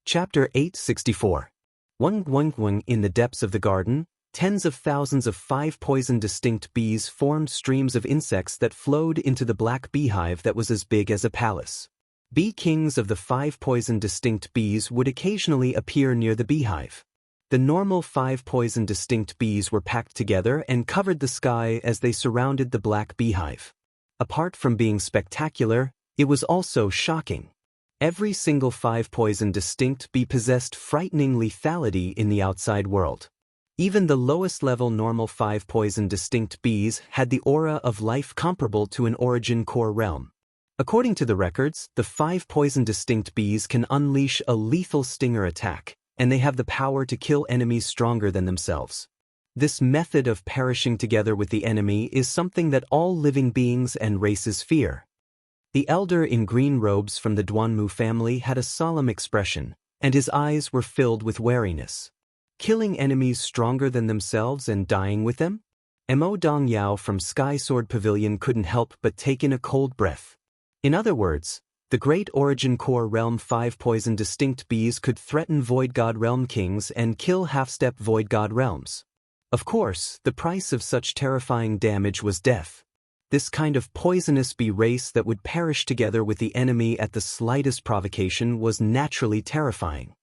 Chapter 864. In the depths of the garden, tens of thousands of 5 poison distinct bees formed streams of insects that flowed into the black beehive that was as big as a palace. Bee kings of the 5 poison distinct bees would occasionally appear near the beehive. The normal 5 poison distinct bees were packed together and covered the sky as they surrounded the black beehive. Apart from being spectacular, it was also shocking. Every single 5 poison distinct bee possessed frightening lethality in the outside world. Even the lowest level normal 5 poison distinct bees had the aura of life comparable to an origin core realm. According to the records, the 5 poison distinct bees can unleash a lethal stinger attack, and they have the power to kill enemies stronger than themselves. This method of perishing together with the enemy is something that all living beings and races fear. The elder in green robes from the Duanmu family had a solemn expression, and his eyes were filled with wariness. Killing enemies stronger than themselves and dying with them? Mo Dong Yao from Sky Sword Pavilion couldn't help but take in a cold breath. In other words, the Great Origin Core Realm 5 poison distinct bees could threaten Void God Realm kings and kill half-step Void God realms. Of course, the price of such terrifying damage was death. This kind of poisonous bee race that would perish together with the enemy at the slightest provocation was naturally terrifying.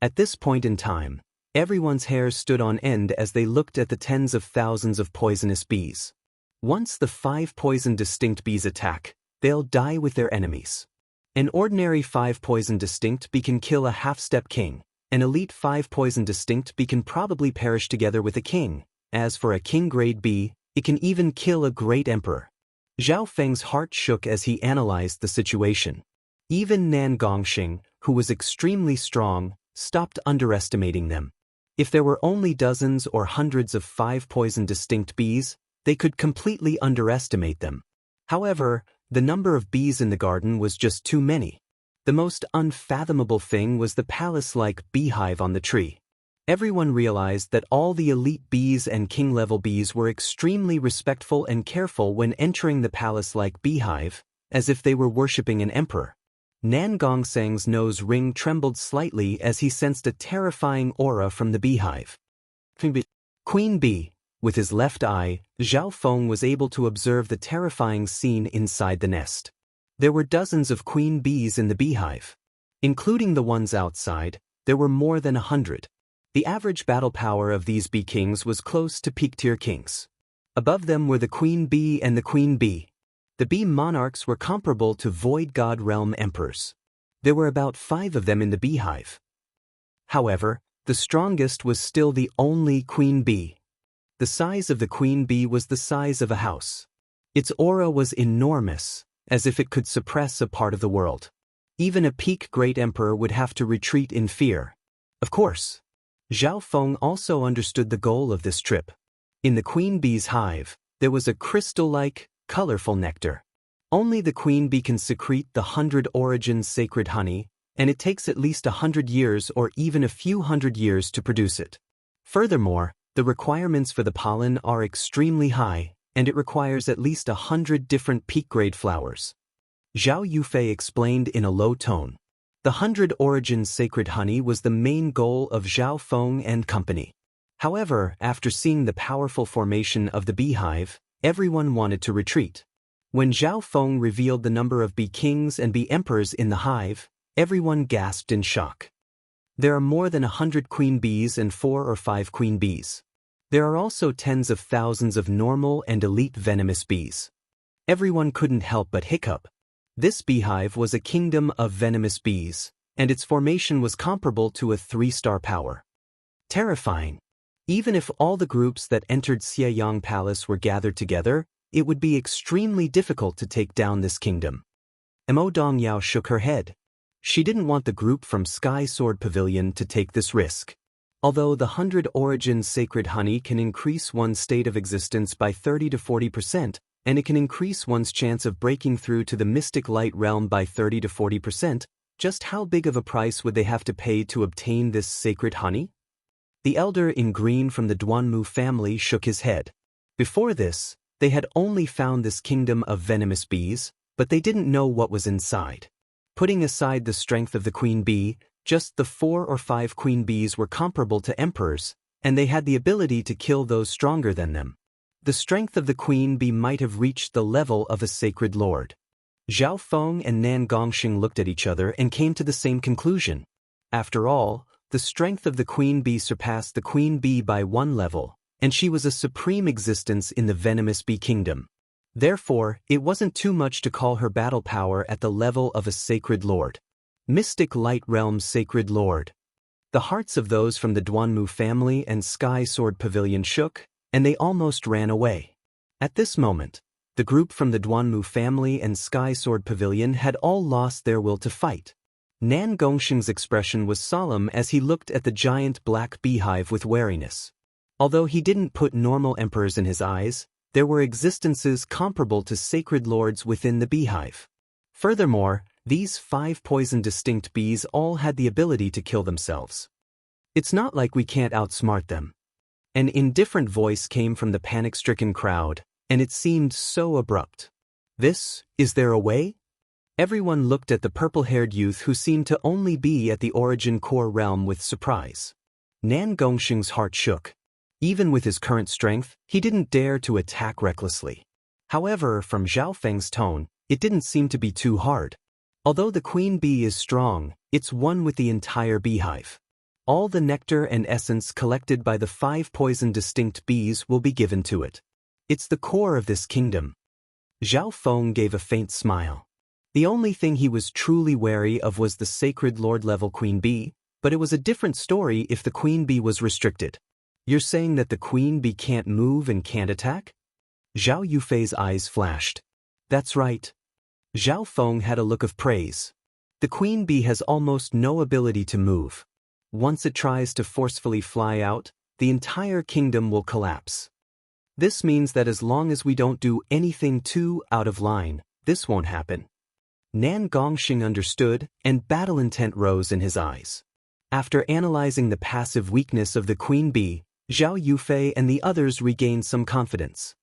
At this point in time, everyone's hair stood on end as they looked at the tens of thousands of poisonous bees. Once the 5 poison distinct bees attack, they'll die with their enemies. An ordinary 5 poison distinct bee can kill a half-step king. An elite 5 poison distinct bee can probably perish together with a king. As for a king-grade bee, it can even kill a great emperor. Zhao Feng's heart shook as he analyzed the situation. Even Nan Gongxing, who was extremely strong, stopped underestimating them. If there were only dozens or hundreds of 5 poison distinct bees, they could completely underestimate them. However, the number of bees in the garden was just too many. The most unfathomable thing was the palace-like beehive on the tree. Everyone realized that all the elite bees and king-level bees were extremely respectful and careful when entering the palace-like beehive, as if they were worshipping an emperor. Nan Gongsheng's nose ring trembled slightly as he sensed a terrifying aura from the beehive. Queen Bee. With his left eye, Zhao Feng was able to observe the terrifying scene inside the nest. There were dozens of queen bees in the beehive. Including the ones outside, there were more than 100. The average battle power of these bee kings was close to peak-tier kings. Above them were the queen bee and the queen bee. The bee monarchs were comparable to Void God Realm emperors. There were about 5 of them in the beehive. However, the strongest was still the only queen bee. The size of the queen bee was the size of a house. Its aura was enormous, as if it could suppress a part of the world. Even a peak great emperor would have to retreat in fear. Of course, Zhao Feng also understood the goal of this trip. In the queen bee's hive, there was a crystal-like, colorful nectar. Only the queen bee can secrete the 100 origins sacred honey, and it takes at least 100 years or even a few hundred years to produce it. Furthermore, the requirements for the pollen are extremely high, and it requires at least 100 different peak-grade flowers. Zhao Yufei explained in a low tone. The 100 origins sacred honey was the main goal of Zhao Feng and company. However, after seeing the powerful formation of the beehive, everyone wanted to retreat. When Zhao Feng revealed the number of bee kings and bee emperors in the hive, everyone gasped in shock. There are more than 100 queen bees and 4 or 5 queen bees. There are also tens of thousands of normal and elite venomous bees. Everyone couldn't help but hiccup. This beehive was a kingdom of venomous bees, and its formation was comparable to a 3-star power. Terrifying. Even if all the groups that entered Xieyang Palace were gathered together, it would be extremely difficult to take down this kingdom. Mo Dong Yao shook her head. She didn't want the group from Sky Sword Pavilion to take this risk. Although the 100 origins sacred honey can increase one's state of existence by 30 to 40%, and it can increase one's chance of breaking through to the mystic light realm by 30 to 40%, just how big of a price would they have to pay to obtain this sacred honey? The elder in green from the Duanmu family shook his head. Before this, they had only found this kingdom of venomous bees, but they didn't know what was inside. Putting aside the strength of the queen bee, Just the 4 or 5 queen bees were comparable to emperors, and they had the ability to kill those stronger than them. The strength of the queen bee might have reached the level of a sacred lord. Zhao Feng and Nan Gongxing looked at each other and came to the same conclusion. After all, the strength of the queen bee surpassed the queen bee by 1 level, and she was a supreme existence in the venomous bee kingdom. Therefore, it wasn't too much to call her battle power at the level of a sacred lord. Mystic Light Realm's sacred lord. The hearts of those from the Duanmu family and Sky Sword Pavilion shook, and they almost ran away. At this moment, the group from the Duanmu family and Sky Sword Pavilion had all lost their will to fight. Nan Gongxing's expression was solemn as he looked at the giant black beehive with wariness. Although he didn't put normal emperors in his eyes, there were existences comparable to sacred lords within the beehive. Furthermore, these 5 poison distinct bees all had the ability to kill themselves. It's not like we can't outsmart them. An indifferent voice came from the panic-stricken crowd, and it seemed so abrupt. Is there a way? Everyone looked at the purple-haired youth who seemed to only be at the origin core realm with surprise. Nan Gongxing's heart shook. Even with his current strength, he didn't dare to attack recklessly. However, from Zhao Feng's tone, it didn't seem to be too hard. Although the queen bee is strong, it's one with the entire beehive. All the nectar and essence collected by the 5 poison distinct bees will be given to it. It's the core of this kingdom. Zhao Feng gave a faint smile. The only thing he was truly wary of was the sacred lord-level queen bee, but it was a different story if the queen bee was restricted. You're saying that the queen bee can't move and can't attack? Zhao Yufei's eyes flashed. That's right. Zhao Feng had a look of praise. The queen bee has almost no ability to move. Once it tries to forcefully fly out, the entire kingdom will collapse. This means that as long as we don't do anything too out of line, this won't happen. Nan Gongxing understood, and battle intent rose in his eyes. After analyzing the passive weakness of the queen bee, Zhao Yufei and the others regained some confidence.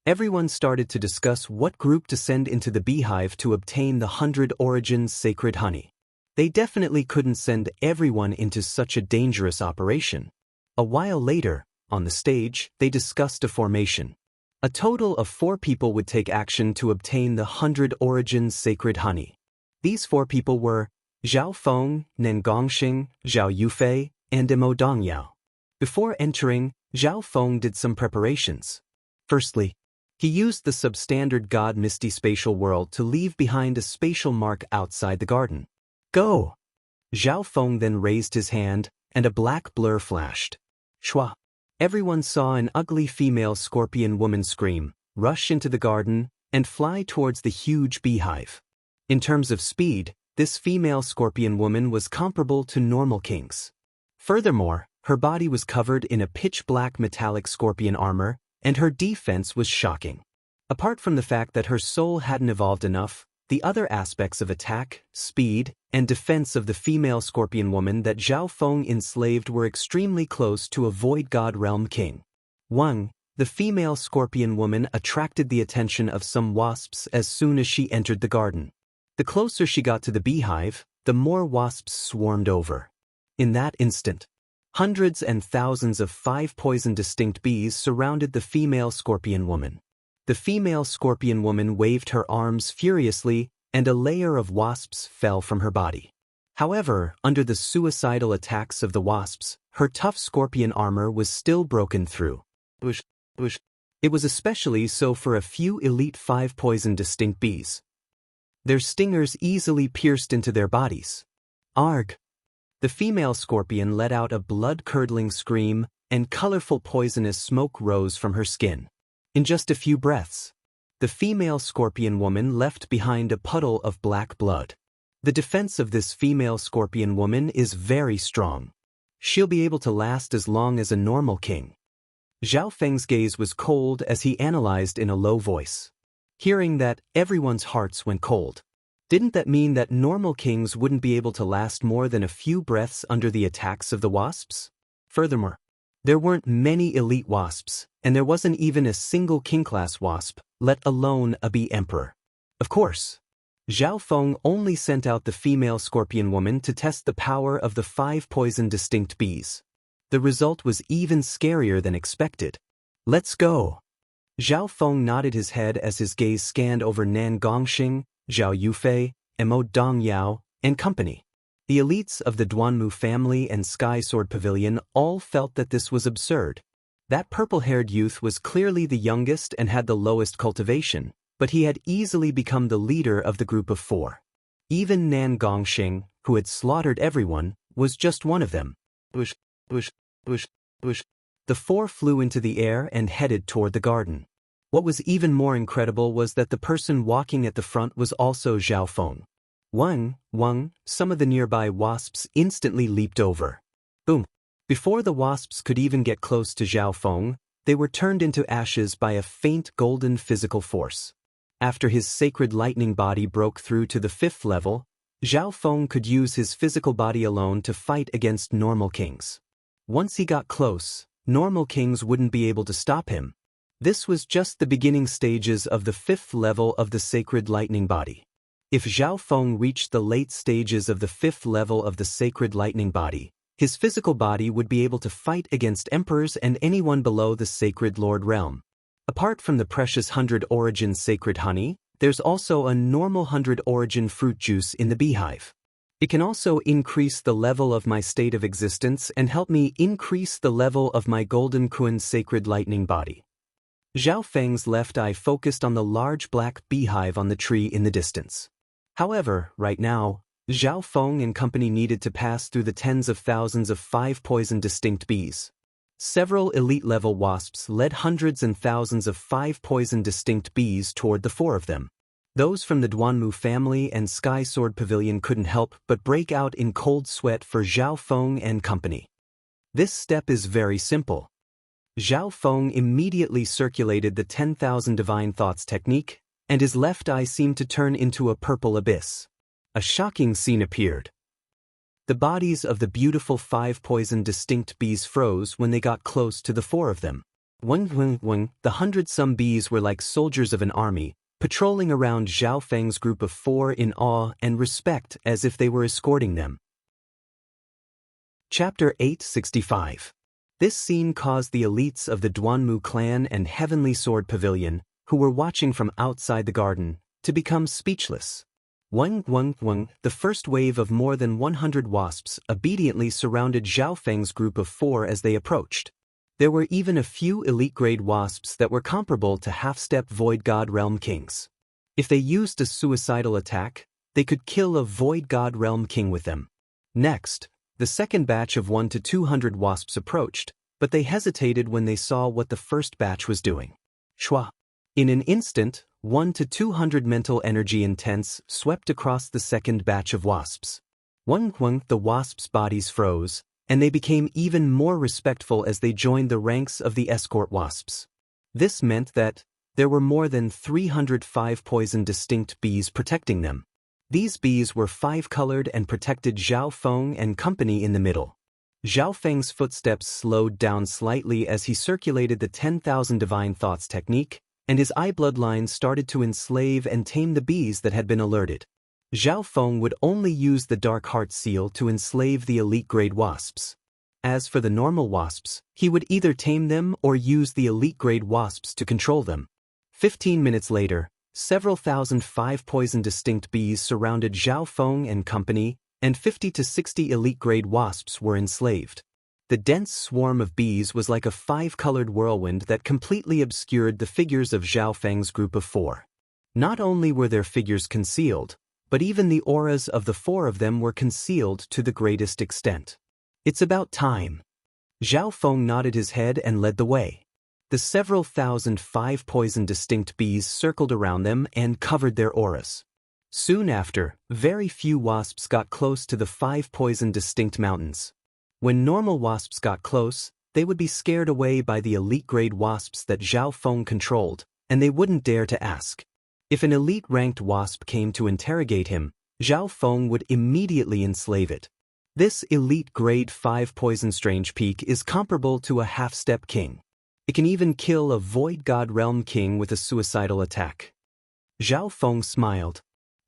Everyone started to discuss what group to send into the beehive to obtain the 100 Origins sacred honey. They definitely couldn't send everyone into such a dangerous operation. A while later, on the stage, they discussed a formation. A total of 4 people would take action to obtain the 100 Origins sacred honey. These 4 people were Zhao Feng, Nan Gongxing, Zhao Yufei, and Mo Dongyao. Before entering, Zhao Feng did some preparations. Firstly, he used the substandard God Misty Spatial World to leave behind a spatial mark outside the garden. Go! Zhao Feng then raised his hand, and a black blur flashed. Shwa! Everyone saw an ugly female scorpion woman scream, rush into the garden, and fly towards the huge beehive. In terms of speed, this female scorpion woman was comparable to normal kings. Furthermore, her body was covered in a pitch-black metallic scorpion armor, and her defense was shocking. Apart from the fact that her soul hadn't evolved enough, the other aspects of attack, speed, and defense of the female scorpion woman that Zhao Feng enslaved were extremely close to a Void God Realm king. 1. The female scorpion woman attracted the attention of some wasps as soon as she entered the garden. The closer she got to the beehive, the more wasps swarmed over. In that instant, hundreds and thousands of 5 poison distinct bees surrounded the female scorpion woman. The female scorpion woman waved her arms furiously, and a layer of wasps fell from her body. However, under the suicidal attacks of the wasps, her tough scorpion armor was still broken through. It was especially so for a few elite 5 poison distinct bees. Their stingers easily pierced into their bodies. Arg! The female scorpion let out a blood-curdling scream, and colorful poisonous smoke rose from her skin. In just a few breaths, the female scorpion woman left behind a puddle of black blood. The defense of this female scorpion woman is very strong. She'll be able to last as long as a normal king. Zhao Feng's gaze was cold as he analyzed in a low voice. Hearing that, everyone's hearts went cold. Didn't that mean that normal kings wouldn't be able to last more than a few breaths under the attacks of the wasps? Furthermore, there weren't many elite wasps, and there wasn't even a single king-class wasp, let alone a bee emperor. Of course, Zhao Feng only sent out the female scorpion woman to test the power of the 5 poison distinct bees. The result was even scarier than expected. Let's go. Zhao Feng nodded his head as his gaze scanned over Nan Gongxing, Zhao Yufei, Mo Dongyao, and company. The elites of the Duanmu family and Sky Sword Pavilion all felt that this was absurd. That purple-haired youth was clearly the youngest and had the lowest cultivation, but he had easily become the leader of the group of 4. Even Nan Gongxing, who had slaughtered everyone, was just one of them. Bush, bush, bush, bush. The 4 flew into the air and headed toward the garden. What was even more incredible was that the person walking at the front was also Zhao Feng. Wang, some of the nearby wasps instantly leaped over. Boom. Before the wasps could even get close to Zhao Feng, they were turned into ashes by a faint golden physical force. After his sacred lightning body broke through to the 5th level, Zhao Feng could use his physical body alone to fight against normal kings. Once he got close, normal kings wouldn't be able to stop him. This was just the beginning stages of the 5th level of the sacred lightning body. If Zhao Feng reached the late stages of the 5th level of the sacred lightning body, his physical body would be able to fight against emperors and anyone below the sacred lord realm. Apart from the precious 100 origin sacred honey, there's also a normal 100 origin fruit juice in the beehive. It can also increase the level of my state of existence and help me increase the level of my golden Kun sacred lightning body. Zhao Feng's left eye focused on the large black beehive on the tree in the distance. However, right now, Zhao Feng and company needed to pass through the tens of thousands of 5 poison distinct bees. Several elite-level wasps led hundreds and thousands of 5 poison distinct bees toward the 4 of them. Those from the Duanmu family and Sky Sword Pavilion couldn't help but break out in cold sweat for Zhao Feng and company. This step is very simple. Zhao Feng immediately circulated the 10,000 divine thoughts technique, and his left eye seemed to turn into a purple abyss. A shocking scene appeared. The bodies of the beautiful 5 poison distinct bees froze when they got close to the 4 of them. The 100-some bees were like soldiers of an army, patrolling around Zhao Feng's group of 4 in awe and respect as if they were escorting them. Chapter 865. This scene caused the elites of the Duanmu clan and Heavenly Sword Pavilion, who were watching from outside the garden, to become speechless. The first wave of more than 100 wasps obediently surrounded Zhao Feng's group of 4 as they approached. There were even a few elite-grade wasps that were comparable to half-step Void God Realm Kings. If they used a suicidal attack, they could kill a Void God Realm King with them. Next, the second batch of 1 to 200 wasps approached, but they hesitated when they saw what the first batch was doing. Shwa. In an instant, 1 to 200 mental energy intense swept across the second batch of wasps. The wasps' bodies froze, and they became even more respectful as they joined the ranks of the escort wasps. This meant that there were more than 305 poison distinct bees protecting them. These bees were 5-colored and protected Zhao Feng and company in the middle. Zhao Feng's footsteps slowed down slightly as he circulated the 10,000 divine thoughts technique, and his eye bloodlines started to enslave and tame the bees that had been alerted. Zhao Feng would only use the Dark Heart Seal to enslave the elite-grade wasps. As for the normal wasps, he would either tame them or use the elite-grade wasps to control them. 15 minutes later, several thousand 5 poison distinct bees surrounded Zhao Feng and company, and 50 to 60 elite-grade wasps were enslaved. The dense swarm of bees was like a 5-colored whirlwind that completely obscured the figures of Zhao Feng's group of 4. Not only were their figures concealed, but even the auras of the 4 of them were concealed to the greatest extent. It's about time. Zhao Feng nodded his head and led the way. The several thousand 5 poison distinct bees circled around them and covered their auras. Soon after, very few wasps got close to the 5 poison distinct mountains. When normal wasps got close, they would be scared away by the elite-grade wasps that Zhao Feng controlled, and they wouldn't dare to ask. If an elite-ranked wasp came to interrogate him, Zhao Feng would immediately enslave it. This elite-grade 5 poison strange peak is comparable to a half-step king. It can even kill a Void God Realm King with a suicidal attack. Zhao Feng smiled.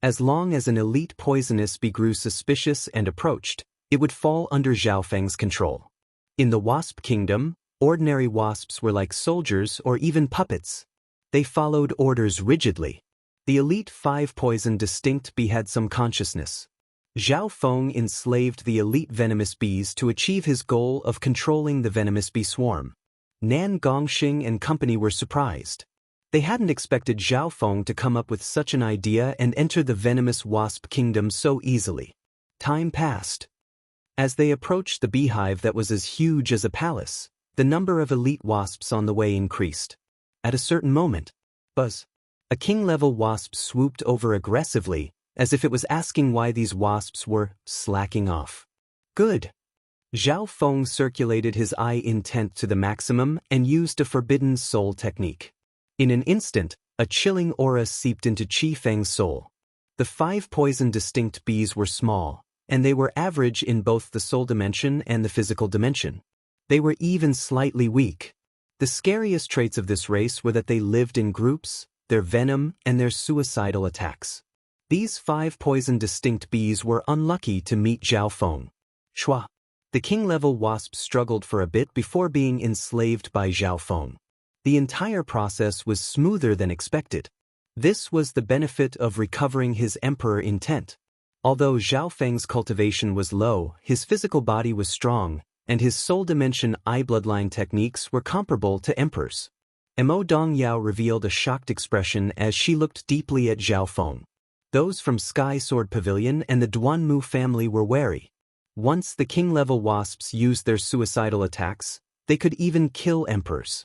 As long as an elite poisonous bee grew suspicious and approached, it would fall under Zhao Feng's control. In the wasp kingdom, ordinary wasps were like soldiers or even puppets. They followed orders rigidly. The elite 5 poison distinct bee had some consciousness. Zhao Feng enslaved the elite venomous bees to achieve his goal of controlling the venomous bee swarm. Nan Gongxing and company were surprised. They hadn't expected Zhao Feng to come up with such an idea and enter the venomous wasp kingdom so easily. Time passed. As they approached the beehive that was as huge as a palace, the number of elite wasps on the way increased. At a certain moment, buzz! A king-level wasp swooped over aggressively, as if it was asking why these wasps were slacking off. Good. Zhao Feng circulated his eye intent to the maximum and used a forbidden soul technique. In an instant, a chilling aura seeped into Qi Feng's soul. The 5 poison distinct bees were small, and they were average in both the soul dimension and the physical dimension. They were even slightly weak. The scariest traits of this race were that they lived in groups, their venom, and their suicidal attacks. These 5 poison distinct bees were unlucky to meet Zhao Feng. Shua. The king-level wasp struggled for a bit before being enslaved by Zhao Feng. The entire process was smoother than expected. This was the benefit of recovering his emperor intent. Although Zhao Feng's cultivation was low, his physical body was strong, and his soul dimension eye bloodline techniques were comparable to emperor's. Mo Dongyao revealed a shocked expression as she looked deeply at Zhao Feng. Those from Sky Sword Pavilion and the Duanmu family were wary. Once the king-level wasps used their suicidal attacks, they could even kill emperors.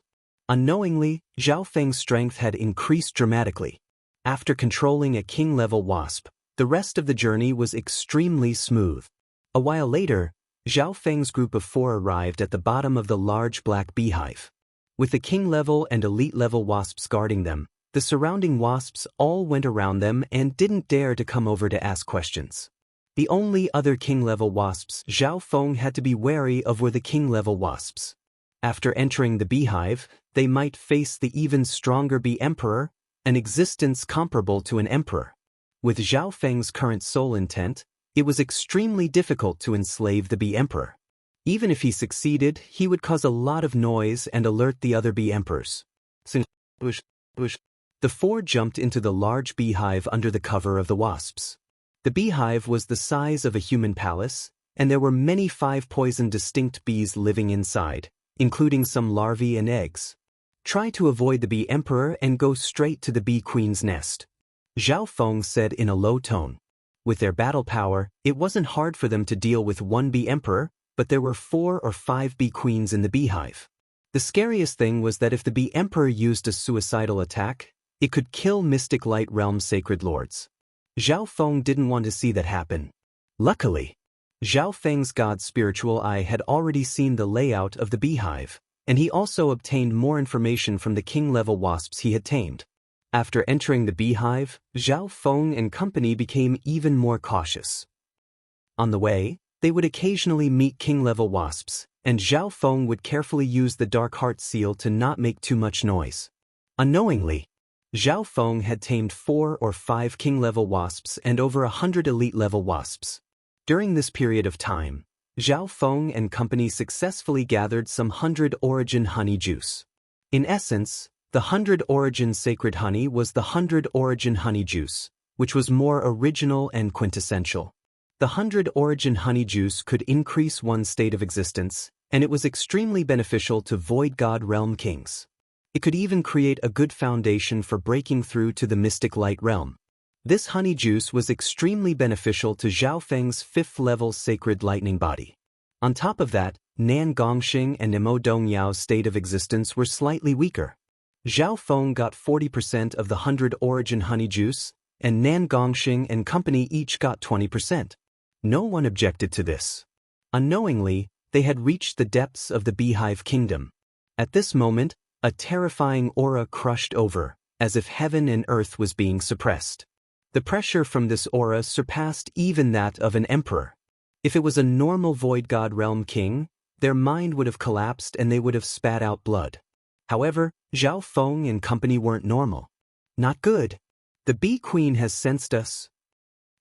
Unknowingly, Zhao Feng's strength had increased dramatically. After controlling a king-level wasp, the rest of the journey was extremely smooth. A while later, Zhao Feng's group of 4 arrived at the bottom of the large black beehive. With the king-level and elite-level wasps guarding them, the surrounding wasps all went around them and didn't dare to come over to ask questions. The only other king-level wasps Zhao Feng had to be wary of were the king-level wasps. After entering the beehive, they might face the even stronger bee emperor, an existence comparable to an emperor. With Zhao Feng's current soul intent, it was extremely difficult to enslave the bee emperor. Even if he succeeded, he would cause a lot of noise and alert the other bee emperors. The 4 jumped into the large beehive under the cover of the wasps. The beehive was the size of a human palace, and there were many 5 poison distinct bees living inside, including some larvae and eggs. Try to avoid the bee emperor and go straight to the bee queen's nest, Zhao Feng said in a low tone. With their battle power, it wasn't hard for them to deal with 1 bee emperor, but there were 4 or 5 bee queens in the beehive. The scariest thing was that if the bee emperor used a suicidal attack, it could kill Mystic Light Realm sacred lords. Zhao Feng didn't want to see that happen. Luckily, Zhao Feng's god's spiritual eye had already seen the layout of the beehive, and he also obtained more information from the king-level wasps he had tamed. After entering the beehive, Zhao Feng and company became even more cautious. On the way, they would occasionally meet king-level wasps, and Zhao Feng would carefully use the Dark Heart seal to not make too much noise. Unknowingly, Zhao Feng had tamed 4 or 5 king-level wasps and over 100 elite-level wasps. During this period of time, Zhao Feng and company successfully gathered some 100 origin honey juice. In essence, the 100 origin sacred honey was the 100 origin honey juice, which was more original and quintessential. The 100 origin honey juice could increase one's state of existence, and it was extremely beneficial to Void God Realm kings. It could even create a good foundation for breaking through to the Mystic Light Realm. This honey juice was extremely beneficial to Zhao Feng's 5th-level sacred lightning body. On top of that, Nan Gongxing and Mo Dongyao's state of existence were slightly weaker. Zhao Feng got 40% of the 100 origin honey juice, and Nan Gongxing and company each got 20%. No one objected to this. Unknowingly, they had reached the depths of the beehive kingdom. At this moment, a terrifying aura crushed over, as if heaven and earth was being suppressed. The pressure from this aura surpassed even that of an emperor. If it was a normal Void God Realm king, their mind would have collapsed and they would have spat out blood. However, Zhao Feng and company weren't normal. Not good. The bee queen has sensed us,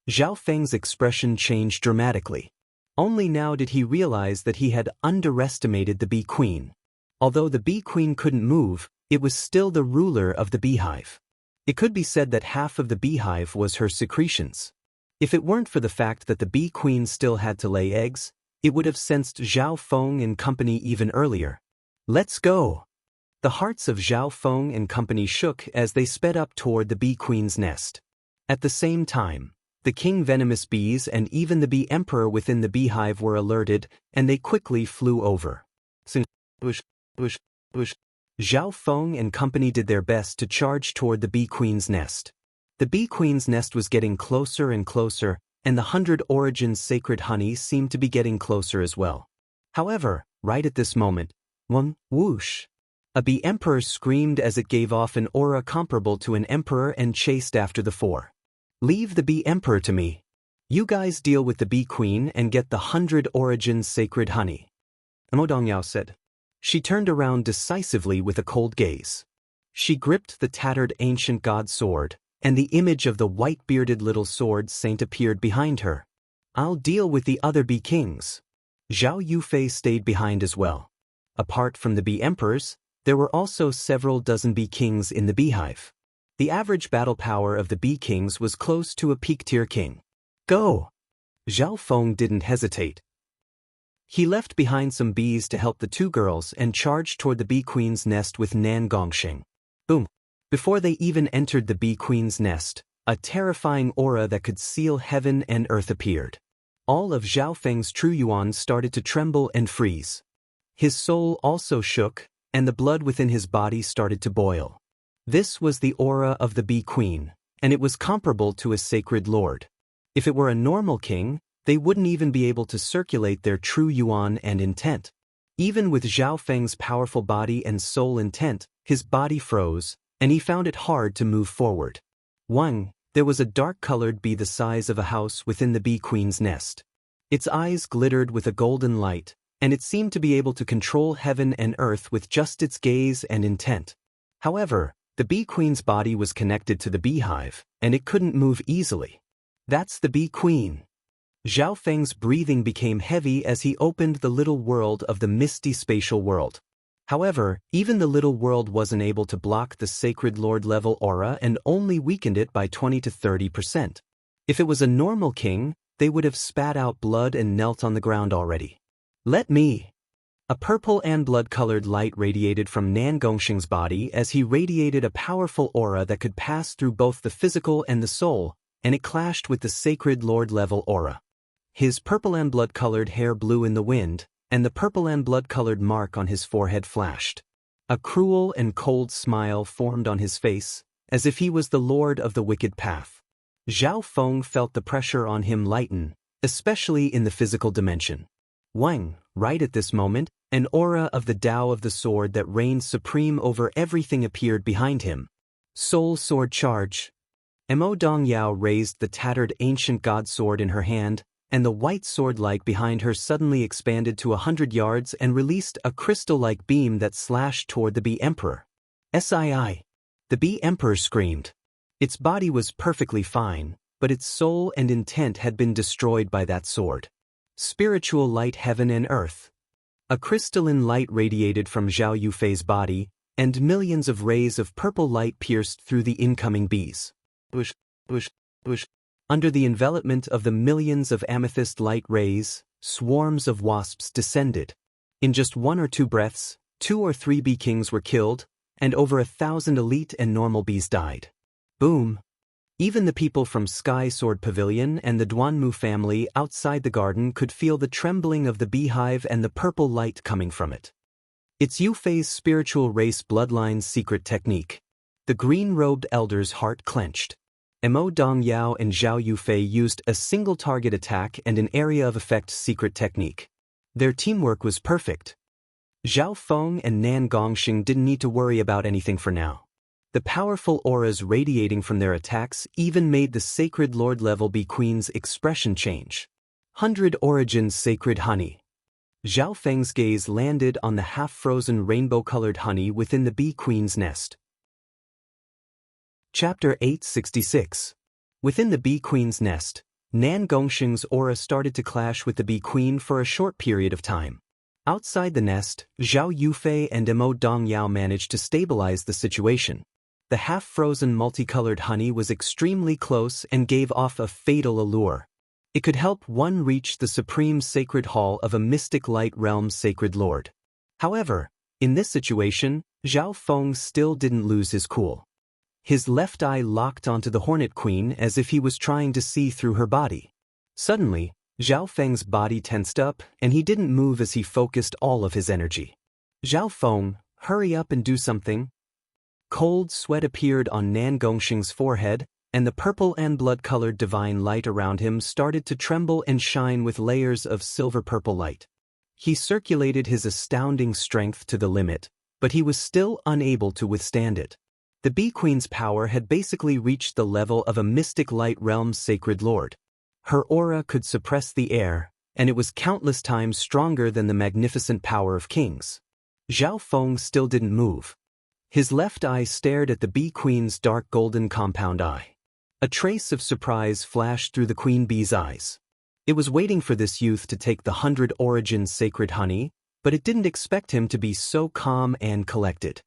Zhao Feng's expression changed dramatically. Only now did he realize that he had underestimated the bee queen. Although the bee queen couldn't move, it was still the ruler of the beehive. It could be said that half of the beehive was her secretions. If it weren't for the fact that the bee queen still had to lay eggs, it would have sensed Zhao Feng and company even earlier. Let's go! The hearts of Zhao Feng and company shook as they sped up toward the bee queen's nest. At the same time, the king venomous bees and even the bee emperor within the beehive were alerted, and they quickly flew over. Zhao Feng and company did their best to charge toward the bee queen's nest. The bee queen's nest was getting closer and closer, and the 100 origins sacred honey seemed to be getting closer as well. However, right at this moment, whoosh! A bee emperor screamed as it gave off an aura comparable to an emperor and chased after the four. Leave the bee emperor to me. You guys deal with the bee queen and get the 100 origins sacred honey. Mo Dongyao said. She turned around decisively with a cold gaze. She gripped the tattered ancient god sword, and the image of the white-bearded little sword saint appeared behind her. I'll deal with the other bee kings. Zhao Yufei stayed behind as well. Apart from the bee emperors, there were also several dozen bee kings in the beehive. The average battle power of the bee kings was close to a peak-tier king. Go! Zhao Feng didn't hesitate. He left behind some bees to help the two girls and charged toward the bee queen's nest with Nan Gongxing. Boom! Before they even entered the bee queen's nest, a terrifying aura that could seal heaven and earth appeared. All of Zhao Feng's true yuan started to tremble and freeze. His soul also shook, and the blood within his body started to boil. This was the aura of the bee queen, and it was comparable to a sacred lord. If it were a normal king, they wouldn't even be able to circulate their true yuan and intent. Even with Zhao Feng's powerful body and soul intent, his body froze, and he found it hard to move forward. There was a dark-colored bee the size of a house within the bee queen's nest. Its eyes glittered with a golden light, and it seemed to be able to control heaven and earth with just its gaze and intent. However, the bee queen's body was connected to the beehive, and it couldn't move easily. That's the bee queen. Zhao Feng's breathing became heavy as he opened the little world of the misty spatial world. However, even the little world wasn't able to block the sacred lord-level aura and only weakened it by 20 to 30%. If it was a normal king, they would have spat out blood and knelt on the ground already. Let me! A purple and blood-colored light radiated from Nan Gongxing's body as he radiated a powerful aura that could pass through both the physical and the soul, and it clashed with the sacred lord-level aura. His purple and blood-colored hair blew in the wind, and the purple and blood-colored mark on his forehead flashed. A cruel and cold smile formed on his face, as if he was the lord of the wicked path. Zhao Feng felt the pressure on him lighten, especially in the physical dimension. Right at this moment, an aura of the Tao of the sword that reigned supreme over everything appeared behind him. Soul Sword Charge. Mo Dongyao raised the tattered ancient god sword in her hand, and the white sword-like behind her suddenly expanded to 100 yards and released a crystal-like beam that slashed toward the bee emperor. Sii. The bee emperor screamed. Its body was perfectly fine, but its soul and intent had been destroyed by that sword. Spiritual light heaven and earth. A crystalline light radiated from Zhao Yufei's body, and millions of rays of purple light pierced through the incoming bees. Under the envelopment of the millions of amethyst light rays, swarms of wasps descended. In just 1 or 2 breaths, 2 or 3 bee kings were killed, and over 1,000 elite and normal bees died. Boom! Even the people from Sky Sword Pavilion and the Duanmu family outside the garden could feel the trembling of the beehive and the purple light coming from it. It's Yufei's spiritual race bloodline's secret technique. The green-robed elder's heart clenched. Mo Dongyao and Zhao Yufei used a single target attack and an area of effect secret technique. Their teamwork was perfect. Zhao Feng and Nan Gongxing didn't need to worry about anything for now. The powerful auras radiating from their attacks even made the sacred lord-level bee queen's expression change. 100 origins sacred honey. Zhao Feng's gaze landed on the half-frozen rainbow-colored honey within the bee queen's nest. Chapter 866. Within the bee queen's nest, Nan Gongsheng's aura started to clash with the bee queen for a short period of time. Outside the nest, Zhao Yufei and Mo Dongyao managed to stabilize the situation. The half-frozen multicolored honey was extremely close and gave off a fatal allure. It could help one reach the supreme sacred hall of a mystic light realm's sacred lord. However, in this situation, Zhao Feng still didn't lose his cool. His left eye locked onto the Hornet Queen as if he was trying to see through her body. Suddenly, Zhao Feng's body tensed up, and he didn't move as he focused all of his energy. Zhao Feng, hurry up and do something. Cold sweat appeared on Nan Gongsheng's forehead, and the purple and blood-colored divine light around him started to tremble and shine with layers of silver-purple light. He circulated his astounding strength to the limit, but he was still unable to withstand it. The Bee Queen's power had basically reached the level of a mystic light realm's sacred lord. Her aura could suppress the air, and it was countless times stronger than the magnificent power of kings. Zhao Feng still didn't move. His left eye stared at the Bee Queen's dark golden compound eye. A trace of surprise flashed through the Queen Bee's eyes. It was waiting for this youth to take the 100 Origins sacred honey, but it didn't expect him to be so calm and collected.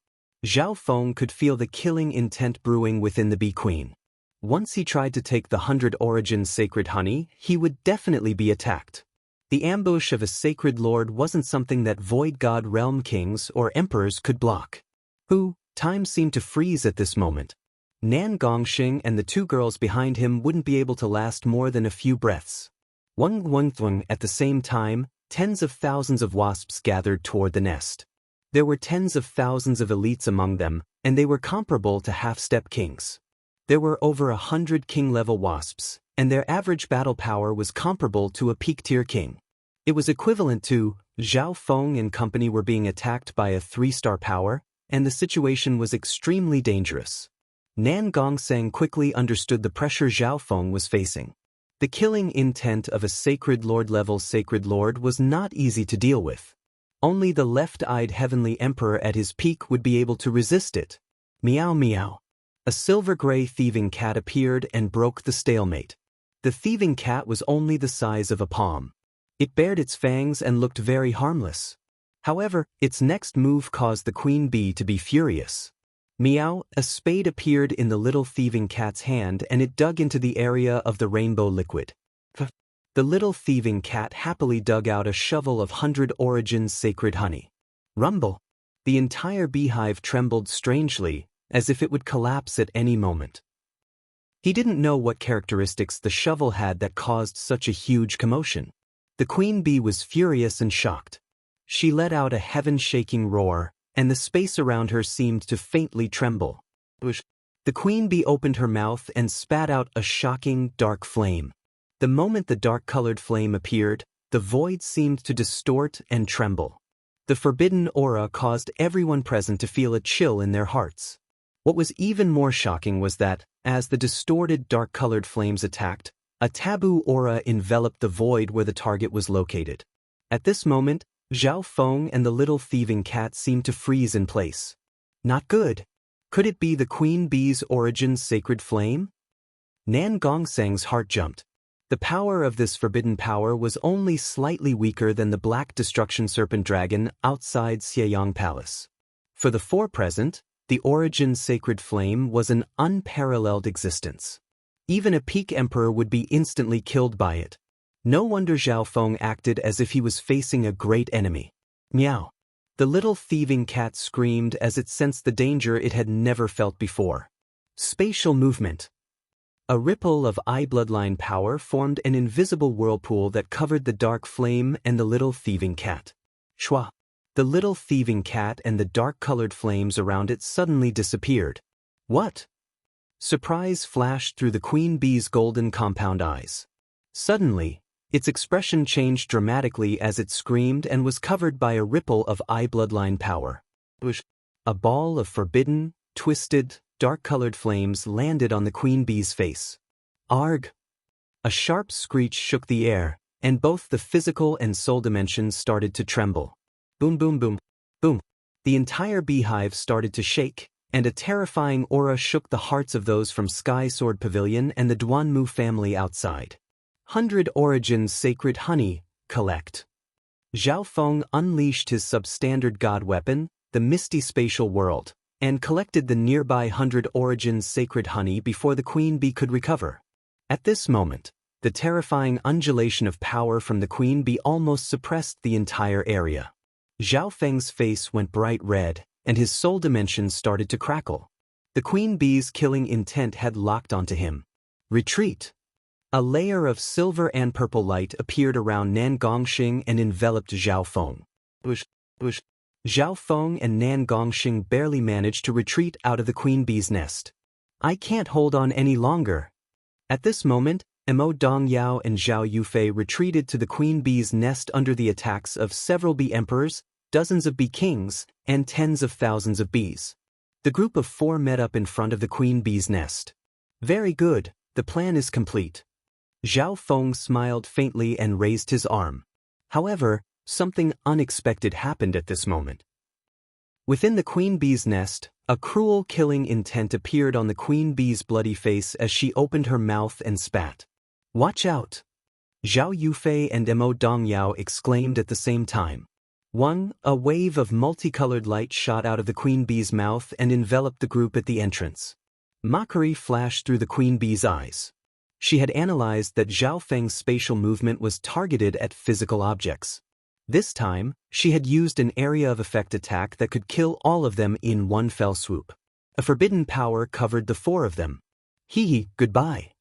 Zhao Feng could feel the killing intent brewing within the Bee Queen. Once he tried to take the 100 Origins sacred honey, he would definitely be attacked. The ambush of a sacred lord wasn't something that Void God realm kings or emperors could block. Time seemed to freeze at this moment. Nan Gongsheng and the two girls behind him wouldn't be able to last more than a few breaths. At the same time, tens of thousands of wasps gathered toward the nest. There were tens of thousands of elites among them, and they were comparable to half-step kings. There were over 100 king-level wasps, and their average battle power was comparable to a peak-tier king. It was equivalent to Zhao Feng and company were being attacked by a 3-star power, and the situation was extremely dangerous. Nan Gongsheng quickly understood the pressure Zhao Feng was facing. The killing intent of a sacred lord-level sacred lord was not easy to deal with. Only the left-eyed heavenly emperor at his peak would be able to resist it. Meow meow. A silver-gray thieving cat appeared and broke the stalemate. The thieving cat was only the size of a palm. It bared its fangs and looked very harmless. However, its next move caused the queen bee to be furious. Meow, a spade appeared in the little thieving cat's hand and it dug into the area of the rainbow liquid. The little thieving cat happily dug out a shovel of 100 Origins sacred honey. Rumble. The entire beehive trembled strangely, as if it would collapse at any moment. He didn't know what characteristics the shovel had that caused such a huge commotion. The queen bee was furious and shocked. She let out a heaven-shaking roar, and the space around her seemed to faintly tremble. The queen bee opened her mouth and spat out a shocking, dark flame. The moment the dark-colored flame appeared, the void seemed to distort and tremble. The forbidden aura caused everyone present to feel a chill in their hearts. What was even more shocking was that, as the distorted dark-colored flames attacked, a taboo aura enveloped the void where the target was located. At this moment, Zhao Feng and the little thieving cat seemed to freeze in place. Not good. Could it be the queen bee's Origins sacred flame? Nan Gongsheng's heart jumped. The power of this forbidden power was only slightly weaker than the black destruction serpent dragon outside Xieyang Palace. For the four present, the Origins sacred flame was an unparalleled existence. Even a peak emperor would be instantly killed by it. No wonder Zhao Feng acted as if he was facing a great enemy. Meow. The little thieving cat screamed as it sensed the danger it had never felt before. Spatial movement. A ripple of eye bloodline power formed an invisible whirlpool that covered the dark flame and the little thieving cat. Shwa. The little thieving cat and the dark-colored flames around it suddenly disappeared. What? Surprise flashed through the queen bee's golden compound eyes. Suddenly, its expression changed dramatically as it screamed and was covered by a ripple of eye bloodline power. A ball of forbidden, twisted, dark-colored flames landed on the queen bee's face. Arg! A sharp screech shook the air, and both the physical and soul dimensions started to tremble. Boom boom boom, boom. The entire beehive started to shake, and a terrifying aura shook the hearts of those from Sky Sword Pavilion and the Duanmu family outside. 100 Origins Sacred Honey, collect. Zhao Feng unleashed his substandard god weapon, the Misty Spatial World, and collected the nearby 100 Origins Sacred Honey before the queen bee could recover. At this moment, the terrifying undulation of power from the queen bee almost suppressed the entire area. Zhao Feng's face went bright red, and his soul dimensions started to crackle. The queen bee's killing intent had locked onto him. Retreat! A layer of silver and purple light appeared around Nan Gongxing and enveloped Zhao Feng. Zhao Feng and Nan Gongxing barely managed to retreat out of the queen bee's nest. I can't hold on any longer. At this moment, Mo Dongyao and Zhao Yufei retreated to the queen bee's nest under the attacks of several bee emperors, dozens of bee kings, and tens of thousands of bees. The group of 4 met up in front of the queen bee's nest. Very good, the plan is complete. Zhao Feng smiled faintly and raised his arm. However, something unexpected happened at this moment. Within the queen bee's nest, a cruel killing intent appeared on the queen bee's bloody face as she opened her mouth and spat. Watch out! Zhao Yufei and Mo Dongyao exclaimed at the same time. A wave of multicolored light shot out of the queen bee's mouth and enveloped the group at the entrance. Mockery flashed through the queen bee's eyes. She had analyzed that Zhao Feng's spatial movement was targeted at physical objects. This time, she had used an area of effect attack that could kill all of them in one fell swoop. A forbidden power covered the 4 of them. Goodbye.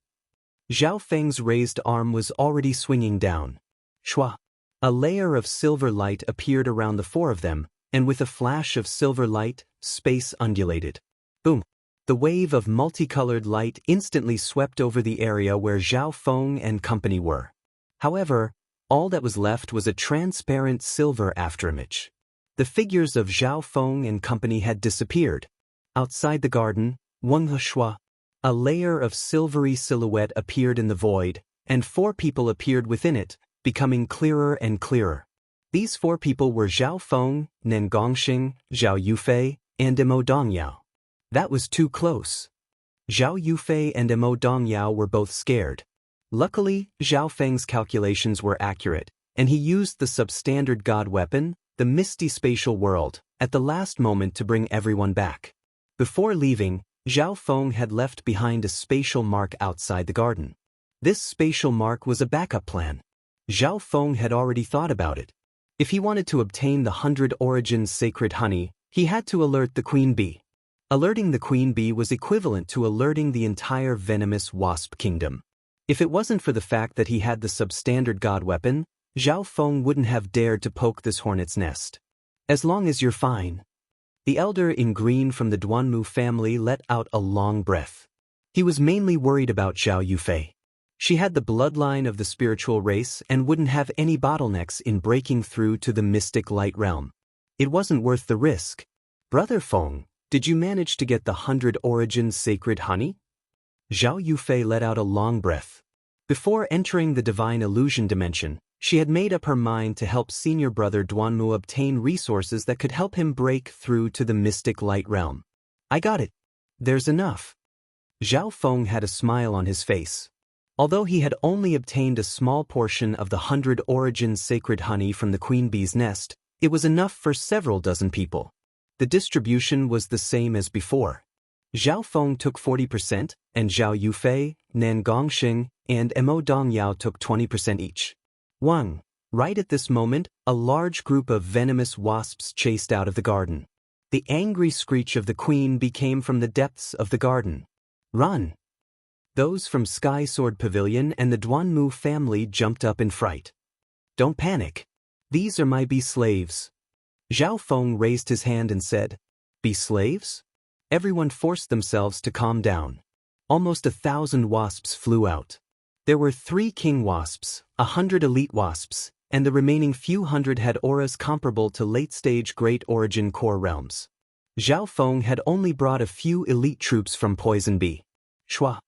Zhao Feng's raised arm was already swinging down. Shua! A layer of silver light appeared around the 4 of them, and with a flash of silver light, space undulated. Boom! The wave of multicolored light instantly swept over the area where Zhao Feng and company were. However, all that was left was a transparent silver afterimage. The figures of Zhao Feng and company had disappeared. Outside the garden, a layer of silvery silhouette appeared in the void, and 4 people appeared within it, becoming clearer and clearer. These 4 people were Zhao Feng, Nan Gongxing, Zhao Yufei, and Mo Dongyao. That was too close. Zhao Yufei and Mo Dongyao were both scared. Luckily, Zhao Feng's calculations were accurate, and he used the substandard god weapon, the Misty Spatial World, at the last moment to bring everyone back. Before leaving, Zhao Feng had left behind a spatial mark outside the garden. This spatial mark was a backup plan. Zhao Feng had already thought about it. If he wanted to obtain the 100 Origins Sacred Honey, he had to alert the queen bee. Alerting the queen bee was equivalent to alerting the entire venomous wasp kingdom. If it wasn't for the fact that he had the substandard god weapon, Zhao Feng wouldn't have dared to poke this hornet's nest. As long as you're fine. The elder in green from the Duanmu family let out a long breath. He was mainly worried about Zhao Yufei. She had the bloodline of the spiritual race and wouldn't have any bottlenecks in breaking through to the mystic light realm. It wasn't worth the risk. Brother Feng, did you manage to get the 100 Origins Sacred Honey? Zhao Yufei let out a long breath. Before entering the divine illusion dimension, she had made up her mind to help senior brother Duanmu obtain resources that could help him break through to the mystic light realm. I got it. There's enough. Zhao Feng had a smile on his face. Although he had only obtained a small portion of the 100 Origins Sacred Honey from the queen bee's nest, it was enough for several dozen people. The distribution was the same as before. Zhao Feng took 40%, and Zhao Yufei, Nan Gongxing, and Mo Dongyao took 20% each. Right at this moment, a large group of venomous wasps chased out of the garden. The angry screech of the queen bee came from the depths of the garden. Run! Those from Sky Sword Pavilion and the Duanmu family jumped up in fright. Don't panic. These are my bee slaves. Zhao Feng raised his hand and said, Bee slaves? Everyone forced themselves to calm down. Almost 1,000 wasps flew out. There were 3 king wasps, 100 elite wasps, and the remaining few hundred had auras comparable to late-stage Great Origin Core realms. Zhao Feng had only brought a few elite troops from Poison Bee. Shua.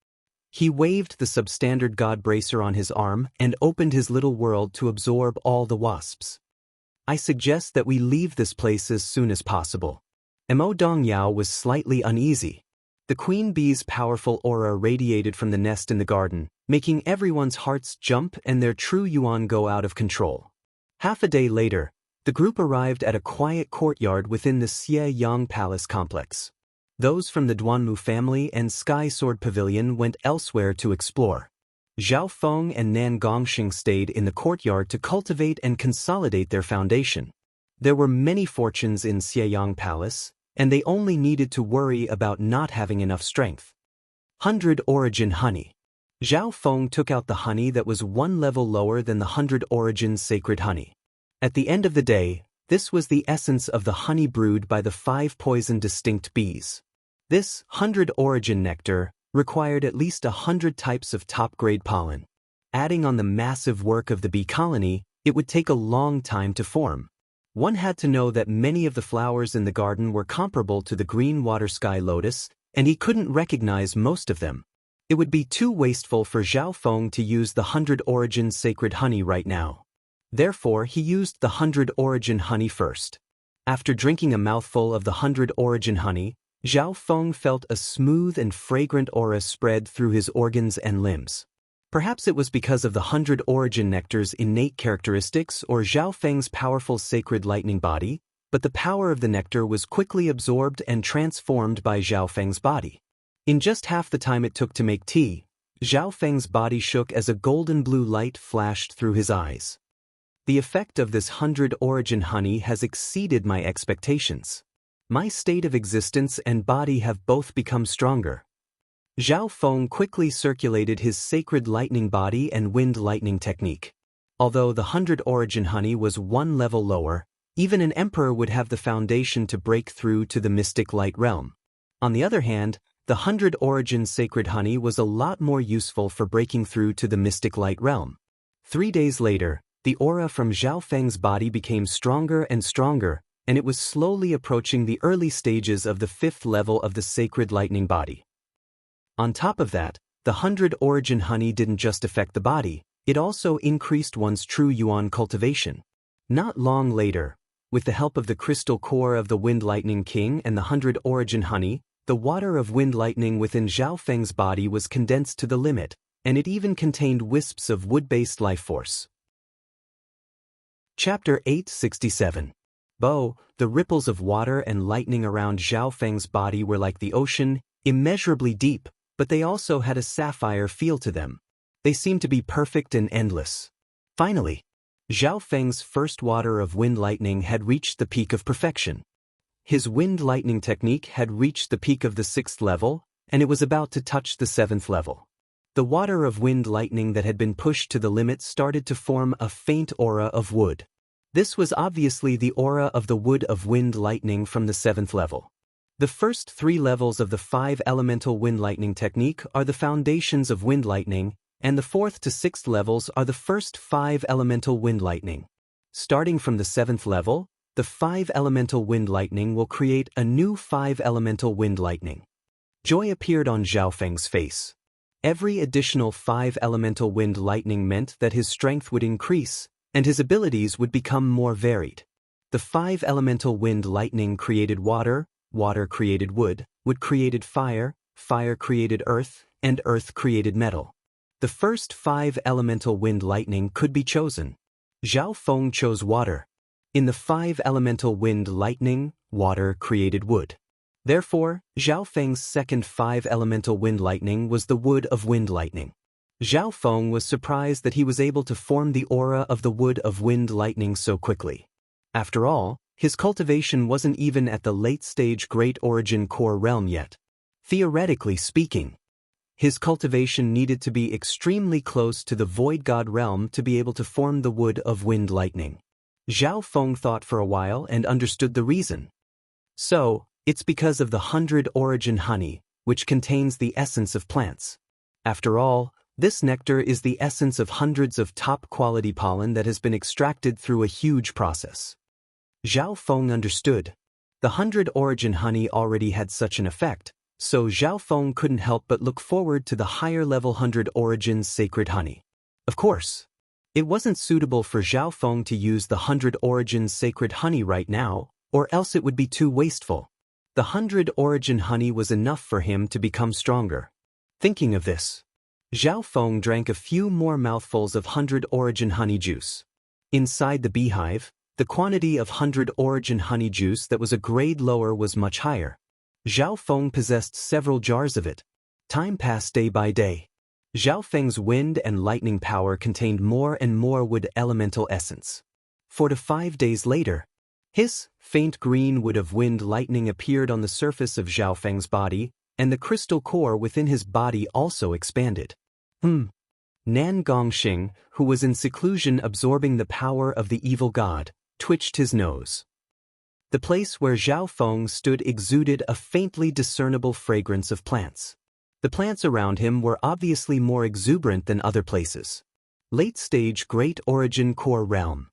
He waved the substandard god bracer on his arm and opened his little world to absorb all the wasps. I suggest that we leave this place as soon as possible. Mo Dongyao was slightly uneasy. The queen bee's powerful aura radiated from the nest in the garden, making everyone's hearts jump and their true yuan go out of control. Half a day later, the group arrived at a quiet courtyard within the Xie Yang Palace complex. Those from the Duanmu family and Sky Sword Pavilion went elsewhere to explore. Zhao Feng and Nan Gongxing stayed in the courtyard to cultivate and consolidate their foundation. There were many fortunes in Xieyang Palace, and they only needed to worry about not having enough strength. 100 Origin Honey. Zhao Feng took out the honey that was one level lower than the 100 Origin Sacred Honey. At the end of the day, this was the essence of the honey brewed by the 5 poison distinct bees. This 100 Origin nectar required at least 100 types of top-grade pollen. Adding on the massive work of the bee colony, it would take a long time to form. One had to know that many of the flowers in the garden were comparable to the green water sky lotus, and he couldn't recognize most of them. It would be too wasteful for Zhao Feng to use the 100 Origin Sacred Honey right now. Therefore, he used the 100 Origin Honey first. After drinking a mouthful of the 100 Origin Honey, Zhao Feng felt a smooth and fragrant aura spread through his organs and limbs. Perhaps it was because of the 100 Origin Nectar's innate characteristics or Zhao Feng's powerful sacred lightning body, but the power of the nectar was quickly absorbed and transformed by Zhao Feng's body. In just half the time it took to make tea, Zhao Feng's body shook as a golden blue light flashed through his eyes. The effect of this 100 Origin honey has exceeded my expectations. My state of existence and body have both become stronger. Zhao Feng quickly circulated his sacred lightning body and wind lightning technique. Although the 100 Origin honey was one level lower, even an emperor would have the foundation to break through to the mystic light realm. On the other hand, the 100 Origin sacred honey was a lot more useful for breaking through to the mystic light realm. 3 days later, the aura from Zhao Feng's body became stronger and stronger, and it was slowly approaching the early stages of the 5th level of the sacred lightning body. On top of that, the 100 Origin honey didn't just affect the body, it also increased one's true yuan cultivation. Not long later, with the help of the crystal core of the Wind Lightning King and the 100 Origin honey, the water of wind lightning within Zhao Feng's body was condensed to the limit, and it even contained wisps of wood-based life force. Chapter 867. Bo, the ripples of water and lightning around Zhao Feng's body were like the ocean, immeasurably deep, but they also had a sapphire feel to them. They seemed to be perfect and endless. Finally, Zhao Feng's first water of wind lightning had reached the peak of perfection. His wind lightning technique had reached the peak of the 6th level, and it was about to touch the 7th level. The water of wind lightning that had been pushed to the limit started to form a faint aura of wood. This was obviously the aura of the wood of wind lightning from the 7th level. The first 3 levels of the 5 elemental wind lightning technique are the foundations of wind lightning, and the 4th to 6th levels are the first 5 elemental wind lightning. Starting from the 7th level, the 5 elemental wind lightning will create a new 5 elemental wind lightning. Joy appeared on Zhao Feng's face. Every additional 5 elemental wind lightning meant that his strength would increase, and his abilities would become more varied. The 5 elemental wind lightning created water, water created wood, wood created fire, fire created earth, and earth created metal. The first 5 elemental wind lightning could be chosen. Zhao Feng chose water. In the 5 elemental wind lightning, water created wood. Therefore, Zhao Feng's second 5 elemental wind lightning was the wood of wind lightning. Zhao Feng was surprised that he was able to form the aura of the wood of wind lightning so quickly. After all, his cultivation wasn't even at the late-stage Great Origin Core realm yet. Theoretically speaking, his cultivation needed to be extremely close to the Void God realm to be able to form the wood of wind lightning. Zhao Feng thought for a while and understood the reason. So, it's because of the 100 Origin honey, which contains the essence of plants. After all, this nectar is the essence of hundreds of top-quality pollen that has been extracted through a huge process. Zhao Feng understood. The 100 Origin honey already had such an effect, so Zhao Feng couldn't help but look forward to the higher-level 100 Origin sacred honey. Of course, it wasn't suitable for Zhao Feng to use the 100 Origin sacred honey right now, or else it would be too wasteful. The 100-origin honey was enough for him to become stronger. Thinking of this, Zhao Feng drank a few more mouthfuls of 100-origin honey juice. Inside the beehive, the quantity of 100-origin honey juice that was a grade lower was much higher. Zhao Feng possessed several jars of it. Time passed day by day. Zhao Feng's wind and lightning power contained more and more wood elemental essence. 4 to 5 days later, his faint green wood of wind lightning appeared on the surface of Zhao Feng's body, and the crystal core within his body also expanded. Nan Gongxing, who was in seclusion absorbing the power of the evil god, twitched his nose. The place where Zhao Feng stood exuded a faintly discernible fragrance of plants. The plants around him were obviously more exuberant than other places. Late-stage Great Origin Core Realm.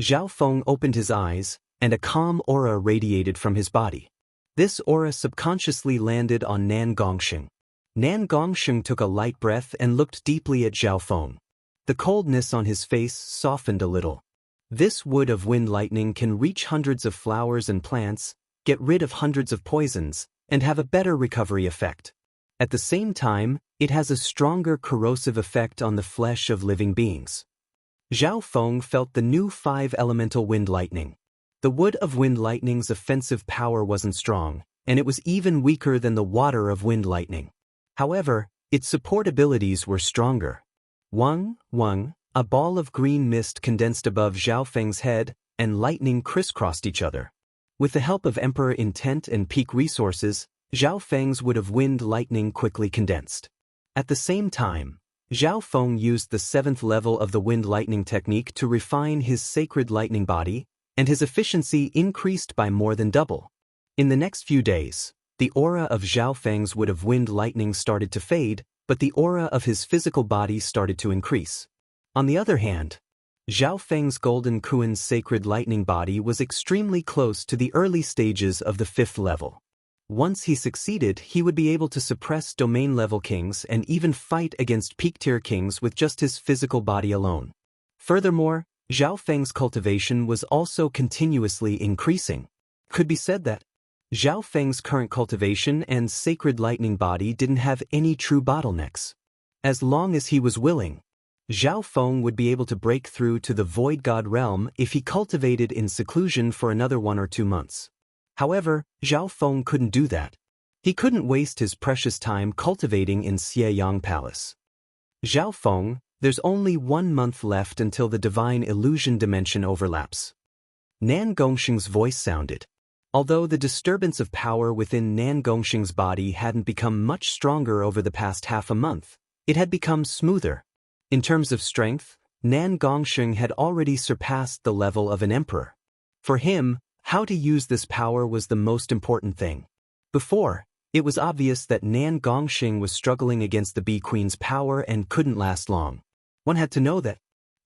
Zhao Feng opened his eyes, and a calm aura radiated from his body. This aura subconsciously landed on Nan Gongxing. Nan Gongxing took a light breath and looked deeply at Zhao Feng. The coldness on his face softened a little. This wood of wind lightning can reach hundreds of flowers and plants, get rid of hundreds of poisons, and have a better recovery effect. At the same time, it has a stronger corrosive effect on the flesh of living beings. Zhao Feng felt the new 5-elemental wind lightning. The wood of wind lightning's offensive power wasn't strong, and it was even weaker than the water of wind lightning. However, its support abilities were stronger. Wang, a ball of green mist condensed above Zhao Feng's head, and lightning crisscrossed each other. With the help of Emperor Intent and Peak Resources, Zhao Feng's wood of wind lightning quickly condensed. At the same time, Zhao Feng used the 7th level of the wind lightning technique to refine his sacred lightning body, and his efficiency increased by more than double. In the next few days, the aura of Zhao Feng's wood of wind lightning started to fade, but the aura of his physical body started to increase. On the other hand, Zhao Feng's golden Kuan's sacred lightning body was extremely close to the early stages of the 5th level. Once he succeeded, he would be able to suppress domain-level kings and even fight against peak-tier kings with just his physical body alone. Furthermore, Zhao Feng's cultivation was also continuously increasing. Could be said that Zhao Feng's current cultivation and sacred lightning body didn't have any true bottlenecks. As long as he was willing, Zhao Feng would be able to break through to the Void God realm if he cultivated in seclusion for another 1 or 2 months. However, Zhao Feng couldn't do that. He couldn't waste his precious time cultivating in Xieyang Palace. Zhao Feng, there's only 1 month left until the divine illusion dimension overlaps. Nan Gongxing's voice sounded. Although the disturbance of power within Nan Gongxing's body hadn't become much stronger over the past half a month, it had become smoother. In terms of strength, Nan Gongxing had already surpassed the level of an emperor. For him, how to use this power was the most important thing. Before, it was obvious that Nan Gongxing was struggling against the Bee Queen's power and couldn't last long. One had to know that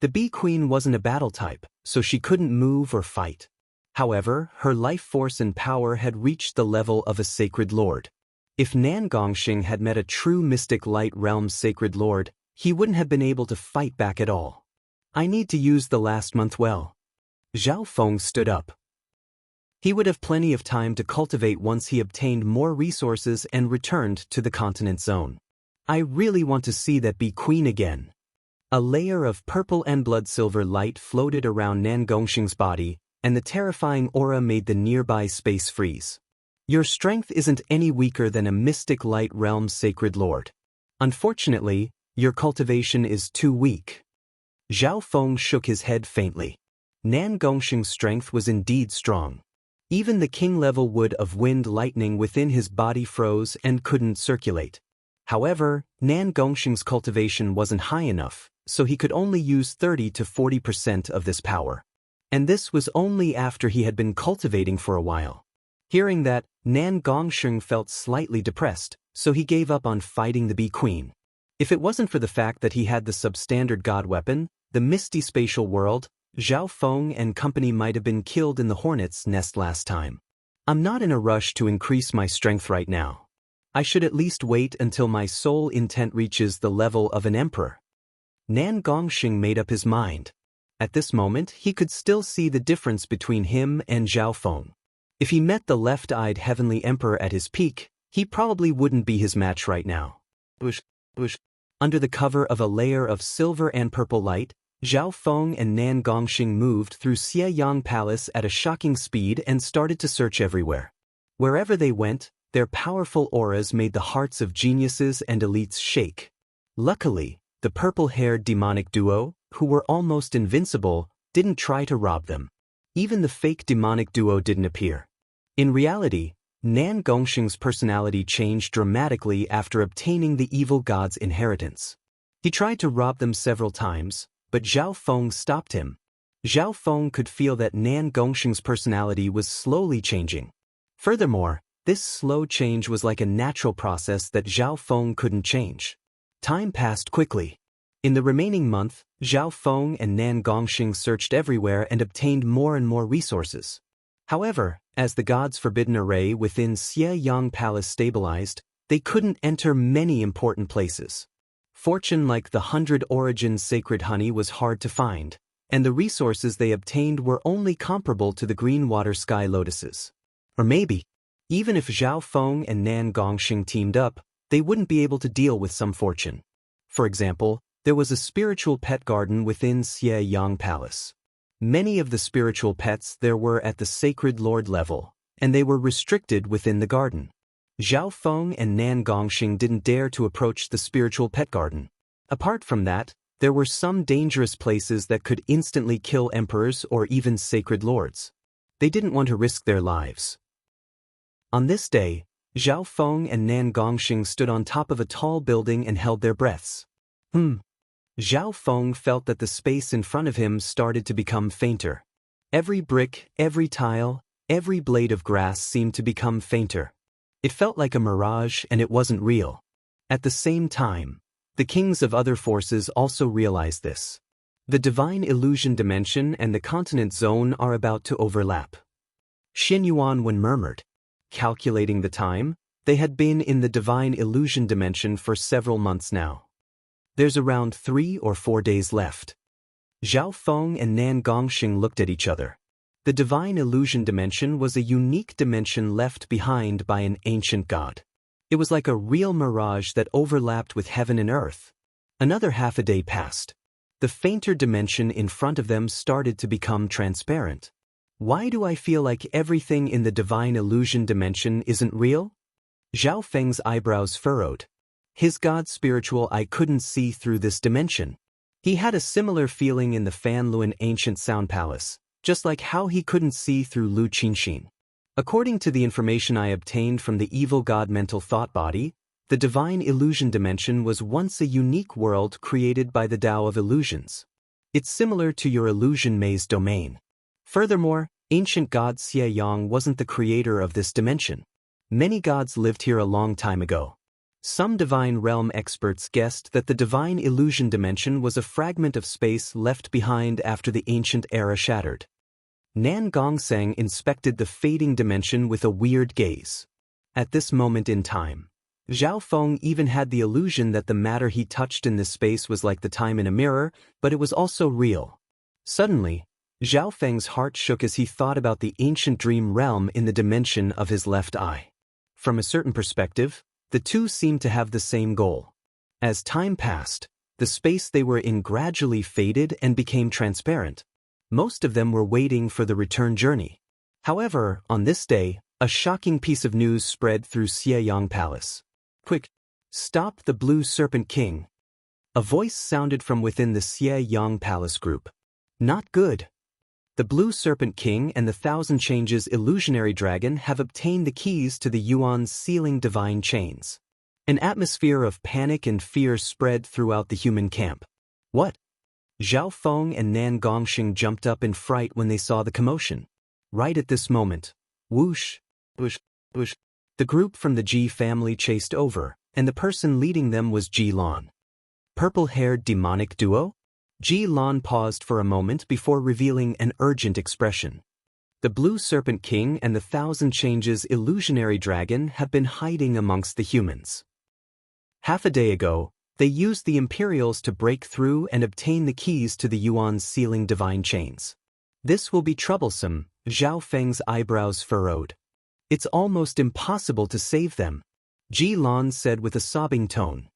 the Bee Queen wasn't a battle type, so she couldn't move or fight. However, her life force and power had reached the level of a sacred lord. If Nan Gongxing had met a true mystic light realm's sacred lord, he wouldn't have been able to fight back at all. I need to use the last month well. Zhao Feng stood up. He would have plenty of time to cultivate once he obtained more resources and returned to the continent zone. I really want to see that Bee Queen again. A layer of purple and blood-silver light floated around Nan Gongxing's body, and the terrifying aura made the nearby space freeze. Your strength isn't any weaker than a mystic light realm's sacred lord. Unfortunately, your cultivation is too weak. Zhao Feng shook his head faintly. Nan Gongxing's strength was indeed strong. Even the king-level wood of wind lightning within his body froze and couldn't circulate. However, Nan Gongxing's cultivation wasn't high enough, so he could only use 30 to 40% of this power. And this was only after he had been cultivating for a while. Hearing that, Nan Gongxing felt slightly depressed, so he gave up on fighting the Bee Queen. If it wasn't for the fact that he had the substandard god weapon, the misty spatial world, Zhao Feng and company might have been killed in the hornet's nest last time. I'm not in a rush to increase my strength right now. I should at least wait until my soul intent reaches the level of an emperor. Nan Gongxing made up his mind. At this moment, he could still see the difference between him and Zhao Feng. If he met the left-eyed heavenly emperor at his peak, he probably wouldn't be his match right now. Bush. Under the cover of a layer of silver and purple light, Zhao Feng and Nan Gongxing moved through Xieyang Palace at a shocking speed and started to search everywhere. Wherever they went, their powerful auras made the hearts of geniuses and elites shake. Luckily, the purple-haired demonic duo, who were almost invincible, didn't try to rob them. Even the fake demonic duo didn't appear. In reality, Nan Gongxing's personality changed dramatically after obtaining the evil god's inheritance. He tried to rob them several times, but Zhao Feng stopped him. Zhao Feng could feel that Nan Gongxing's personality was slowly changing. Furthermore, this slow change was like a natural process that Zhao Feng couldn't change. Time passed quickly. In the remaining month, Zhao Feng and Nan Gongxing searched everywhere and obtained more and more resources. However, as the god's forbidden array within Xieyang Palace stabilized, they couldn't enter many important places. Fortune like the 100 Origins sacred honey was hard to find, and the resources they obtained were only comparable to the green water sky lotuses. Or maybe, even if Zhao Feng and Nan Gongxing teamed up, they wouldn't be able to deal with some fortune. For example, there was a spiritual pet garden within Xieyang Palace. Many of the spiritual pets there were at the sacred lord level, and they were restricted within the garden. Zhao Feng and Nan Gongxing didn't dare to approach the spiritual pet garden. Apart from that, there were some dangerous places that could instantly kill emperors or even sacred lords. They didn't want to risk their lives. On this day, Zhao Feng and Nan Gongxing stood on top of a tall building and held their breaths. Zhao Feng felt that the space in front of him started to become fainter. Every brick, every tile, every blade of grass seemed to become fainter. It felt like a mirage and it wasn't real. At the same time, the kings of other forces also realized this. The divine illusion dimension and the continent zone are about to overlap. Xin Yuan murmured. Calculating the time, they had been in the divine illusion dimension for several months now. There's around 3 or 4 days left. Zhao Feng and Nan Gongxing looked at each other. The divine illusion dimension was a unique dimension left behind by an ancient god. It was like a real mirage that overlapped with heaven and earth. Another half a day passed. The fainter dimension in front of them started to become transparent. Why do I feel like everything in the divine illusion dimension isn't real? Zhao Feng's eyebrows furrowed. His god's spiritual eye couldn't see through this dimension. He had a similar feeling in the Fanluan ancient sound palace, just like how he couldn't see through Lu Qinxin. According to the information I obtained from the evil god mental thought body, the divine illusion dimension was once a unique world created by the Tao of illusions. It's similar to your illusion maze domain. Furthermore, ancient god Xieyang wasn't the creator of this dimension. Many gods lived here a long time ago. Some divine realm experts guessed that the divine illusion dimension was a fragment of space left behind after the ancient era shattered. Nan Gongxing inspected the fading dimension with a weird gaze. At this moment in time, Zhao Feng even had the illusion that the matter he touched in this space was like the time in a mirror, but it was also real. Suddenly, Zhao Feng's heart shook as he thought about the ancient dream realm in the dimension of his left eye. From a certain perspective, the two seemed to have the same goal. As time passed, the space they were in gradually faded and became transparent. Most of them were waiting for the return journey. However, on this day, a shocking piece of news spread through Xieyang Palace. Quick! Stop the Blue Serpent King! A voice sounded from within the Xieyang Palace group. Not good. The Blue Serpent King and the Thousand Changes illusionary dragon have obtained the keys to the Yuan's sealing divine chains. An atmosphere of panic and fear spread throughout the human camp. What? Zhao Feng and Nan Gongxing jumped up in fright when they saw the commotion. Right at this moment, whoosh, whoosh, whoosh, the group from the Ji family chased over, and the person leading them was Ji Lan. Purple-haired demonic duo? Ji Lan paused for a moment before revealing an urgent expression. The Blue Serpent King and the Thousand Changes illusionary dragon have been hiding amongst the humans. Half a day ago, they used the Imperials to break through and obtain the keys to the Yuan's sealing divine chains. This will be troublesome, Zhao Feng's eyebrows furrowed. It's almost impossible to save them, Ji Lan said with a sobbing tone.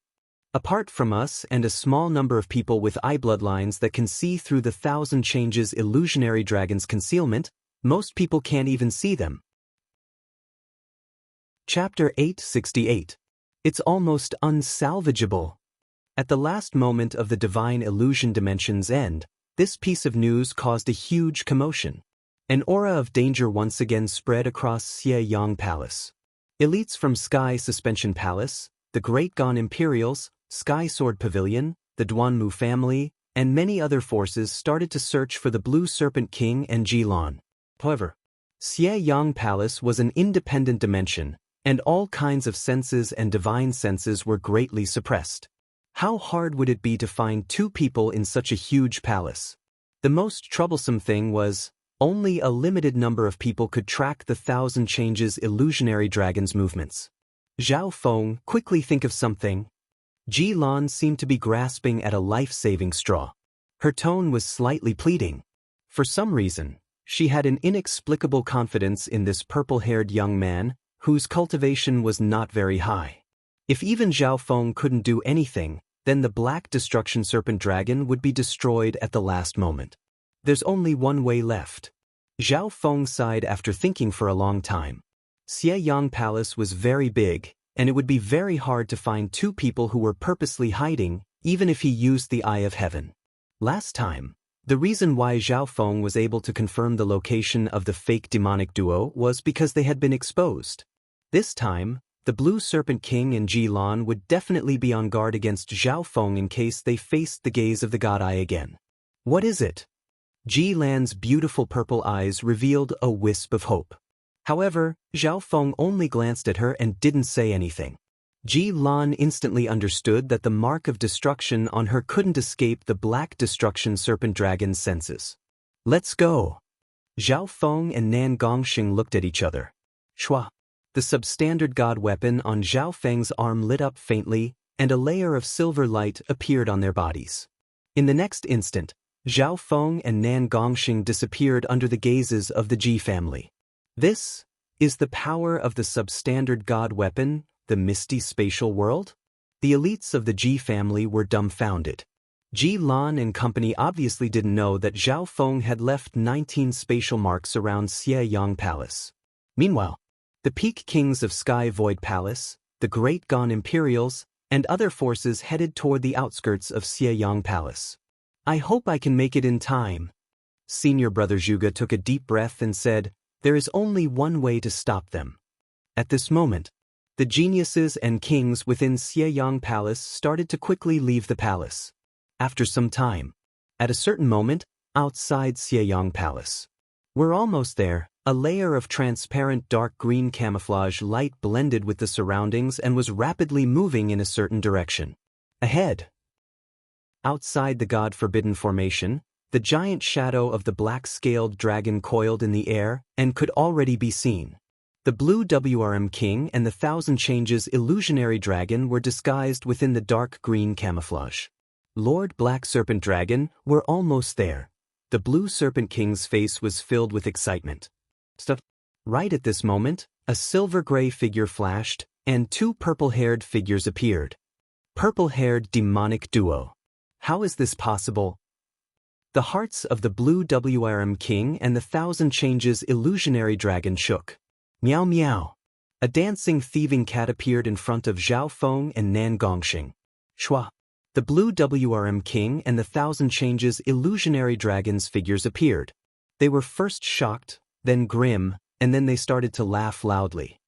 Apart from us and a small number of people with eye bloodlines that can see through the Thousand Changes illusionary dragon's concealment, most people can't even see them. Chapter 868. It's almost unsalvageable. At the last moment of the divine illusion dimension's end, this piece of news caused a huge commotion. An aura of danger once again spread across Xie Palace. Elites from Sky Suspension Palace, the Great Gone Imperials, Sky Sword Pavilion, the Duanmu family, and many other forces started to search for the Blue Serpent King and Jilan. However, Xie Palace was an independent dimension, and all kinds of senses and divine senses were greatly suppressed. How hard would it be to find two people in such a huge palace? The most troublesome thing was, only a limited number of people could track the Thousand Changes illusionary dragon's movements. Zhao Feng, quickly think of something. Ji Lan seemed to be grasping at a life-saving straw. Her tone was slightly pleading. For some reason, she had an inexplicable confidence in this purple-haired young man, whose cultivation was not very high. If even Zhao Feng couldn't do anything, then the Black Destruction Serpent Dragon would be destroyed at the last moment. There's only one way left. Zhao Feng sighed after thinking for a long time. Xie Palace was very big, and it would be very hard to find two people who were purposely hiding, even if he used the Eye of Heaven. Last time, the reason why Zhao Feng was able to confirm the location of the fake demonic duo was because they had been exposed. This time, the Blue Serpent King and Ji Lan would definitely be on guard against Zhao Feng in case they faced the gaze of the God Eye again. What is it? Ji Lan's beautiful purple eyes revealed a wisp of hope. However, Zhao Feng only glanced at her and didn't say anything. Ji Lan instantly understood that the mark of destruction on her couldn't escape the Black Destruction Serpent Dragon's senses. Let's go. Zhao Feng and Nan Gongxing looked at each other. Shua. The substandard god weapon on Zhao Feng's arm lit up faintly, and a layer of silver light appeared on their bodies. In the next instant, Zhao Feng and Nan Gongxing disappeared under the gazes of the Ji family. This is the power of the substandard god weapon, the misty spatial world? The elites of the Ji family were dumbfounded. Ji Lan and company obviously didn't know that Zhao Feng had left 19 spatial marks around Xie Palace. Meanwhile, the Peak Kings of Sky Void Palace, the Great Gone Imperials, and other forces headed toward the outskirts of Xie Palace. I hope I can make it in time. Senior Brother Zhuge took a deep breath and said, there is only one way to stop them. At this moment, the geniuses and kings within Xie Palace started to quickly leave the palace. After some time, at a certain moment, outside Xie Palace. We're almost there. A layer of transparent dark green camouflage light blended with the surroundings and was rapidly moving in a certain direction. Ahead. Outside the God-forbidden formation, the giant shadow of the black-scaled dragon coiled in the air and could already be seen. The Blue WRM King and the Thousand Changes illusionary dragon were disguised within the dark green camouflage. Lord Black Serpent Dragon, we're almost there. The Blue Serpent King's face was filled with excitement. Right at this moment, a silver-gray figure flashed, and two purple-haired figures appeared. Purple-haired demonic duo. How is this possible? The hearts of the Blue WRM King and the Thousand Changes illusionary dragon shook. Meow meow. A dancing thieving cat appeared in front of Zhao Feng and Nan Gongxing. Shua. The Blue WRM King and the Thousand Changes illusionary dragon's figures appeared. They were first shocked, then grim, and then they started to laugh loudly.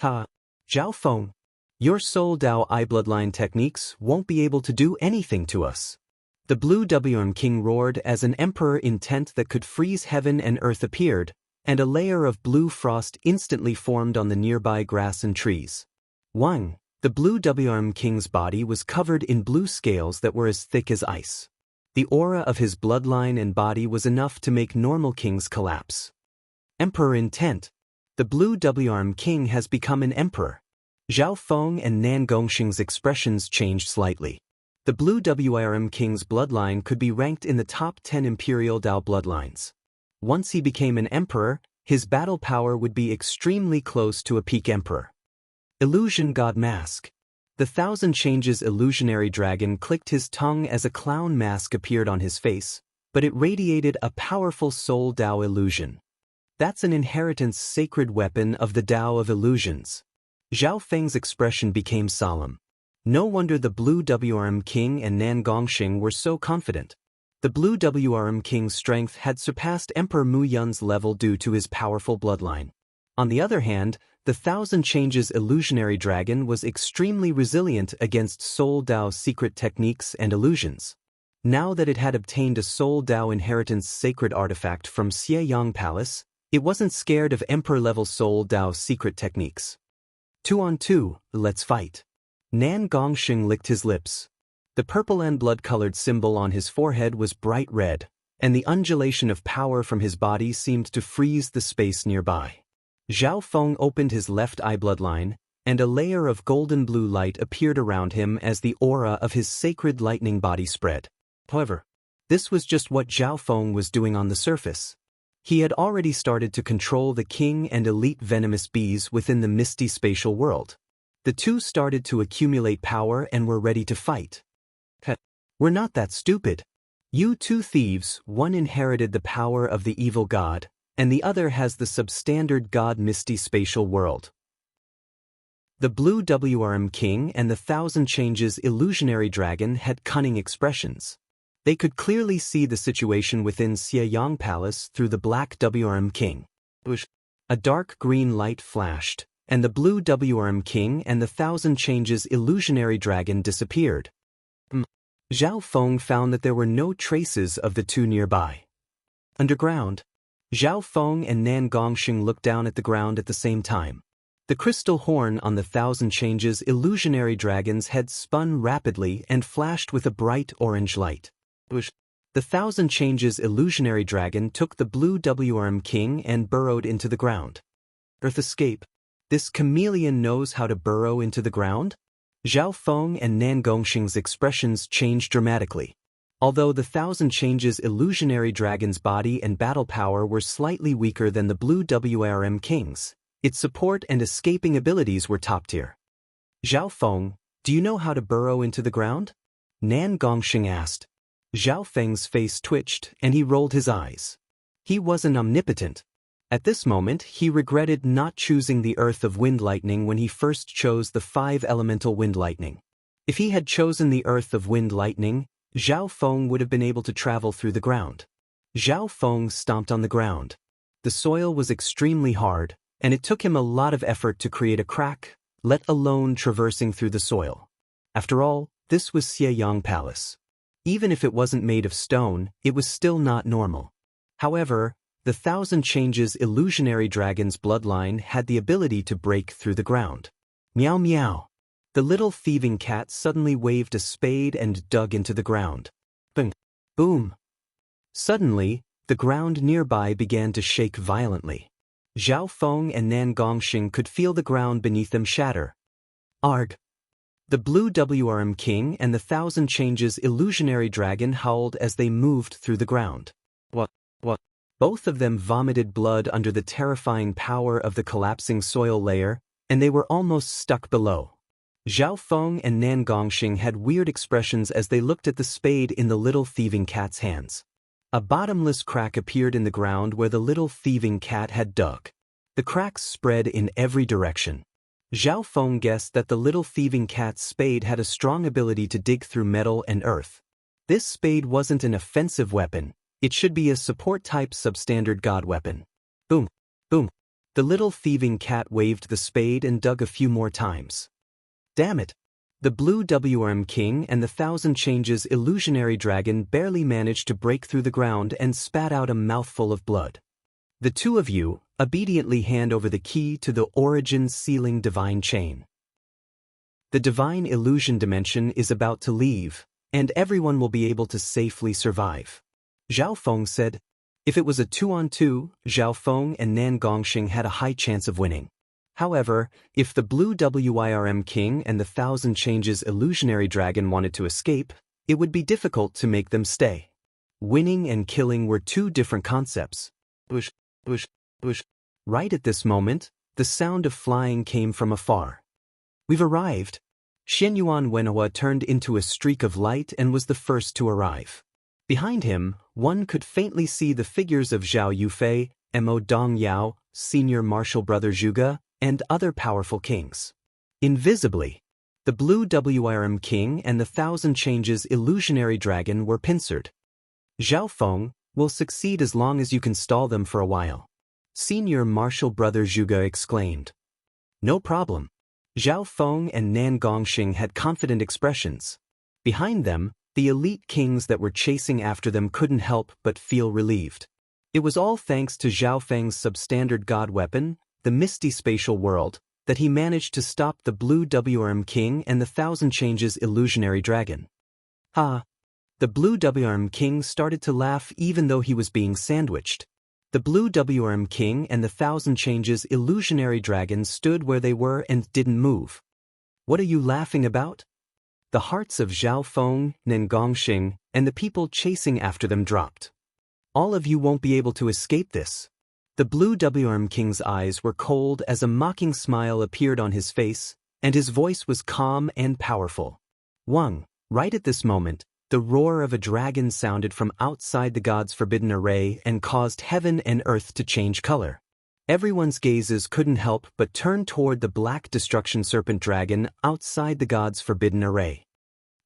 Ha! Zhao Feng, your Soul Dao Eye Bloodline techniques won't be able to do anything to us. The Blue WM King roared as an emperor intent that could freeze heaven and earth appeared, and a layer of blue frost instantly formed on the nearby grass and trees. 1. The Blue WM King's body was covered in blue scales that were as thick as ice. The aura of his bloodline and body was enough to make normal kings collapse. Emperor intent. The Blue WRM King has become an emperor. Zhao Feng and Nan Gongxing's expressions changed slightly. The Blue WRM King's bloodline could be ranked in the top 10 Imperial Dao bloodlines. Once he became an emperor, his battle power would be extremely close to a peak emperor. Illusion God Mask. The Thousand Changes illusionary dragon clicked his tongue as a clown mask appeared on his face, but it radiated a powerful soul Tao illusion. That's an inheritance sacred weapon of the Tao of illusions. Zhao Feng's expression became solemn. No wonder the Blue WRM King and Nan Gongxing were so confident. The Blue WRM King's strength had surpassed Emperor Mu Yun's level due to his powerful bloodline. On the other hand, the Thousand Changes illusionary dragon was extremely resilient against Soul Dao's secret techniques and illusions. Now that it had obtained a Soul Dao inheritance sacred artifact from Xieyang Palace, it wasn't scared of Emperor-level Soul Dao's secret techniques. 2-on-2, let's fight. Nan Gongxing licked his lips. The purple and blood-colored symbol on his forehead was bright red, and the undulation of power from his body seemed to freeze the space nearby. Zhao Feng opened his left eye bloodline, and a layer of golden blue light appeared around him as the aura of his sacred lightning body spread. However, this was just what Zhao Feng was doing on the surface. He had already started to control the king and elite venomous bees within the misty spatial world. The two started to accumulate power and were ready to fight. We're not that stupid. You two thieves, one inherited the power of the evil god, and the other has the substandard god misty spatial world. The Blue WRM King and the Thousand Changes illusionary dragon had cunning expressions. They could clearly see the situation within Xieyang Palace through the Black WRM King. A dark green light flashed, and the Blue WRM King and the Thousand Changes illusionary dragon disappeared. Zhao Feng found that there were no traces of the two nearby. Underground, Zhao Feng and Nan Gongxing looked down at the ground at the same time. The crystal horn on the Thousand Changes illusionary dragon's head spun rapidly and flashed with a bright orange light. The Thousand Changes illusionary dragon took the Blue WRM King and burrowed into the ground. Earth escape. This chameleon knows how to burrow into the ground? Zhao Feng and Nan Gongxing's expressions changed dramatically. Although the Thousand Changes illusionary dragon's body and battle power were slightly weaker than the Blue WRM King's, its support and escaping abilities were top tier. Zhao Feng, do you know how to burrow into the ground? Nan Gongxing asked. Zhao Feng's face twitched and he rolled his eyes. He wasn't omnipotent. At this moment, he regretted not choosing the Earth of Wind Lightning when he first chose the 5-elemental Wind Lightning. If he had chosen the Earth of Wind Lightning, Zhao Feng would have been able to travel through the ground. Zhao Feng stomped on the ground. The soil was extremely hard, and it took him a lot of effort to create a crack, let alone traversing through the soil. After all, this was Xieyang Palace. Even if it wasn't made of stone, it was still not normal. However, the Thousand Changes illusionary dragon's bloodline had the ability to break through the ground. Meow meow. The little thieving cat suddenly waved a spade and dug into the ground. Bang! Boom! Suddenly, the ground nearby began to shake violently. Zhao Feng and Nan Gongxing could feel the ground beneath them shatter. Arg! The Blue WRM King and the Thousand Changes illusionary dragon howled as they moved through the ground. What? Both of them vomited blood under the terrifying power of the collapsing soil layer, and they were almost stuck below. Zhao Feng and Nan Gongxing had weird expressions as they looked at the spade in the little thieving cat's hands. A bottomless crack appeared in the ground where the little thieving cat had dug. The cracks spread in every direction. Zhao Feng guessed that the little thieving cat's spade had a strong ability to dig through metal and earth. This spade wasn't an offensive weapon, it should be a support-type substandard god weapon. Boom! Boom! The little thieving cat waved the spade and dug a few more times. Damn it! The Blue WRM King and the Thousand Changes illusionary dragon barely managed to break through the ground and spat out a mouthful of blood. The two of you obediently hand over the key to the Origin Sealing Divine Chain. The Divine Illusion Dimension is about to leave, and everyone will be able to safely survive. Zhao Feng said. If it was a 2-on-2, Zhao Feng and Nan Gongxing had a high chance of winning. However, if the Blue WRM King and the Thousand Changes illusionary dragon wanted to escape, it would be difficult to make them stay. Winning and killing were two different concepts. bush, bush, bush. Right at this moment, the sound of flying came from afar. We've arrived. Xianyuan Wenhua turned into a streak of light and was the first to arrive. Behind him, one could faintly see the figures of Zhao Yufei, Mo Dong Yao, Senior Marshal Brother Zhuge, and other powerful kings. Invisibly, the Blue WRM King and the Thousand Changes Illusionary Dragon were pincered. Zhao Feng will succeed as long as you can stall them for a while. Senior Marshal Brother Zhuge exclaimed. No problem. Zhao Feng and Nan Gongxing had confident expressions. Behind them, the elite kings that were chasing after them couldn't help but feel relieved. It was all thanks to Zhao Feng's substandard god weapon, the Misty Spatial World, that he managed to stop the Blue WRM King and the Thousand Changes Illusionary Dragon. Ha! The Blue WRM King started to laugh even though he was being sandwiched. The Blue WRM King and the Thousand Changes Illusionary Dragon stood where they were and didn't move. What are you laughing about? The hearts of Zhao Feng, Nan Gongxing, and the people chasing after them dropped. All of you won't be able to escape this. The Blue WRM King's eyes were cold as a mocking smile appeared on his face, and his voice was calm and powerful. Wang, right at this moment, the roar of a dragon sounded from outside the god's forbidden array and caused heaven and earth to change color. Everyone's gazes couldn't help but turn toward the Black Destruction Serpent Dragon outside the god's forbidden array.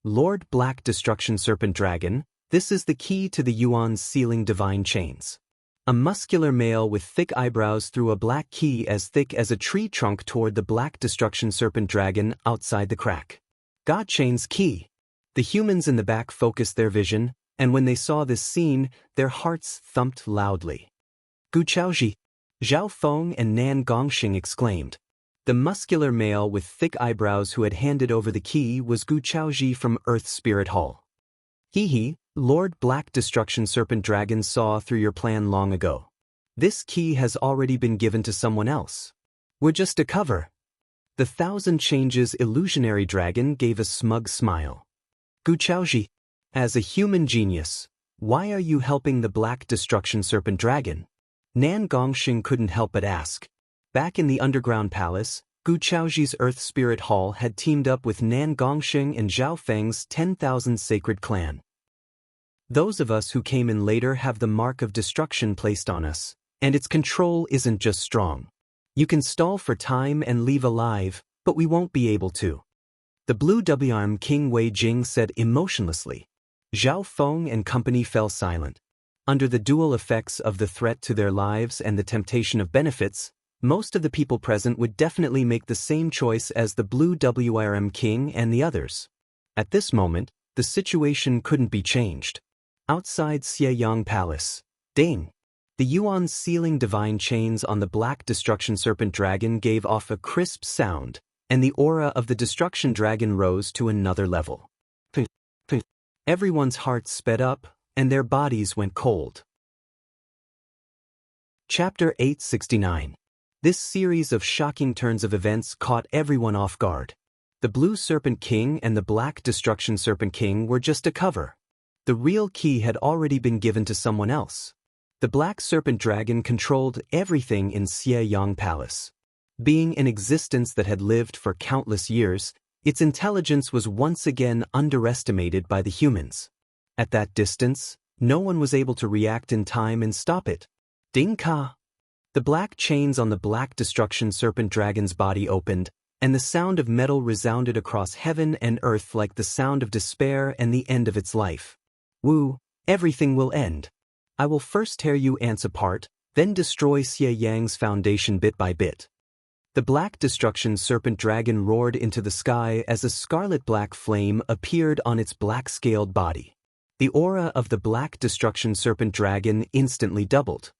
Lord Black Destruction Serpent Dragon, this is the key to the Yuan's sealing divine chains. A muscular male with thick eyebrows threw a black key as thick as a tree trunk toward the Black Destruction Serpent Dragon outside the crack. God Chain's key. The humans in the back focused their vision, and when they saw this scene, their hearts thumped loudly. Gu Chaoji! Zhao Feng and Nan Gongxing exclaimed. The muscular male with thick eyebrows who had handed over the key was Gu Chaoji from Earth Spirit Hall. He, Lord Black Destruction Serpent Dragon saw through your plan long ago. This key has already been given to someone else. We're just a cover. The Thousand Changes Illusionary Dragon gave a smug smile. Gu Chaoji, as a human genius, why are you helping the Black Destruction Serpent Dragon? Nan Gongxing couldn't help but ask. Back in the underground palace, Gu Chaoji's Earth Spirit Hall had teamed up with Nan Gongxing and Zhao Feng's 10,000 Sacred Clan. Those of us who came in later have the mark of destruction placed on us, and its control isn't just strong. You can stall for time and leave alive, but we won't be able to. The Blue WRM King Wei Jing said emotionlessly. Zhao Feng and company fell silent. Under the dual effects of the threat to their lives and the temptation of benefits, most of the people present would definitely make the same choice as the Blue WRM King and the others. At this moment, the situation couldn't be changed. Outside Xieyang Palace, ding! The Yuan's sealing divine chains on the Black Destruction Serpent Dragon gave off a crisp sound, and the aura of the Destruction Dragon rose to another level. Everyone's hearts sped up, and their bodies went cold. Chapter 869. This series of shocking turns of events caught everyone off guard. The Blue Serpent King and the Black Destruction Serpent King were just a cover. The real key had already been given to someone else. The Black Serpent Dragon controlled everything in Xieyang Palace. Being an existence that had lived for countless years, its intelligence was once again underestimated by the humans. At that distance, no one was able to react in time and stop it. Ding Ka! The black chains on the Black Destruction Serpent Dragon's body opened, and the sound of metal resounded across heaven and earth like the sound of despair and the end of its life. Wu, everything will end. I will first tear you ants apart, then destroy Xieyang's foundation bit by bit. The Black Destruction Serpent Dragon roared into the sky as a scarlet-black flame appeared on its black-scaled body. The aura of the Black Destruction Serpent Dragon instantly doubled.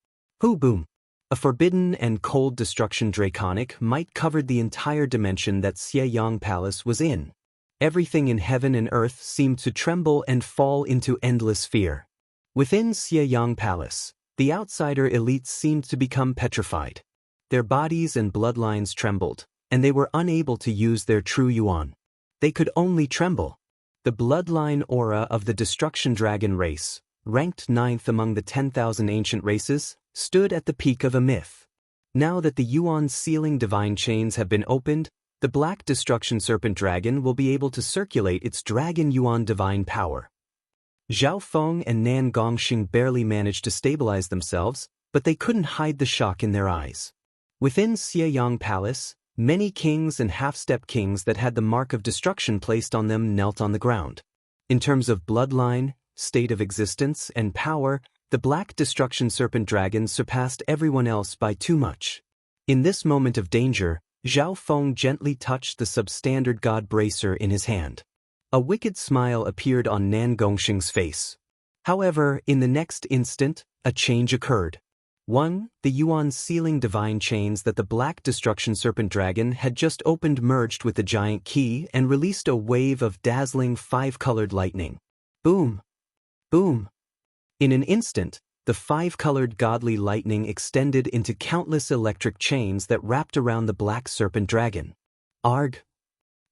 Hoo boom! A forbidden and cold destruction draconic might covered the entire dimension that Xieyang Palace was in. Everything in heaven and earth seemed to tremble and fall into endless fear. Within Xieyang Palace, the outsider elites seemed to become petrified. Their bodies and bloodlines trembled, and they were unable to use their true yuan. They could only tremble. The bloodline aura of the Destruction Dragon race, ranked 9th among the 10,000 ancient races, stood at the peak of a myth. Now that the Yuan sealing divine chains have been opened, the Black Destruction Serpent Dragon will be able to circulate its Dragon Yuan divine power. Zhao Feng and Nan Gongxing barely managed to stabilize themselves, but they couldn't hide the shock in their eyes. Within Xieyang Palace, many kings and half-step kings that had the mark of destruction placed on them knelt on the ground. In terms of bloodline, state of existence, and power, the Black Destruction Serpent Dragon surpassed everyone else by too much. In this moment of danger, Zhao Feng gently touched the substandard god bracer in his hand. A wicked smile appeared on Nan Gongxing's face. However, in the next instant, a change occurred. 1. The Yuan sealing divine chains that the Black Destruction Serpent Dragon had just opened merged with the giant key and released a wave of dazzling 5-colored lightning. Boom! Boom! In an instant, the 5-colored godly lightning extended into countless electric chains that wrapped around the Black Serpent Dragon. Arg!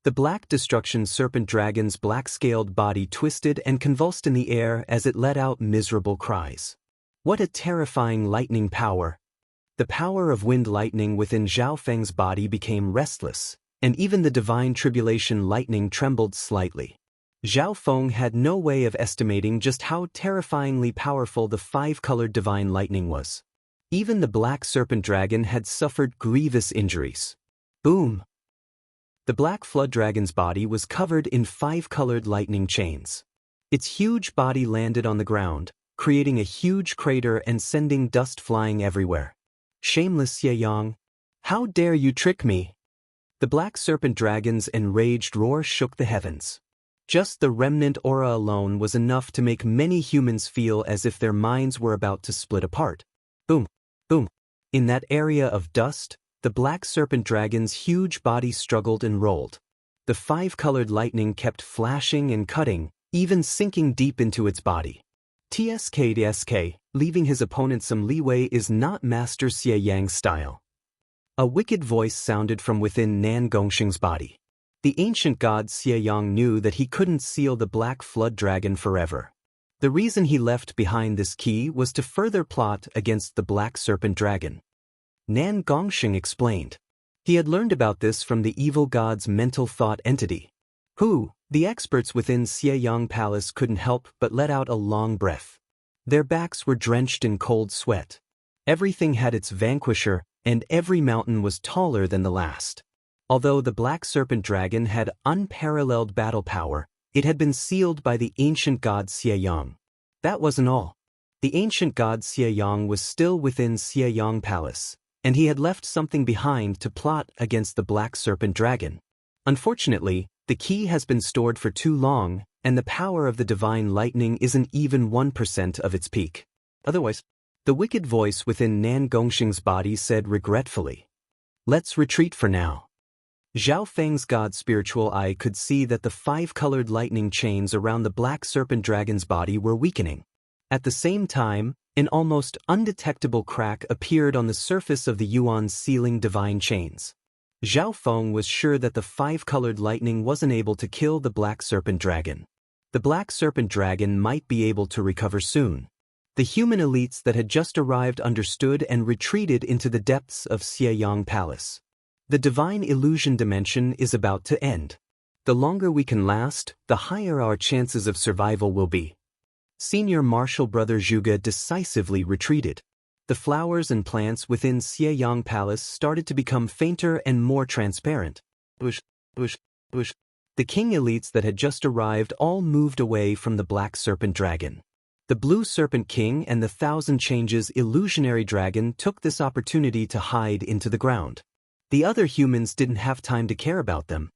The Black Destruction Serpent Dragon's black-scaled body twisted and convulsed in the air as it let out miserable cries. What a terrifying lightning power! The power of wind lightning within Zhao Feng's body became restless, and even the divine tribulation lightning trembled slightly. Zhao Feng had no way of estimating just how terrifyingly powerful the 5-colored divine lightning was. Even the Black Serpent Dragon had suffered grievous injuries. Boom! The Black Flood Dragon's body was covered in 5-colored lightning chains. Its huge body landed on the ground, creating a huge crater and sending dust flying everywhere. Shameless Xieyang! How dare you trick me! The Black Serpent Dragon's enraged roar shook the heavens. Just the remnant aura alone was enough to make many humans feel as if their minds were about to split apart. Boom! Boom! In that area of dust, the Black Serpent Dragon's huge body struggled and rolled. The 5-colored lightning kept flashing and cutting, even sinking deep into its body. TSK, leaving his opponent some leeway is not Master Xieyang's style. A wicked voice sounded from within Nan Gongxing's body. The ancient god Xieyang knew that he couldn't seal the Black Flood Dragon forever. The reason he left behind this key was to further plot against the Black Serpent Dragon. Nan Gongxing explained. He had learned about this from the evil god's mental thought entity. The experts within Xieyang Palace couldn't help but let out a long breath. Their backs were drenched in cold sweat. Everything had its vanquisher, and every mountain was taller than the last. Although the Black Serpent Dragon had unparalleled battle power, it had been sealed by the ancient god Xieyang. That wasn't all. The ancient god Xieyang was still within Xieyang Palace, and he had left something behind to plot against the Black Serpent Dragon. Unfortunately, the key has been stored for too long, and the power of the divine lightning isn't even 1% of its peak. Otherwise, the wicked voice within Nan Gongxing's body said regretfully, "Let's retreat for now." Zhao Feng's god spiritual eye could see that the 5-colored lightning chains around the Black Serpent Dragon's body were weakening. At the same time, an almost undetectable crack appeared on the surface of the Yuan sealing divine chains. Zhao Feng was sure that the 5-colored lightning wasn't able to kill the Black Serpent Dragon. The Black Serpent Dragon might be able to recover soon. The human elites that had just arrived understood and retreated into the depths of Xieyang Palace. The divine illusion dimension is about to end. The longer we can last, the higher our chances of survival will be. Senior Marshal Brother Zhuge decisively retreated. The flowers and plants within Xieyang Palace started to become fainter and more transparent. Bush. The king elites that had just arrived all moved away from the Black Serpent Dragon. The Blue Serpent King and the Thousand Changes illusionary dragon took this opportunity to hide into the ground. The other humans didn't have time to care about them.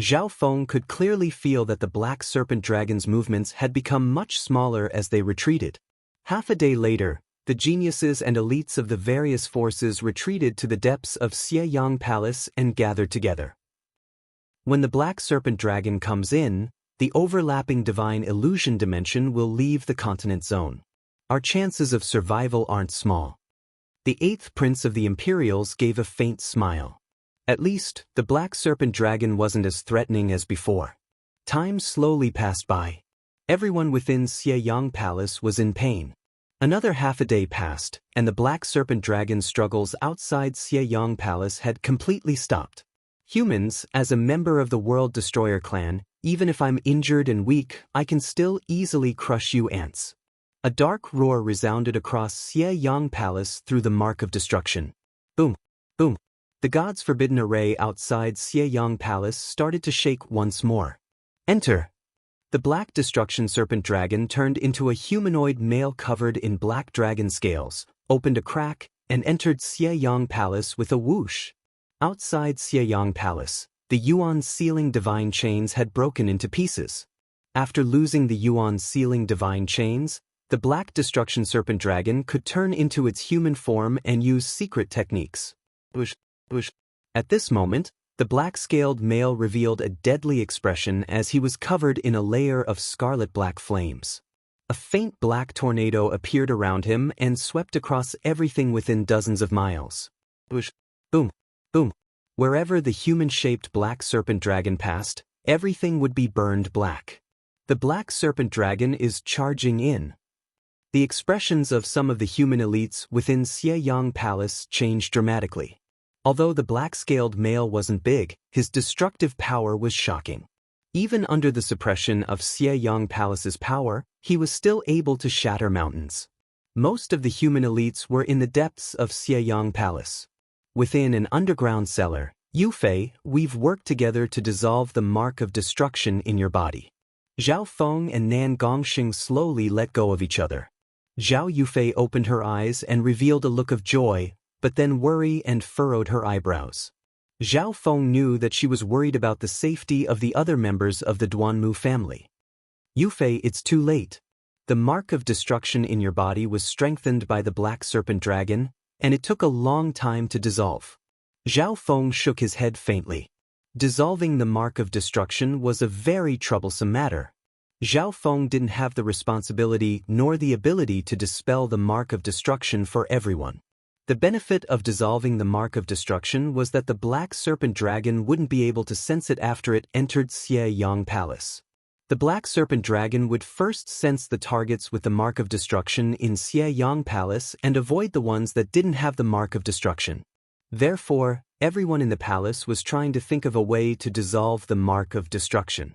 Zhao Feng could clearly feel that the Black Serpent Dragon's movements had become much smaller as they retreated. Half a day later, the geniuses and elites of the various forces retreated to the depths of Xieyang Palace and gathered together. When the Black Serpent Dragon comes in, the overlapping divine illusion dimension will leave the continent zone. Our chances of survival aren't small. The 8th Prince of the Imperials gave a faint smile. At least, the Black Serpent Dragon wasn't as threatening as before. Time slowly passed by. Everyone within Xieyang Palace was in pain. Another half a day passed, and the Black Serpent Dragon's struggles outside Xie Palace had completely stopped. Humans, as a member of the World Destroyer clan, even if I'm injured and weak, I can still easily crush you ants. A dark roar resounded across Xie Palace through the mark of destruction. Boom, boom. The god's forbidden array outside Xie Palace started to shake once more. Enter. The Black Destruction Serpent Dragon turned into a humanoid male covered in black dragon scales, opened a crack, and entered Xie Palace with a whoosh. Outside Xie Palace, the Yuan Sealing Divine Chains had broken into pieces. After losing the Yuan Sealing Divine Chains, the Black Destruction Serpent Dragon could turn into its human form and use secret techniques. At this moment, the black-scaled male revealed a deadly expression as he was covered in a layer of scarlet-black flames. A faint black tornado appeared around him and swept across everything within dozens of miles. Boom, boom. Wherever the human-shaped Black Serpent Dragon passed, everything would be burned black. The Black Serpent Dragon is charging in. The expressions of some of the human elites within Xie Palace changed dramatically. Although the black-scaled male wasn't big, his destructive power was shocking. Even under the suppression of Xie Palace's power, he was still able to shatter mountains. Most of the human elites were in the depths of Xie Palace. Within an underground cellar, Yufei, we've worked together to dissolve the mark of destruction in your body. Zhao Feng and Nan Gongxing slowly let go of each other. Zhao Yufei opened her eyes and revealed a look of joy, but then worry and furrowed her eyebrows. Zhao Feng knew that she was worried about the safety of the other members of the Duanmu family. Yufei, it's too late. The mark of destruction in your body was strengthened by the Black Serpent Dragon, and it took a long time to dissolve. Zhao Feng shook his head faintly. Dissolving the mark of destruction was a very troublesome matter. Zhao Feng didn't have the responsibility nor the ability to dispel the mark of destruction for everyone. The benefit of dissolving the mark of destruction was that the Black Serpent Dragon wouldn't be able to sense it after it entered Xie Palace. The Black Serpent Dragon would first sense the targets with the mark of destruction in Xie Palace and avoid the ones that didn't have the mark of destruction. Therefore, everyone in the palace was trying to think of a way to dissolve the mark of destruction.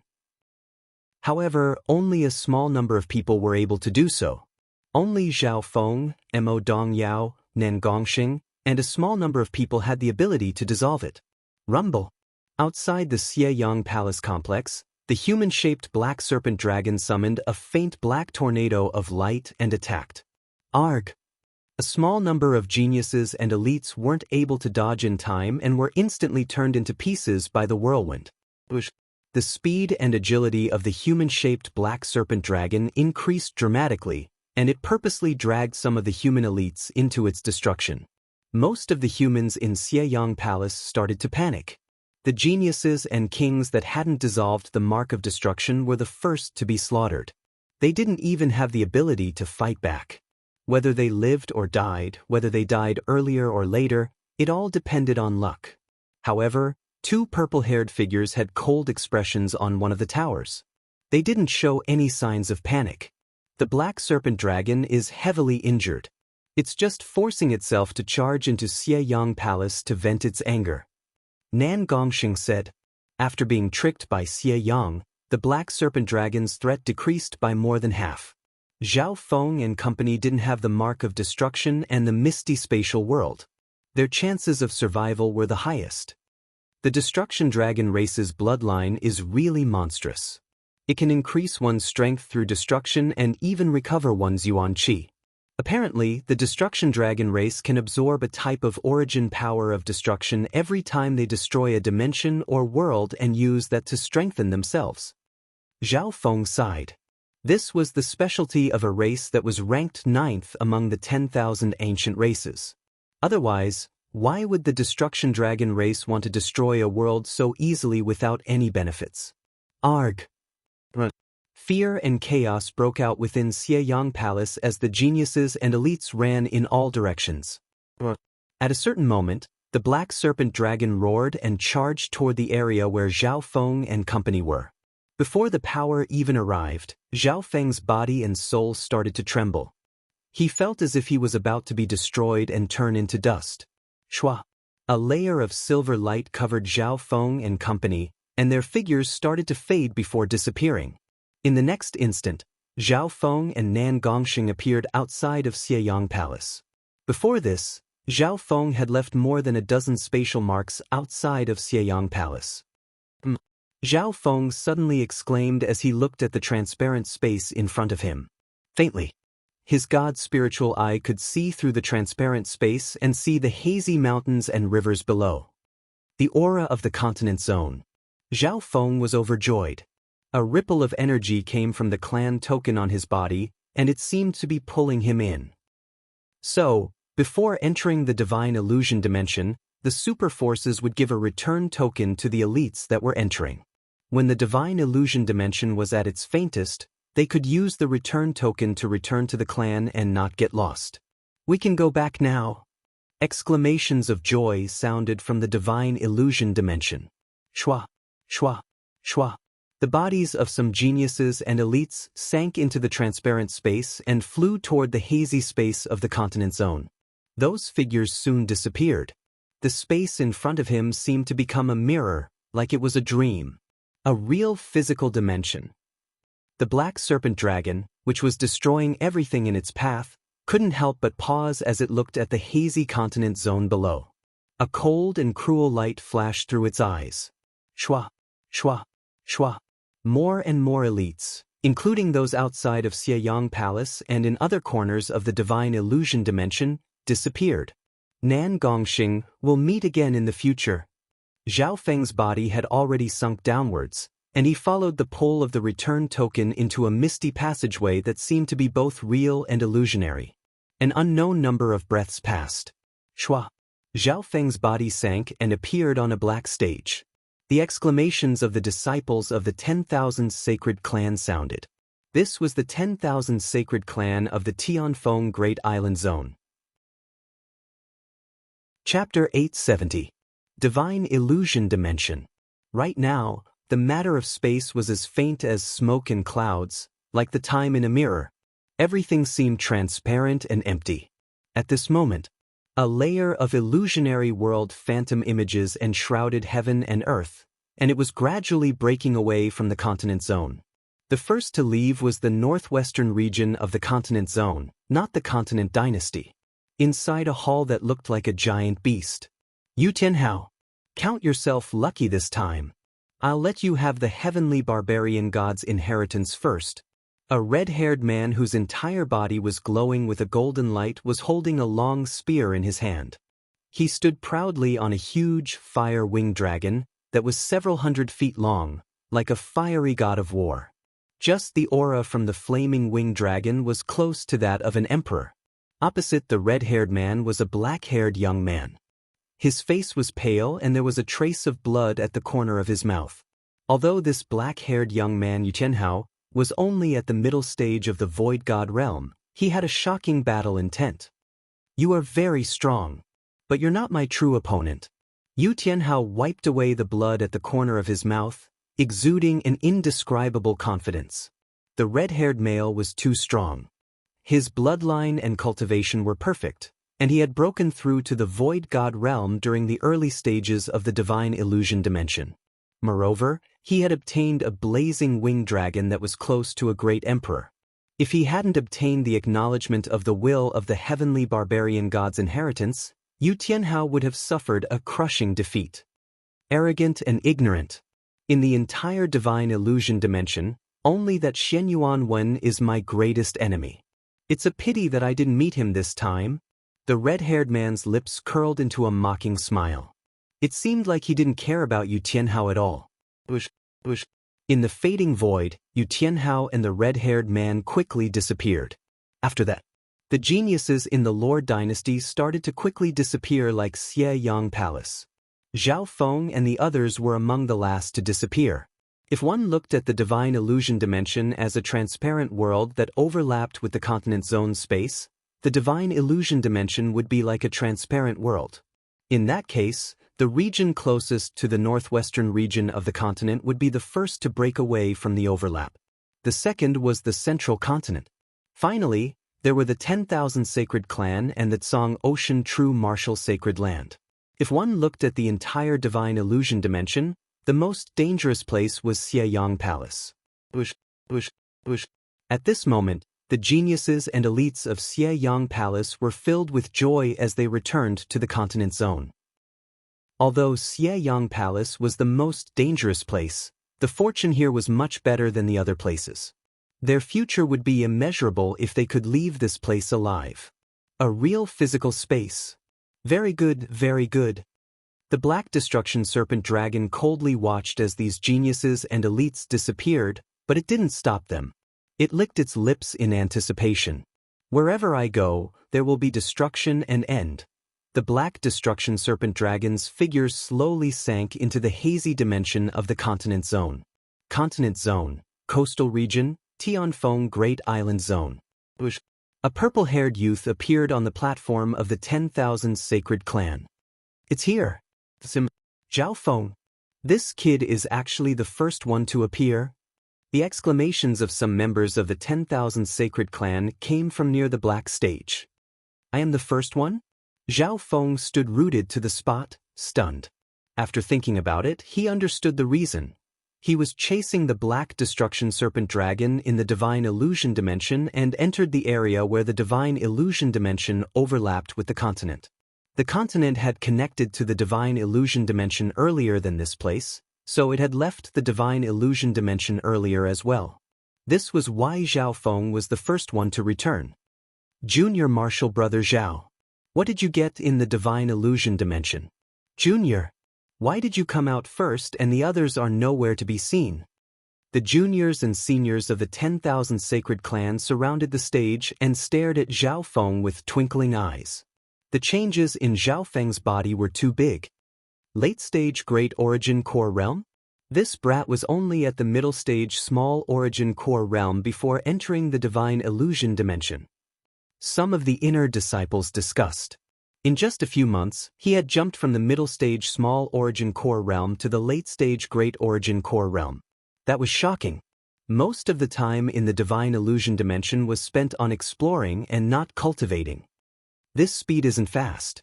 However, only a small number of people were able to do so. Only Zhao Feng, Mo Dongyao, Nan Gongxing, and a small number of people had the ability to dissolve it. Rumble. Outside the Xie Palace complex, the human-shaped Black Serpent Dragon summoned a faint black tornado of light and attacked. Arg! A small number of geniuses and elites weren't able to dodge in time and were instantly turned into pieces by the whirlwind. The speed and agility of the human-shaped Black Serpent Dragon increased dramatically, and it purposely dragged some of the human elites into its destruction. Most of the humans in Xie Palace started to panic. The geniuses and kings that hadn't dissolved the mark of destruction were the first to be slaughtered. They didn't even have the ability to fight back. Whether they lived or died, whether they died earlier or later, it all depended on luck. However, two purple-haired figures had cold expressions on one of the towers. They didn't show any signs of panic. The Black Serpent Dragon is heavily injured. It's just forcing itself to charge into Xie Palace to vent its anger. Nan Gongxing said. After being tricked by Xie, the Black Serpent Dragon's threat decreased by more than half. Zhao Feng and company didn't have the mark of destruction and the misty spatial world. Their chances of survival were the highest. The Destruction Dragon race's bloodline is really monstrous. It can increase one's strength through destruction and even recover one's Yuan Qi. Apparently, the Destruction Dragon race can absorb a type of origin power of destruction every time they destroy a dimension or world and use that to strengthen themselves. Zhao Feng sighed. This was the specialty of a race that was ranked 9th among the 10,000 ancient races. Otherwise, why would the Destruction Dragon race want to destroy a world so easily without any benefits? Arg! Fear and chaos broke out within Xie Palace as the geniuses and elites ran in all directions. At a certain moment, the Black Serpent Dragon roared and charged toward the area where Zhao Feng and company were. Before the power even arrived, Zhao Feng's body and soul started to tremble. He felt as if he was about to be destroyed and turn into dust. Shua. A layer of silver light covered Zhao Feng and company, and their figures started to fade before disappearing. In the next instant, Zhao Feng and Nan Gongxing appeared outside of Xieyang Palace. Before this, Zhao Feng had left more than a dozen spatial marks outside of Xieyang Palace. Zhao Feng suddenly exclaimed as he looked at the transparent space in front of him. Faintly, his god's spiritual eye could see through the transparent space and see the hazy mountains and rivers below. The aura of the continent zone. Zhao Feng was overjoyed. A ripple of energy came from the clan token on his body, and it seemed to be pulling him in. So, before entering the divine illusion dimension, the super forces would give a return token to the elites that were entering. When the divine illusion dimension was at its faintest, they could use the return token to return to the clan and not get lost. "We can go back now." Exclamations of joy sounded from the divine illusion dimension. Shua, shua, shua. The bodies of some geniuses and elites sank into the transparent space and flew toward the hazy space of the continent zone. Those figures soon disappeared. The space in front of him seemed to become a mirror, like it was a dream. A real physical dimension. The black serpent dragon, which was destroying everything in its path, couldn't help but pause as it looked at the hazy continent zone below. A cold and cruel light flashed through its eyes. Shua, shua, shua. More and more elites, including those outside of Xieyang Palace and in other corners of the divine illusion dimension, disappeared. Nan Gongxing will meet again in the future. Zhao Feng's body had already sunk downwards, and he followed the pull of the return token into a misty passageway that seemed to be both real and illusionary. An unknown number of breaths passed. Shua. Zhao Feng's body sank and appeared on a black stage. The exclamations of the disciples of the 10,000 sacred clan sounded. This was the 10,000 sacred clan of the Tianfeng Great Island Zone. Chapter 870. Divine Illusion Dimension. Right now, the matter of space was as faint as smoke and clouds, like the time in a mirror. Everything seemed transparent and empty. At this moment, a layer of illusionary world phantom images enshrouded heaven and earth, and it was gradually breaking away from the continent zone. The first to leave was the northwestern region of the continent zone, not the continent dynasty. Inside a hall that looked like a giant beast. "Yu Tianhao, count yourself lucky this time. I'll let you have the heavenly barbarian god's inheritance first." A red-haired man whose entire body was glowing with a golden light was holding a long spear in his hand. He stood proudly on a huge, fire-winged dragon that was several hundred feet long, like a fiery god of war. Just the aura from the flaming winged dragon was close to that of an emperor. Opposite the red-haired man was a black-haired young man. His face was pale and there was a trace of blood at the corner of his mouth. Although this black-haired young man Yu Tianhao was only at the middle stage of the Void God realm, he had a shocking battle intent. "You are very strong, but you're not my true opponent." Yu Tianhao wiped away the blood at the corner of his mouth, exuding an indescribable confidence. The red-haired male was too strong. His bloodline and cultivation were perfect, and he had broken through to the Void God realm during the early stages of the divine illusion dimension. Moreover, he had obtained a blazing winged dragon that was close to a great emperor. If he hadn't obtained the acknowledgement of the will of the heavenly barbarian god's inheritance, Yu Tianhao would have suffered a crushing defeat. Arrogant and ignorant. In the entire divine illusion dimension, only that Xianyuan Wen is my greatest enemy. It's a pity that I didn't meet him this time. The red-haired man's lips curled into a mocking smile. It seemed like he didn't care about Yu Tianhao at all. In the fading void, Yu Tianhao and the red-haired man quickly disappeared. After that, the geniuses in the Lord dynasty started to quickly disappear like Xieyang Palace. Zhao Feng and the others were among the last to disappear. If one looked at the divine illusion dimension as a transparent world that overlapped with the continent zone space, the divine illusion dimension would be like a transparent world. In that case, the region closest to the northwestern region of the continent would be the first to break away from the overlap. The second was the central continent. Finally, There were the 10,000 Sacred Clan and the Tsang Ocean True Martial Sacred Land. If one looked at the entire Divine Illusion dimension, the most dangerous place was Xieyang Palace. At this moment, the geniuses and elites of Xieyang Palace were filled with joy as they returned to the continent zone. Although Xieyang Palace was the most dangerous place, the fortune here was much better than the other places. Their future would be immeasurable if they could leave this place alive. A real physical space. Very good, very good. The Black Destruction Serpent Dragon coldly watched as these geniuses and elites disappeared, but it didn't stop them. It licked its lips in anticipation. Wherever I go, there will be destruction and end. The Black Destruction Serpent Dragon's figures slowly sank into the hazy dimension of the continent zone. Continent zone, coastal region, Tianfeng Great Island Zone. A purple-haired youth appeared on the platform of the 10,000 Sacred Clan. It's here. Zhao Feng. This kid is actually the first one to appear. The exclamations of some members of the 10,000 Sacred Clan came from near the black stage. I am the first one? Zhao Feng stood rooted to the spot, stunned. After thinking about it, he understood the reason. He was chasing the Black Destruction Serpent Dragon in the Divine Illusion dimension and entered the area where the Divine Illusion dimension overlapped with the continent. The continent had connected to the Divine Illusion dimension earlier than this place, so it had left the Divine Illusion dimension earlier as well. This was why Zhao Feng was the first one to return. Junior Martial Brother Zhao. What did you get in the Divine Illusion dimension? Junior. Why did you come out first and the others are nowhere to be seen? The juniors and seniors of the 10,000 Sacred Clan surrounded the stage and stared at Zhao Feng with twinkling eyes. The changes in Zhao Feng's body were too big. Late-stage Great Origin Core Realm? This brat was only at the middle stage Small Origin Core Realm before entering the Divine Illusion dimension. Some of the inner disciples discussed. In just a few months, he had jumped from the middle stage Small Origin Core Realm to the late stage Great Origin Core Realm. That was shocking. Most of the time in the Divine Illusion dimension was spent on exploring and not cultivating. This speed isn't fast.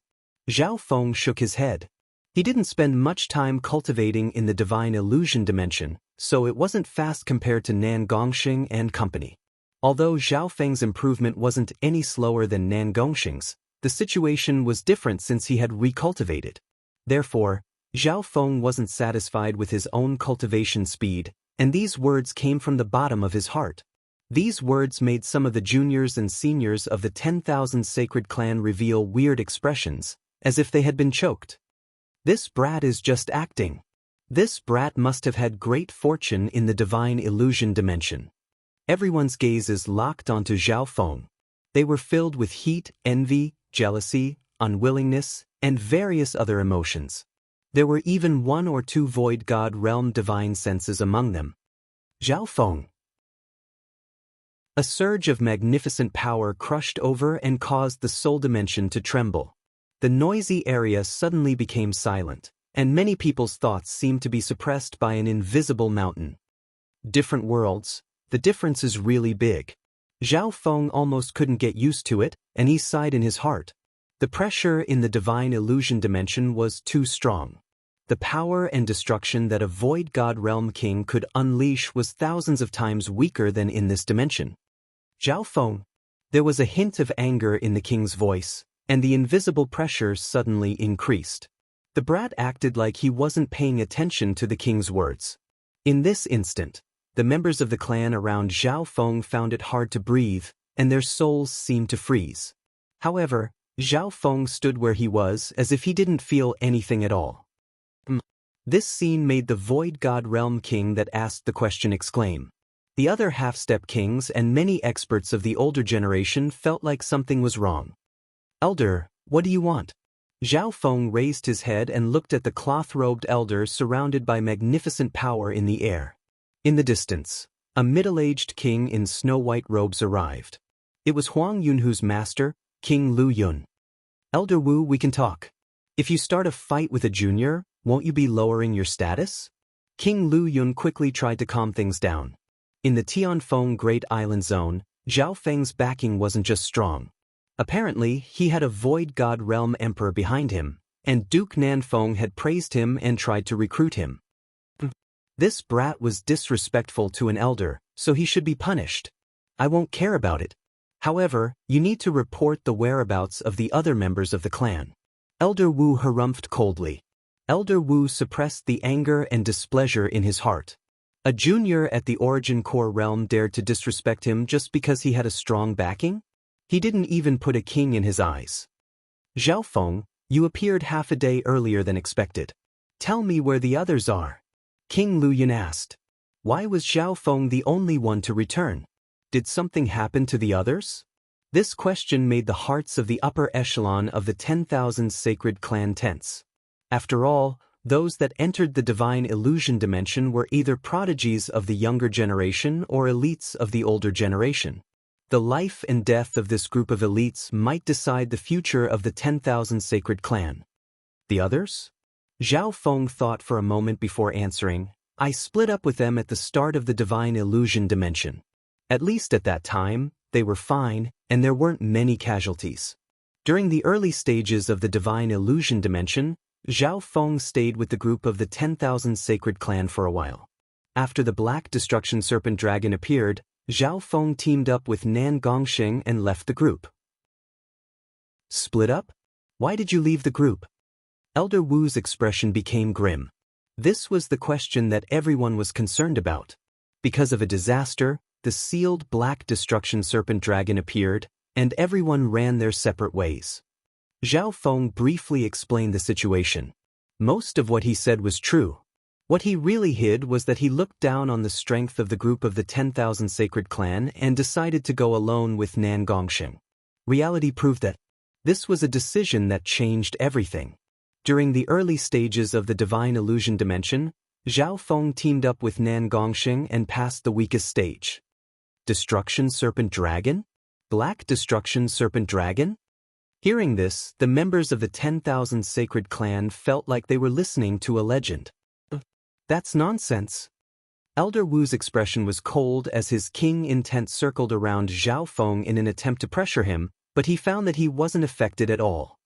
Zhao Feng shook his head. He didn't spend much time cultivating in the Divine Illusion dimension, so it wasn't fast compared to Nan Gongxing and company. Although Zhao Feng's improvement wasn't any slower than Nan Gongxing's, the situation was different since he had recultivated. Therefore, Zhao Feng wasn't satisfied with his own cultivation speed, and these words came from the bottom of his heart. These words made some of the juniors and seniors of the 10,000 Sacred Clan reveal weird expressions, as if they had been choked. This brat is just acting. This brat must have had great fortune in the Divine Illusion dimension. Everyone's gaze is locked onto Zhao Feng. They were filled with heat, envy, jealousy, unwillingness, and various other emotions. There were even 1 or 2 Void God Realm divine senses among them. Zhao Feng. A surge of magnificent power crushed over and caused the soul dimension to tremble. The noisy area suddenly became silent, and many people's thoughts seemed to be suppressed by an invisible mountain. Different worlds, the difference is really big. Zhao Feng almost couldn't get used to it, and he sighed in his heart. The pressure in the Divine Illusion dimension was too strong. The power and destruction that a Void God Realm King could unleash was thousands of times weaker than in this dimension. Zhao Feng. There was a hint of anger in the king's voice, and the invisible pressure suddenly increased. The brat acted like he wasn't paying attention to the king's words. In this instant, the members of the clan around Zhao Feng found it hard to breathe, and their souls seemed to freeze. However, Zhao Feng stood where he was as if he didn't feel anything at all. This scene made the Void God Realm King that asked the question exclaim. The other half-step kings and many experts of the older generation felt like something was wrong. Elder, what do you want? Zhao Feng raised his head and looked at the cloth-robed elder surrounded by magnificent power in the air. In the distance, a middle-aged king in snow-white robes arrived. It was Huang Yunhu's master, King Lu Yun. Elder Wu, we can talk. If you start a fight with a junior, won't you be lowering your status? King Lu Yun quickly tried to calm things down. In the Tianfeng Great Island Zone, Zhao Feng's backing wasn't just strong. Apparently, he had a Void God Realm Emperor behind him, and Duke Nanfeng had praised him and tried to recruit him. This brat was disrespectful to an elder, so he should be punished. I won't care about it. However, you need to report the whereabouts of the other members of the clan. Elder Wu harumphed coldly. Elder Wu suppressed the anger and displeasure in his heart. A junior at the Origin Core realm dared to disrespect him just because he had a strong backing? He didn't even put a king in his eyes. Zhao Feng, you appeared half a day earlier than expected. Tell me where the others are. King Luyan asked. Why was Zhao Feng the only one to return? Did something happen to the others? This question made the hearts of the upper echelon of the 10,000 sacred clan tense. After all, those that entered the divine illusion dimension were either prodigies of the younger generation or elites of the older generation. The life and death of this group of elites might decide the future of the 10,000 sacred clan. The others? Zhao Feng thought for a moment before answering. I split up with them at the start of the divine illusion dimension. At least at that time, they were fine, and there weren't many casualties. During the early stages of the divine illusion dimension, Zhao Feng stayed with the group of the 10,000 sacred clan for a while. After the Black Destruction Serpent Dragon appeared, Zhao Feng teamed up with Nan Gongsheng and left the group. Split up? Why did you leave the group? Elder Wu's expression became grim. This was the question that everyone was concerned about. Because of a disaster, the sealed Black Destruction Serpent Dragon appeared, and everyone ran their separate ways. Zhao Feng briefly explained the situation. Most of what he said was true. What he really hid was that he looked down on the strength of the group of the 10,000 sacred clan and decided to go alone with Nan Gongsheng. Reality proved that this was a decision that changed everything. During the early stages of the divine illusion dimension, Zhao Feng teamed up with Nan Gongsheng and passed the weakest stage. Destruction Serpent Dragon? Black Destruction Serpent Dragon? Hearing this, the members of the 10,000 sacred clan felt like they were listening to a legend. That's nonsense. Elder Wu's expression was cold as his king intent circled around Zhao Feng in an attempt to pressure him, but he found that he wasn't affected at all.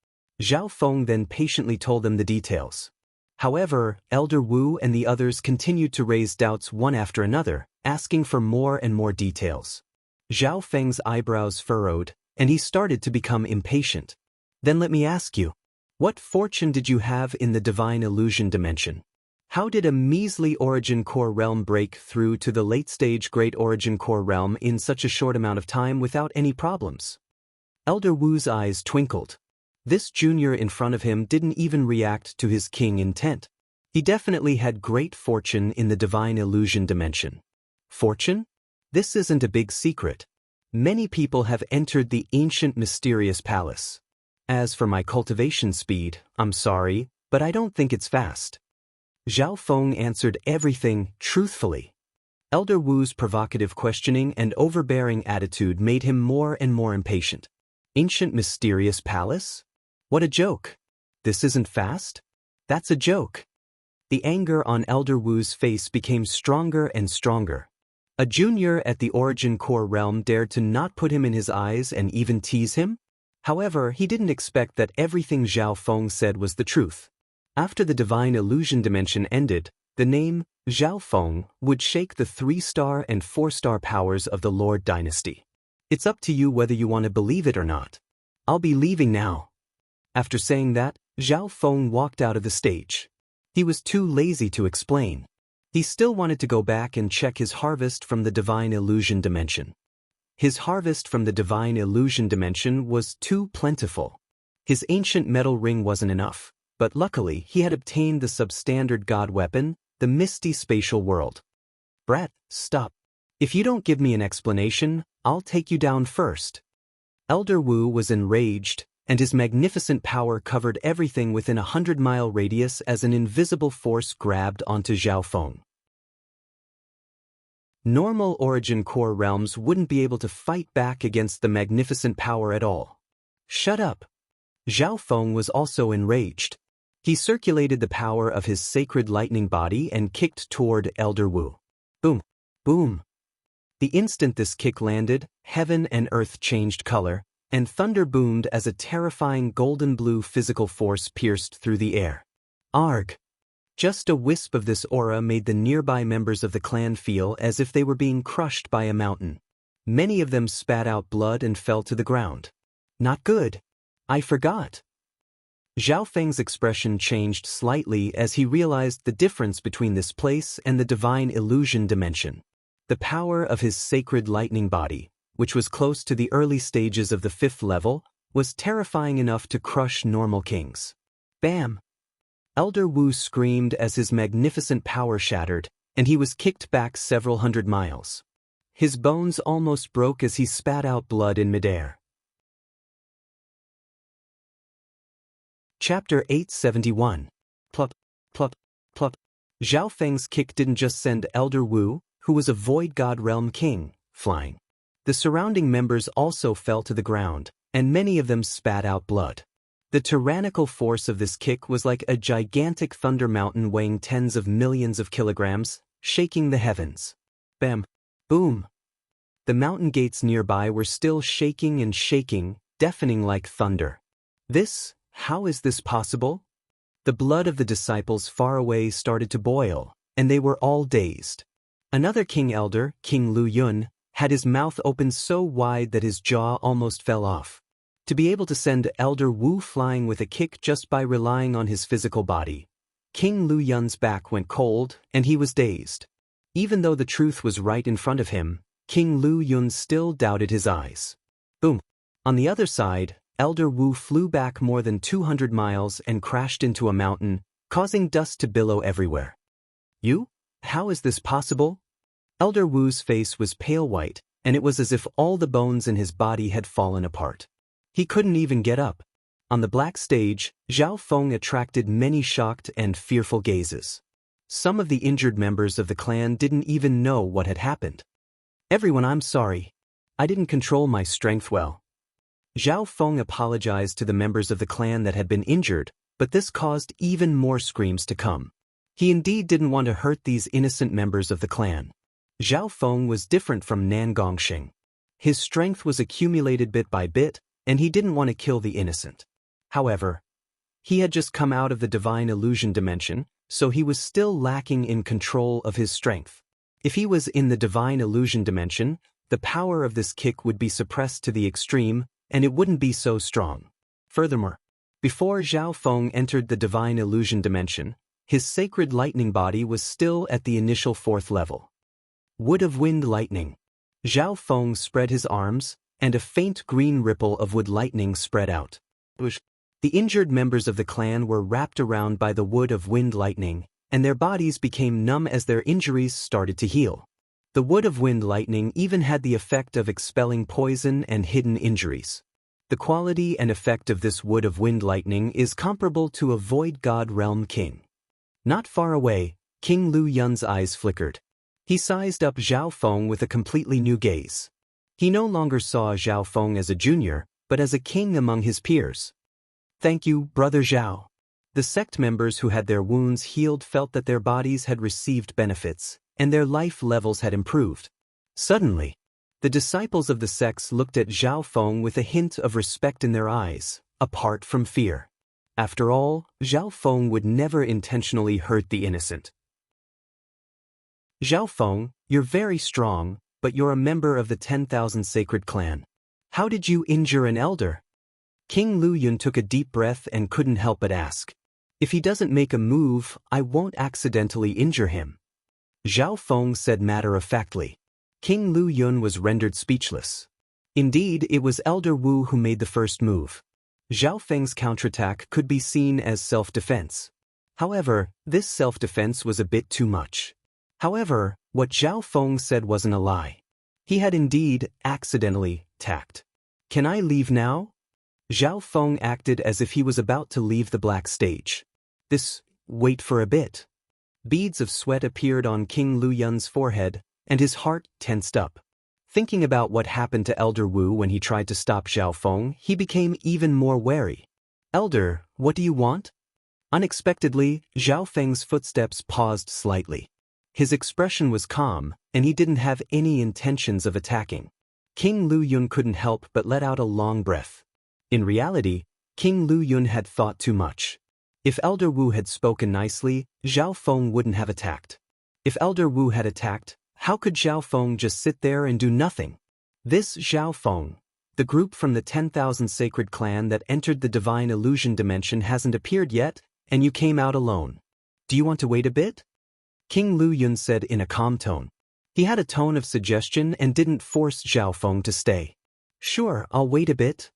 Zhao Feng then patiently told them the details. However, Elder Wu and the others continued to raise doubts one after another, asking for more and more details. Zhao Feng's eyebrows furrowed, and he started to become impatient. Then let me ask you, what fortune did you have in the divine illusion dimension? How did a measly Origin Core realm break through to the late-stage Great Origin Core realm in such a short amount of time without any problems? Elder Wu's eyes twinkled. This junior in front of him didn't even react to his king intent. He definitely had great fortune in the divine illusion dimension. Fortune? This isn't a big secret. Many people have entered the ancient mysterious palace. As for my cultivation speed, I'm sorry, but I don't think it's fast. Zhao Feng answered everything truthfully. Elder Wu's provocative questioning and overbearing attitude made him more and more impatient. Ancient mysterious palace? What a joke. This isn't fast? That's a joke. The anger on Elder Wu's face became stronger and stronger. A junior at the Origin Core realm dared to not put him in his eyes and even tease him? However, he didn't expect that everything Zhao Feng said was the truth. After the divine illusion dimension ended, the name Zhao Feng would shake the 3-star and 4-star powers of the Lord Dynasty. It's up to you whether you want to believe it or not. I'll be leaving now. After saying that, Zhao Feng walked out of the stage. He was too lazy to explain. He still wanted to go back and check his harvest from the divine illusion dimension. His harvest from the divine illusion dimension was too plentiful. His ancient metal ring wasn't enough, but luckily he had obtained the substandard god weapon, the Misty Spatial World. Brat, stop. If you don't give me an explanation, I'll take you down first. Elder Wu was enraged, and his magnificent power covered everything within a 100-mile radius as an invisible force grabbed onto Zhao Feng. Normal Origin Core realms wouldn't be able to fight back against the magnificent power at all. Shut up. Zhao Feng was also enraged. He circulated the power of his sacred lightning body and kicked toward Elder Wu. Boom, boom. The instant this kick landed, heaven and earth changed color, and thunder boomed as a terrifying golden blue physical force pierced through the air. Arg! Just a wisp of this aura made the nearby members of the clan feel as if they were being crushed by a mountain. Many of them spat out blood and fell to the ground. Not good. I forgot. Zhao Feng's expression changed slightly as he realized the difference between this place and the divine illusion dimension. The power of his sacred lightning body, which was close to the early stages of the 5th level, was terrifying enough to crush normal kings. Bam! Elder Wu screamed as his magnificent power shattered, and he was kicked back several hundred miles. His bones almost broke as he spat out blood in midair. Chapter 871. Plup, plup, plup. Zhao Feng's kick didn't just send Elder Wu, who was a Void God Realm king, flying. The surrounding members also fell to the ground, and many of them spat out blood. The tyrannical force of this kick was like a gigantic thunder mountain weighing tens of millions of kilograms, shaking the heavens. Bam! Boom! The mountain gates nearby were still shaking and shaking, deafening like thunder. How is this possible? The blood of the disciples far away started to boil, and they were all dazed. Another king elder, King Lu Yun, had his mouth opened so wide that his jaw almost fell off. To be able to send Elder Wu flying with a kick just by relying on his physical body, King Lu Yun's back went cold, and he was dazed. Even though the truth was right in front of him, King Lu Yun still doubted his eyes. Boom! On the other side, Elder Wu flew back more than 200 miles and crashed into a mountain, causing dust to billow everywhere. You? How is this possible? Elder Wu's face was pale white, and it was as if all the bones in his body had fallen apart. He couldn't even get up. On the black stage, Zhao Feng attracted many shocked and fearful gazes. Some of the injured members of the clan didn't even know what had happened. Everyone, I'm sorry. I didn't control my strength well. Zhao Feng apologized to the members of the clan that had been injured, but this caused even more screams to come. He indeed didn't want to hurt these innocent members of the clan. Zhao Feng was different from Nan Gongxing. His strength was accumulated bit by bit, and he didn't want to kill the innocent. However, he had just come out of the divine illusion dimension, so he was still lacking in control of his strength. If he was in the divine illusion dimension, the power of this kick would be suppressed to the extreme, and it wouldn't be so strong. Furthermore, before Zhao Feng entered the divine illusion dimension, his sacred lightning body was still at the initial 4th level. Wood of wind lightning. Zhao Feng spread his arms, and a faint green ripple of wood lightning spread out. The injured members of the clan were wrapped around by the wood of wind lightning, and their bodies became numb as their injuries started to heal. The wood of wind lightning even had the effect of expelling poison and hidden injuries. The quality and effect of this wood of wind lightning is comparable to a Void God Realm king. Not far away, King Lu Yun's eyes flickered. He sized up Zhao Feng with a completely new gaze. He no longer saw Zhao Feng as a junior, but as a king among his peers. Thank you, Brother Zhao. The sect members who had their wounds healed felt that their bodies had received benefits, and their life levels had improved. Suddenly, the disciples of the sects looked at Zhao Feng with a hint of respect in their eyes, apart from fear. After all, Zhao Feng would never intentionally hurt the innocent. Zhao Feng, you're very strong, but you're a member of the 10,000 Sacred Clan. How did you injure an elder? King Lu Yun took a deep breath and couldn't help but ask. If he doesn't make a move, I won't accidentally injure him. Zhao Feng said matter-of-factly. King Lu Yun was rendered speechless. Indeed, it was Elder Wu who made the first move. Zhao Feng's counterattack could be seen as self-defense. However, this self-defense was a bit too much. However, what Zhao Feng said wasn't a lie. He had indeed accidentally attacked. Can I leave now? Zhao Feng acted as if he was about to leave the black stage. Wait for a bit. Beads of sweat appeared on King Lu Yun's forehead, and his heart tensed up. Thinking about what happened to Elder Wu when he tried to stop Zhao Feng, he became even more wary. Elder, what do you want? Unexpectedly, Zhao Feng's footsteps paused slightly. His expression was calm, and he didn't have any intentions of attacking. King Lu Yun couldn't help but let out a long breath. In reality, King Lu Yun had thought too much. If Elder Wu had spoken nicely, Zhao Feng wouldn't have attacked. If Elder Wu had attacked, how could Zhao Feng just sit there and do nothing? This Zhao Feng, the group from the 10,000 sacred clan that entered the divine illusion dimension, hasn't appeared yet, and you came out alone. Do you want to wait a bit? King Lu Yun said in a calm tone. He had a tone of suggestion and didn't force Zhao Feng to stay. Sure, I'll wait a bit.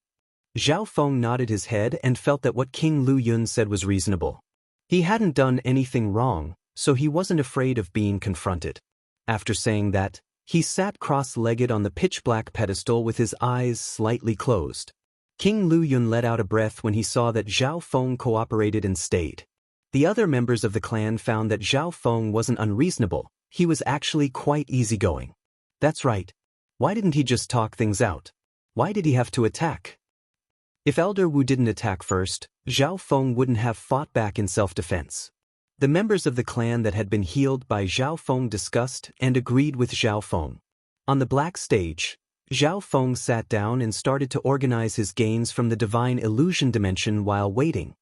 Zhao Feng nodded his head and felt that what King Lu Yun said was reasonable. He hadn't done anything wrong, so he wasn't afraid of being confronted. After saying that, he sat cross-legged on the pitch-black pedestal with his eyes slightly closed. King Lu Yun let out a breath when he saw that Zhao Feng cooperated and stayed. The other members of the clan found that Zhao Feng wasn't unreasonable, he was actually quite easygoing. That's right. Why didn't he just talk things out? Why did he have to attack? If Elder Wu didn't attack first, Zhao Feng wouldn't have fought back in self-defense. The members of the clan that had been healed by Zhao Feng discussed and agreed with Zhao Feng. On the black stage, Zhao Feng sat down and started to organize his gains from the divine illusion dimension while waiting.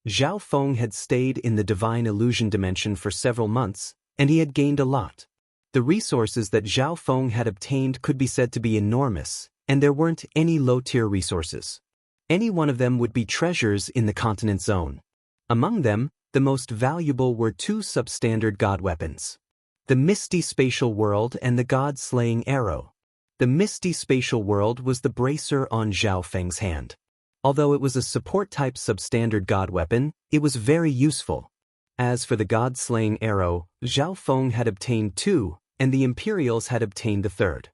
Zhao Feng had stayed in the divine illusion dimension for several months, and he had gained a lot. The resources that Zhao Feng had obtained could be said to be enormous, and there weren't any low-tier resources. Any one of them would be treasures in the continent zone. Among them, the most valuable were two substandard god weapons: the Misty Spatial World and the God-Slaying Arrow. The Misty Spatial World was the bracer on Zhao Feng's hand. Although it was a support-type substandard god weapon, it was very useful. As for the God-Slaying Arrow, Zhao Feng had obtained two, and the Imperials had obtained the third.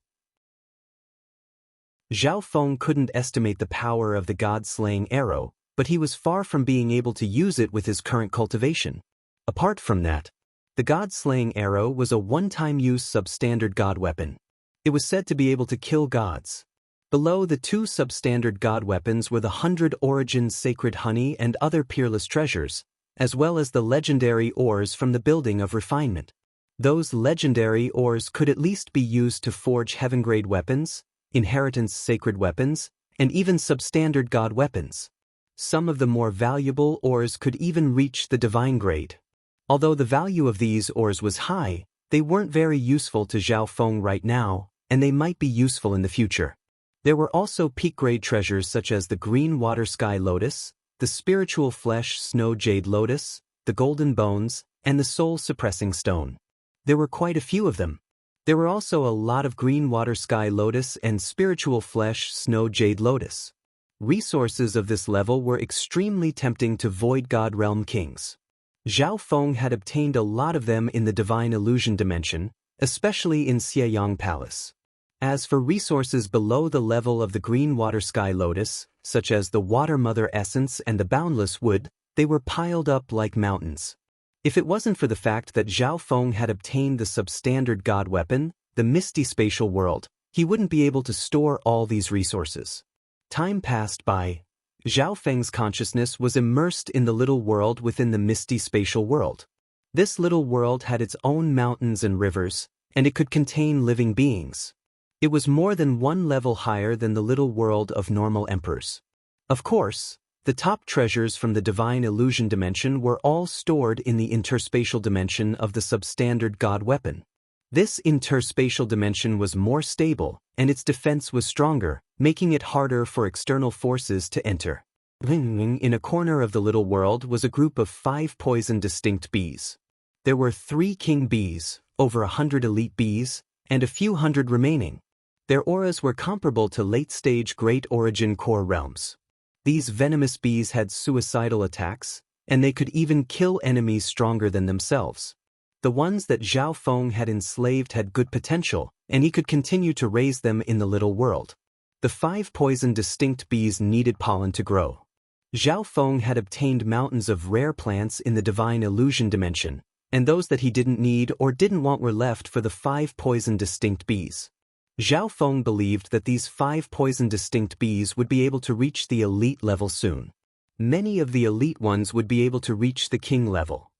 Zhao Feng couldn't estimate the power of the God-Slaying Arrow, but he was far from being able to use it with his current cultivation. Apart from that, the God-Slaying Arrow was a one-time-use substandard god weapon. It was said to be able to kill gods. Below the two substandard god weapons were the 100 Origins Sacred Honey and other peerless treasures, as well as the legendary ores from the Building of Refinement. Those legendary ores could at least be used to forge heaven-grade weapons, inheritance sacred weapons, and even substandard god weapons. Some of the more valuable ores could even reach the divine grade. Although the value of these ores was high, they weren't very useful to Zhao Feng right now, and they might be useful in the future. There were also peak-grade treasures such as the Green Water Sky Lotus, the Spiritual Flesh Snow Jade Lotus, the Golden Bones, and the Soul-Suppressing Stone. There were quite a few of them. There were also a lot of Green Water Sky Lotus and Spiritual Flesh Snow Jade Lotus. Resources of this level were extremely tempting to Void God Realm Kings. Zhao Feng had obtained a lot of them in the Divine Illusion Dimension, especially in Xieyang Palace. As for resources below the level of the Green Water Sky Lotus, such as the Water Mother Essence and the Boundless Wood, they were piled up like mountains. If it wasn't for the fact that Zhao Feng had obtained the substandard god weapon, the Misty Spatial World, he wouldn't be able to store all these resources. Time passed by. Zhao Feng's consciousness was immersed in the little world within the Misty Spatial World. This little world had its own mountains and rivers, and it could contain living beings. It was more than one level higher than the little world of normal emperors. Of course, the top treasures from the Divine Illusion Dimension were all stored in the interspatial dimension of the substandard god weapon. This interspatial dimension was more stable, and its defense was stronger, making it harder for external forces to enter. In a corner of the little world was a group of 5 poison distinct bees. There were 3 king bees, over 100 elite bees, and a few hundred remaining. Their auras were comparable to late-stage Great Origin Core realms. These venomous bees had suicidal attacks, and they could even kill enemies stronger than themselves. The ones that Zhao Feng had enslaved had good potential, and he could continue to raise them in the little world. The 5 poison distinct bees needed pollen to grow. Zhao Feng had obtained mountains of rare plants in the Divine Illusion Dimension, and those that he didn't need or didn't want were left for the 5 poison distinct bees. Zhao Feng believed that these 5 poison distinct bees would be able to reach the elite level soon. Many of the elite ones would be able to reach the king level.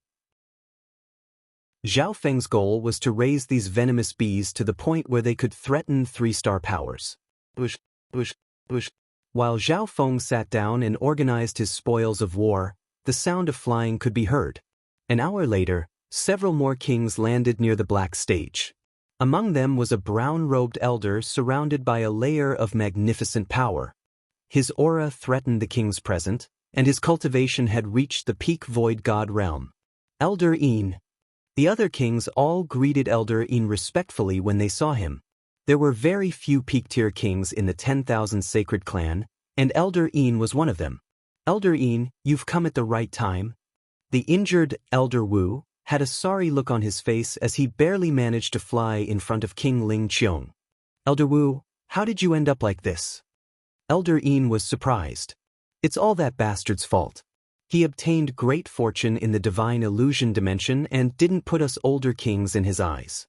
Zhao Feng's goal was to raise these venomous bees to the point where they could threaten 3-star powers. Bush, bush, bush. While Zhao Feng sat down and organized his spoils of war, the sound of flying could be heard. An hour later, several more kings landed near the black stage. Among them was a brown-robed elder surrounded by a layer of magnificent power. His aura threatened the kings present, and his cultivation had reached the peak void god realm. Elder Yin. The other kings all greeted Elder Yin respectfully when they saw him. There were very few peak-tier kings in the 10,000 sacred clan, and Elder Yin was one of them. Elder Yin, you've come at the right time. The injured Elder Wu had a sorry look on his face as he barely managed to fly in front of King Ling Qiong. Elder Wu, how did you end up like this? Elder Yin was surprised. It's all that bastard's fault. He obtained great fortune in the divine illusion dimension and didn't put us older kings in his eyes.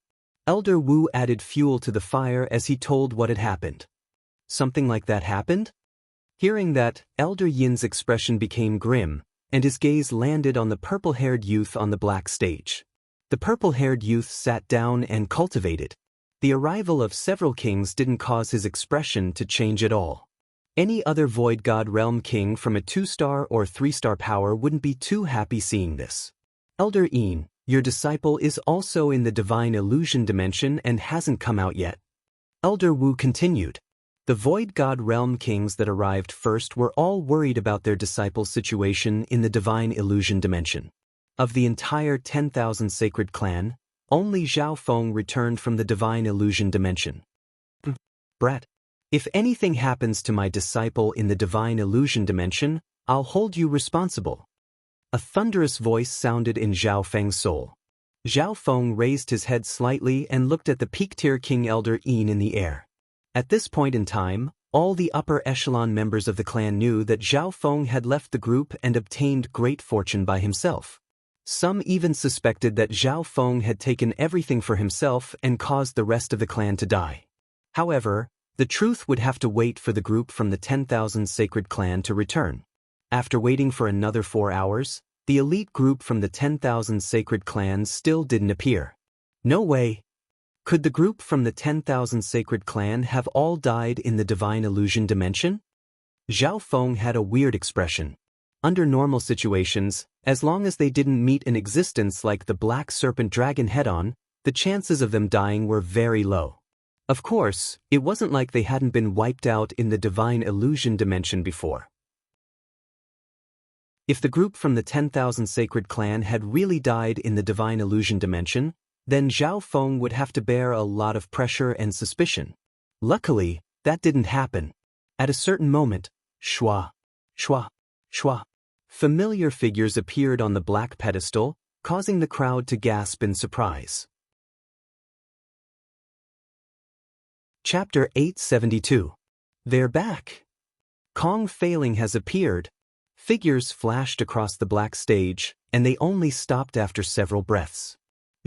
Elder Wu added fuel to the fire as he told what had happened. Something like that happened? Hearing that, Elder Yin's expression became grim, and his gaze landed on the purple-haired youth on the black stage. The purple-haired youth sat down and cultivated. The arrival of several kings didn't cause his expression to change at all. Any other Void God Realm king from a 2-star or 3-star power wouldn't be too happy seeing this. Elder Yin, your disciple is also in the divine illusion dimension and hasn't come out yet. Elder Wu continued. The Void God Realm kings that arrived first were all worried about their disciple's situation in the divine illusion dimension. Of the entire 10,000 sacred clan, only Zhao Feng returned from the divine illusion dimension. Brat. If anything happens to my disciple in the divine illusion dimension, I'll hold you responsible. A thunderous voice sounded in Zhao Feng's soul. Zhao Feng raised his head slightly and looked at the peak-tier King Elder Yin in the air. At this point in time, all the upper echelon members of the clan knew that Zhao Feng had left the group and obtained great fortune by himself. Some even suspected that Zhao Feng had taken everything for himself and caused the rest of the clan to die. However, the truth would have to wait for the group from the 10,000 sacred clan to return. After waiting for another 4 hours, the elite group from the 10,000 sacred clans still didn't appear. No way. Could the group from the 10,000 sacred clan have all died in the divine illusion dimension? Zhao Feng had a weird expression. Under normal situations, as long as they didn't meet an existence like the Black Serpent Dragon head-on, the chances of them dying were very low. Of course, it wasn't like they hadn't been wiped out in the divine illusion dimension before. If the group from the 10,000 sacred clan had really died in the divine illusion dimension, then Zhao Feng would have to bear a lot of pressure and suspicion. Luckily, that didn't happen. At a certain moment, shwa, shwa, shwa, familiar figures appeared on the black pedestal, causing the crowd to gasp in surprise. Chapter 872. They're back. Kong Failing has appeared. Figures flashed across the black stage, and they only stopped after several breaths.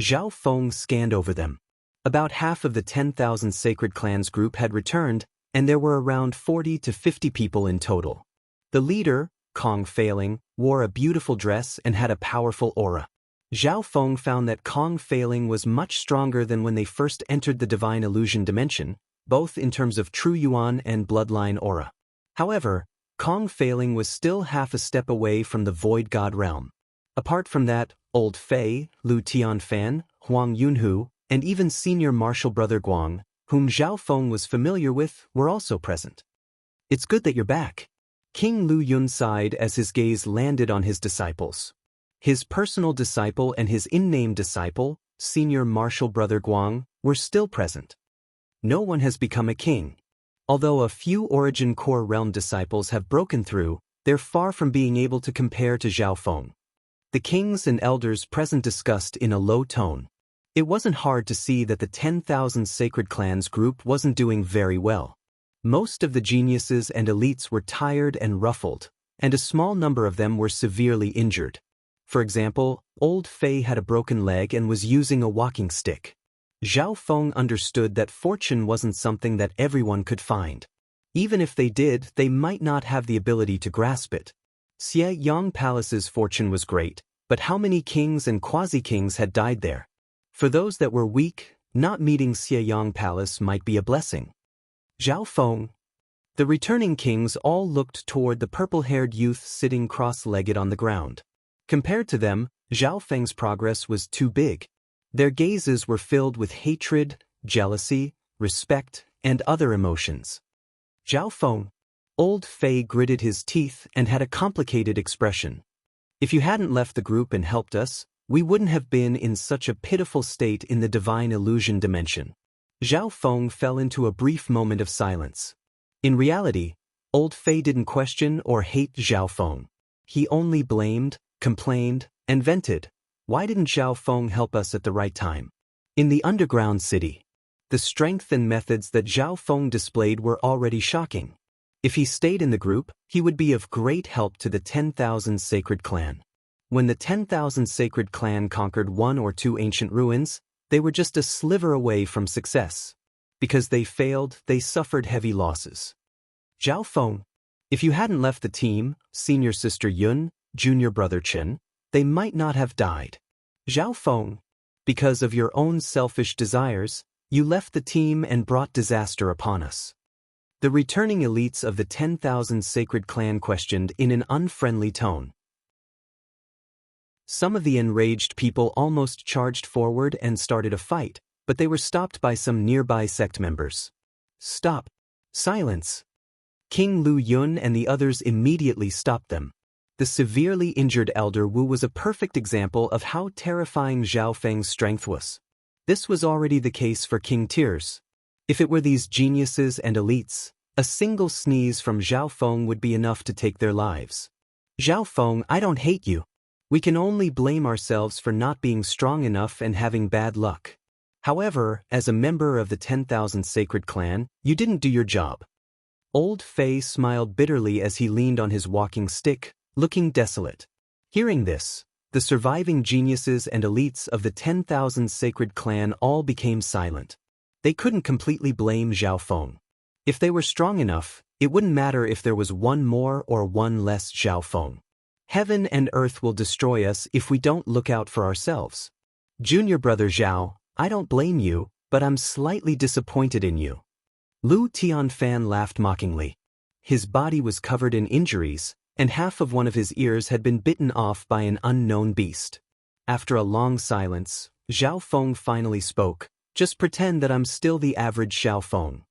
Zhao Feng scanned over them. About half of the 10,000 Sacred Clans group had returned, and there were around 40 to 50 people in total. The leader, Kong Failing, wore a beautiful dress and had a powerful aura. Zhao Feng found that Kong Failing was much stronger than when they first entered the divine illusion dimension, both in terms of true yuan and bloodline aura. However, Kong Failing was still half a step away from the Void God realm. Apart from that, Old Fei, Lu Tianfan, Huang Yunhu, and even senior martial brother Guang, whom Zhao Feng was familiar with, were also present. It's good that you're back. King Lu Yun sighed as his gaze landed on his disciples. His personal disciple and his in-name disciple, senior martial brother Guang, were still present. No one has become a king. Although a few Origin Core Realm disciples have broken through, they're far from being able to compare to Zhao Feng. The kings and elders present discussed in a low tone. It wasn't hard to see that the 10,000 Sacred Clans group wasn't doing very well. Most of the geniuses and elites were tired and ruffled, and a small number of them were severely injured. For example, Old Fei had a broken leg and was using a walking stick. Zhao Feng understood that fortune wasn't something that everyone could find. Even if they did, they might not have the ability to grasp it. Xie Yang Palace's fortune was great, but how many kings and quasi-kings had died there? For those that were weak, not meeting Xieyang Palace might be a blessing. Zhao Feng. The returning kings all looked toward the purple-haired youth sitting cross-legged on the ground. Compared to them, Zhao Feng's progress was too big. Their gazes were filled with hatred, jealousy, respect, and other emotions. Zhao Feng. Old Fei gritted his teeth and had a complicated expression. If you hadn't left the group and helped us, we wouldn't have been in such a pitiful state in the divine illusion dimension. Zhao Feng fell into a brief moment of silence. In reality, Old Fei didn't question or hate Zhao Feng. He only blamed, complained, and vented. Why didn't Zhao Feng help us at the right time? In the underground city, the strength and methods that Zhao Feng displayed were already shocking. If he stayed in the group, he would be of great help to the 10,000 Sacred Clan. When the 10,000 Sacred Clan conquered one or two ancient ruins, they were just a sliver away from success. Because they failed, they suffered heavy losses. Zhao Feng. If you hadn't left the team, senior sister Yun, junior brother Chen, they might not have died. Zhao Feng. Because of your own selfish desires, you left the team and brought disaster upon us. The returning elites of the 10,000 Sacred Clan questioned in an unfriendly tone. Some of the enraged people almost charged forward and started a fight, but they were stopped by some nearby sect members. Stop. Silence. King Lu Yun and the others immediately stopped them. The severely injured Elder Wu was a perfect example of how terrifying Zhao Feng's strength was. This was already the case for King Tears. If it were these geniuses and elites, a single sneeze from Zhao Feng would be enough to take their lives. Zhao Feng, I don't hate you. We can only blame ourselves for not being strong enough and having bad luck. However, as a member of the 10,000 Sacred Clan, you didn't do your job. Old Fei smiled bitterly as he leaned on his walking stick, looking desolate. Hearing this, the surviving geniuses and elites of the 10,000 Sacred Clan all became silent. They couldn't completely blame Zhao Feng. If they were strong enough, it wouldn't matter if there was one more or one less Zhao Feng. Heaven and earth will destroy us if we don't look out for ourselves. Junior brother Zhao, I don't blame you, but I'm slightly disappointed in you. Lu Tianfan laughed mockingly. His body was covered in injuries, and half of one of his ears had been bitten off by an unknown beast. After a long silence, Zhao Feng finally spoke. Just pretend that I'm still the average Zhao Feng.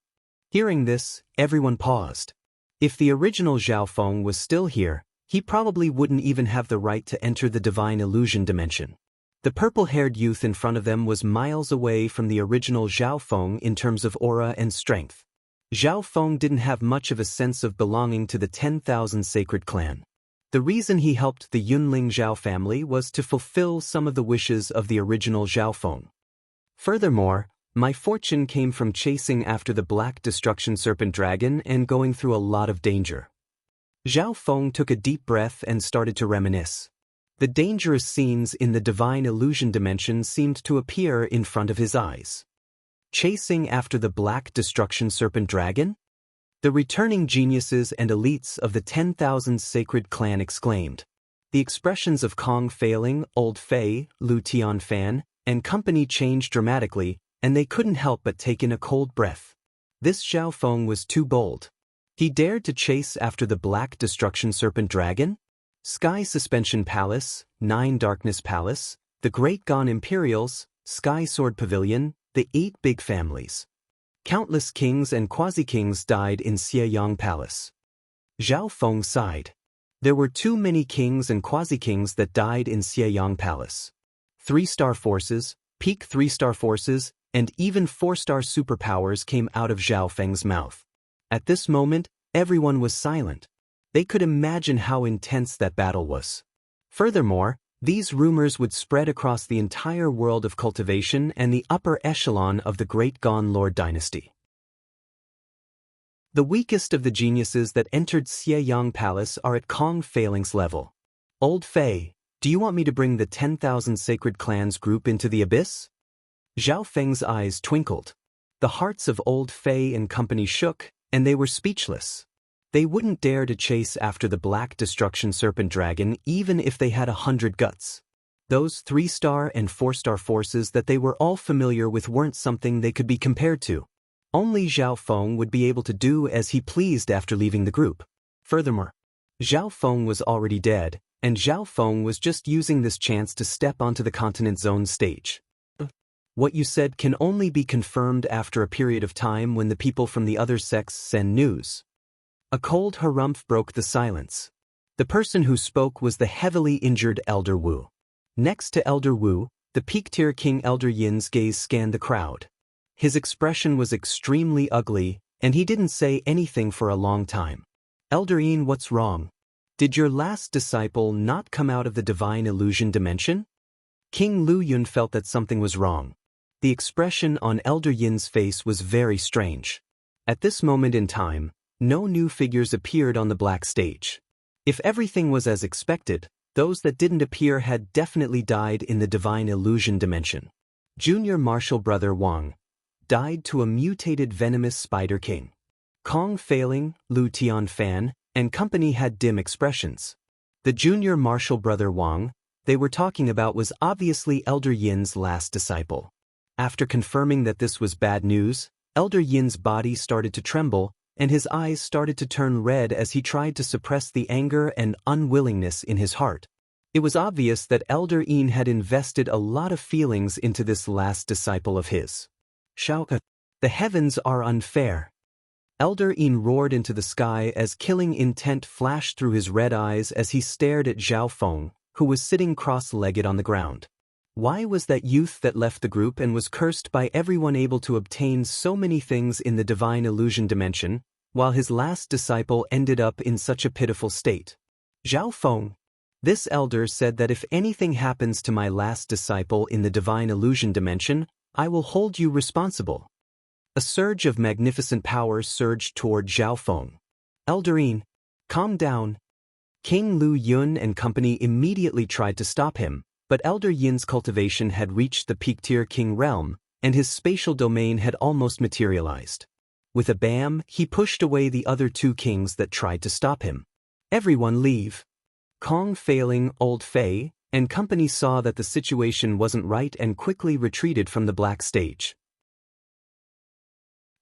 Hearing this, everyone paused. If the original Zhao Feng was still here, he probably wouldn't even have the right to enter the divine illusion dimension. The purple-haired youth in front of them was miles away from the original Zhao Feng in terms of aura and strength. Zhao Feng didn't have much of a sense of belonging to the 10,000 Sacred Clan. The reason he helped the Yunling Zhao family was to fulfill some of the wishes of the original Zhao Feng. Furthermore, my fortune came from chasing after the Black Destruction Serpent Dragon and going through a lot of danger. Zhao Feng took a deep breath and started to reminisce. The dangerous scenes in the divine illusion dimension seemed to appear in front of his eyes. Chasing after the Black Destruction Serpent Dragon? The returning geniuses and elites of the 10,000 Sacred Clan exclaimed. The expressions of Kong Failing, Old Fei, Lu Tianfan, and company changed dramatically, and they couldn't help but take in a cold breath. This Zhao Feng was too bold. He dared to chase after the Black Destruction Serpent Dragon? Sky Suspension Palace, Nine Darkness Palace, the Great Gone Imperials, Sky Sword Pavilion, the 8 big families. Countless kings and quasi-kings died in Xieyang Palace. Zhao Feng sighed. There were too many kings and quasi-kings that died in Xieyang Palace. 3-star forces, peak 3-star forces, and even 4-star superpowers came out of Zhao Feng's mouth. At this moment, everyone was silent. They could imagine how intense that battle was. Furthermore, these rumors would spread across the entire world of cultivation and the upper echelon of the Great Gone Lord dynasty. The weakest of the geniuses that entered Xieyang Palace are at Kong Failing's level. Old Fei, do you want me to bring the 10,000 Sacred Clans group into the abyss? Zhao Feng's eyes twinkled. The hearts of Old Fei and company shook, and they were speechless. They wouldn't dare to chase after the Black Destruction Serpent Dragon even if they had 100 guts. Those 3-star and 4-star forces that they were all familiar with weren't something they could be compared to. Only Zhao Feng would be able to do as he pleased after leaving the group. Furthermore, Zhao Feng was already dead, and Zhao Feng was just using this chance to step onto the Continent Zone stage. What you said can only be confirmed after a period of time when the people from the other sects send news. A cold harumph broke the silence. The person who spoke was the heavily injured Elder Wu. Next to Elder Wu, the peak-tier king Elder Yin's gaze scanned the crowd. His expression was extremely ugly, and he didn't say anything for a long time. Elder Yin, what's wrong? Did your last disciple not come out of the divine illusion dimension? King Lu Yun felt that something was wrong. The expression on Elder Yin's face was very strange. At this moment in time, no new figures appeared on the black stage. If everything was as expected, those that didn't appear had definitely died in the divine illusion dimension. Junior Martial Brother Wang died to a mutated venomous spider king. Kong Failing, Lu Tianfan, and company had dim expressions. The junior Martial Brother Wang they were talking about was obviously Elder Yin's last disciple. After confirming that this was bad news, Elder Yin's body started to tremble, and his eyes started to turn red as he tried to suppress the anger and unwillingness in his heart. It was obvious that Elder Yin had invested a lot of feelings into this last disciple of his. Shao, the heavens are unfair. Elder Yin roared into the sky as killing intent flashed through his red eyes as he stared at Zhao Feng, who was sitting cross-legged on the ground. Why was that youth that left the group and was cursed by everyone able to obtain so many things in the divine illusion dimension, while his last disciple ended up in such a pitiful state? Zhao Feng. This elder said that if anything happens to my last disciple in the divine illusion dimension, I will hold you responsible. A surge of magnificent power surged toward Zhao Feng. Elder Yin, calm down. King Lu Yun and company immediately tried to stop him, but Elder Yin's cultivation had reached the peak-tier king realm, and his spatial domain had almost materialized. With a bam, he pushed away the other two kings that tried to stop him. Everyone leave. Kong Failing, Old Fei, and company saw that the situation wasn't right and quickly retreated from the black stage.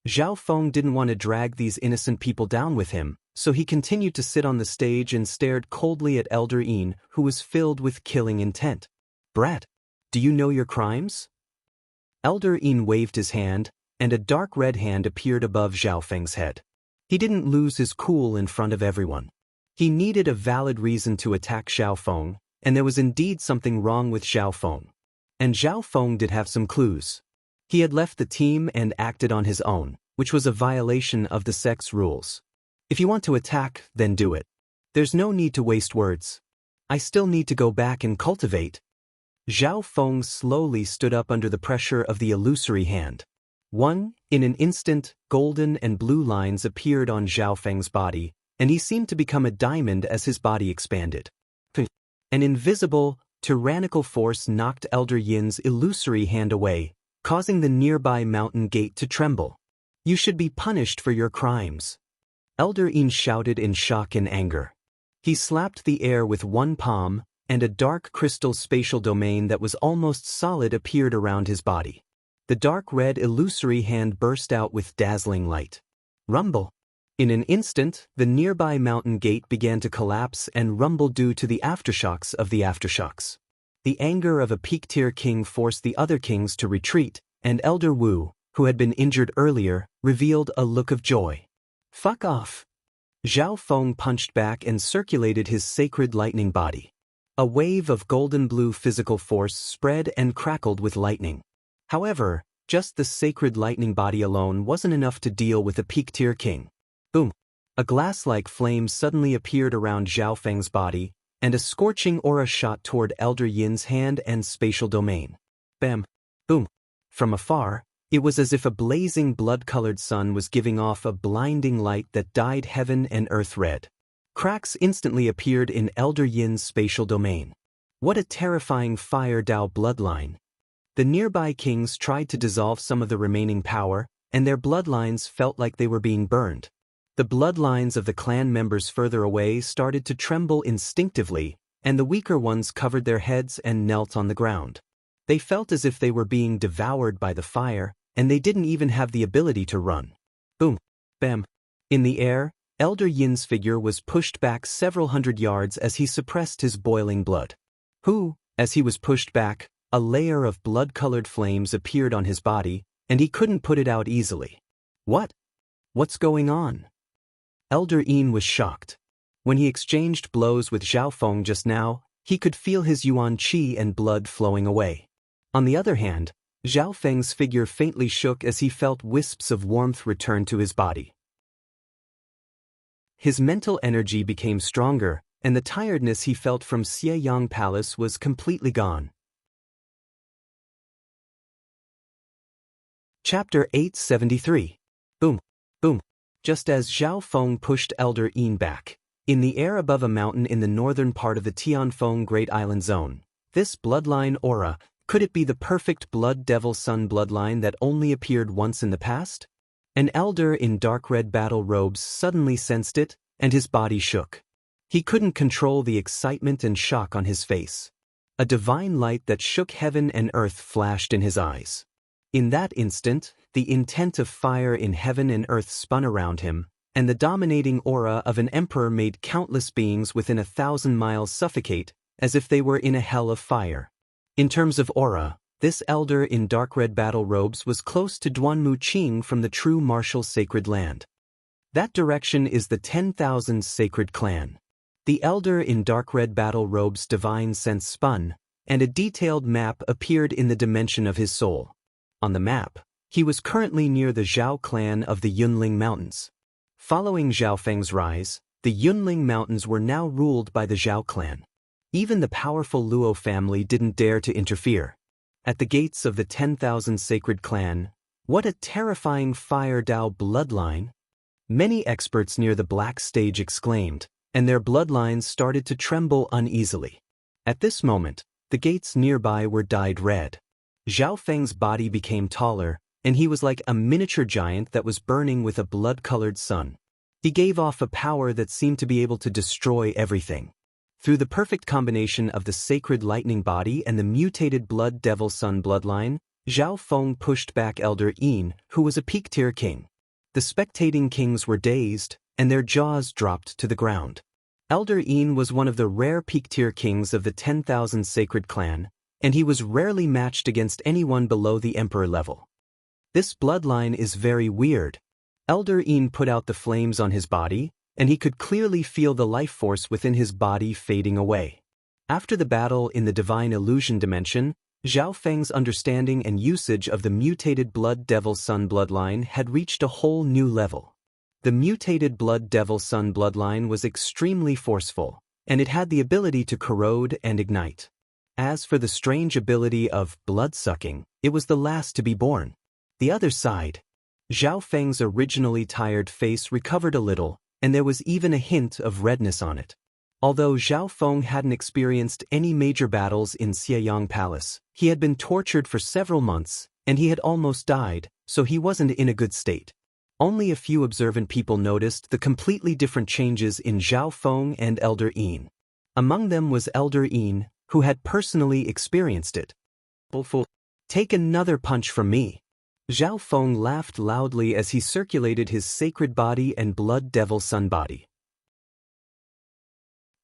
Zhao Feng didn't want to drag these innocent people down with him, so he continued to sit on the stage and stared coldly at Elder Yin, who was filled with killing intent. Brat, do you know your crimes? Elder Yin waved his hand, and a dark red hand appeared above Zhao Feng's head. He didn't lose his cool in front of everyone. He needed a valid reason to attack Zhao Feng, and there was indeed something wrong with Zhao Feng. And Zhao Feng did have some clues. He had left the team and acted on his own, which was a violation of the sect's rules. If you want to attack, then do it. There's no need to waste words. I still need to go back and cultivate. Zhao Feng slowly stood up under the pressure of the illusory hand. In an instant, golden and blue lines appeared on Zhao Feng's body, and he seemed to become a diamond as his body expanded. An invisible, tyrannical force knocked Elder Yin's illusory hand away, causing the nearby mountain gate to tremble. You should be punished for your crimes. Elder Yin shouted in shock and anger. He slapped the air with one palm, and a dark crystal spatial domain that was almost solid appeared around his body. The dark red illusory hand burst out with dazzling light. Rumble. In an instant, the nearby mountain gate began to collapse and rumble due to the aftershocks of the aftershocks. The anger of a peak-tier king forced the other kings to retreat, and Elder Wu, who had been injured earlier, revealed a look of joy. Fuck off. Zhao Feng punched back and circulated his sacred lightning body. A wave of golden blue physical force spread and crackled with lightning. However, just the sacred lightning body alone wasn't enough to deal with a peak-tier king. Boom. A glass-like flame suddenly appeared around Zhao Feng's body, and a scorching aura shot toward Elder Yin's hand and spatial domain. Bam. Boom. From afar, it was as if a blazing blood-colored sun was giving off a blinding light that dyed heaven and earth red. Cracks instantly appeared in Elder Yin's spatial domain. What a terrifying Fire Dao bloodline. The nearby kings tried to dissolve some of the remaining power, and their bloodlines felt like they were being burned. The bloodlines of the clan members further away started to tremble instinctively, and the weaker ones covered their heads and knelt on the ground. They felt as if they were being devoured by the fire, and they didn't even have the ability to run. Boom. Bam. In the air, Elder Yin's figure was pushed back several hundred yards as he suppressed his boiling blood. As he was pushed back, a layer of blood-colored flames appeared on his body, and he couldn't put it out easily. What's going on? Elder Yin was shocked. When he exchanged blows with Zhao Feng just now, he could feel his yuan qi and blood flowing away. On the other hand, Zhao Feng's figure faintly shook as he felt wisps of warmth return to his body. His mental energy became stronger, and the tiredness he felt from Xieyang Palace was completely gone. Chapter 873. Boom. Boom. Just as Zhao Feng pushed Elder Yin back, in the air above a mountain in the northern part of the Tianfeng Great Island Zone, this bloodline aura, could it be the perfect Blood Devil Sun bloodline that only appeared once in the past? An elder in dark red battle robes suddenly sensed it, and his body shook. He couldn't control the excitement and shock on his face. A divine light that shook heaven and earth flashed in his eyes. In that instant, the intent of fire in heaven and earth spun around him, and the dominating aura of an emperor made countless beings within 1,000 miles suffocate, as if they were in a hell of fire. In terms of aura, this elder in dark red battle robes was close to Duanmu Qing from the true martial sacred land. That direction is the 10,000 sacred clan. The elder in dark red battle robes' divine sense spun, and a detailed map appeared in the dimension of his soul. On the map, he was currently near the Zhao clan of the Yunling Mountains. Following Zhao Feng's rise, the Yunling Mountains were now ruled by the Zhao clan. Even the powerful Luo family didn't dare to interfere. At the gates of the 10,000 sacred clan, what a terrifying Fire Dao bloodline! Many experts near the black stage exclaimed, and their bloodlines started to tremble uneasily. At this moment, the gates nearby were dyed red. Zhao Feng's body became taller, and he was like a miniature giant that was burning with a blood-colored sun. He gave off a power that seemed to be able to destroy everything. Through the perfect combination of the sacred lightning body and the mutated Blood Devil Sun bloodline, Zhao Feng pushed back Elder Yin, who was a peak-tier king. The spectating kings were dazed, and their jaws dropped to the ground. Elder Yin was one of the rare peak-tier kings of the 10,000 sacred clan, and he was rarely matched against anyone below the emperor level. This bloodline is very weird. Elder Yin put out the flames on his body, and he could clearly feel the life force within his body fading away. After the battle in the divine illusion dimension, Zhao Feng's understanding and usage of the mutated Blood Devil Sun bloodline had reached a whole new level. The mutated Blood Devil Sun bloodline was extremely forceful, and it had the ability to corrode and ignite. As for the strange ability of blood-sucking, it was the last to be born. The other side. Zhao Feng's originally tired face recovered a little, and there was even a hint of redness on it. Although Zhao Feng hadn't experienced any major battles in Xieyang Palace, he had been tortured for several months, and he had almost died, so he wasn't in a good state. Only a few observant people noticed the completely different changes in Zhao Feng and Elder Yin. Among them was Elder Yin, who had personally experienced it. Take another punch from me. Zhao Feng laughed loudly as he circulated his sacred body and Blood Devil Sun body.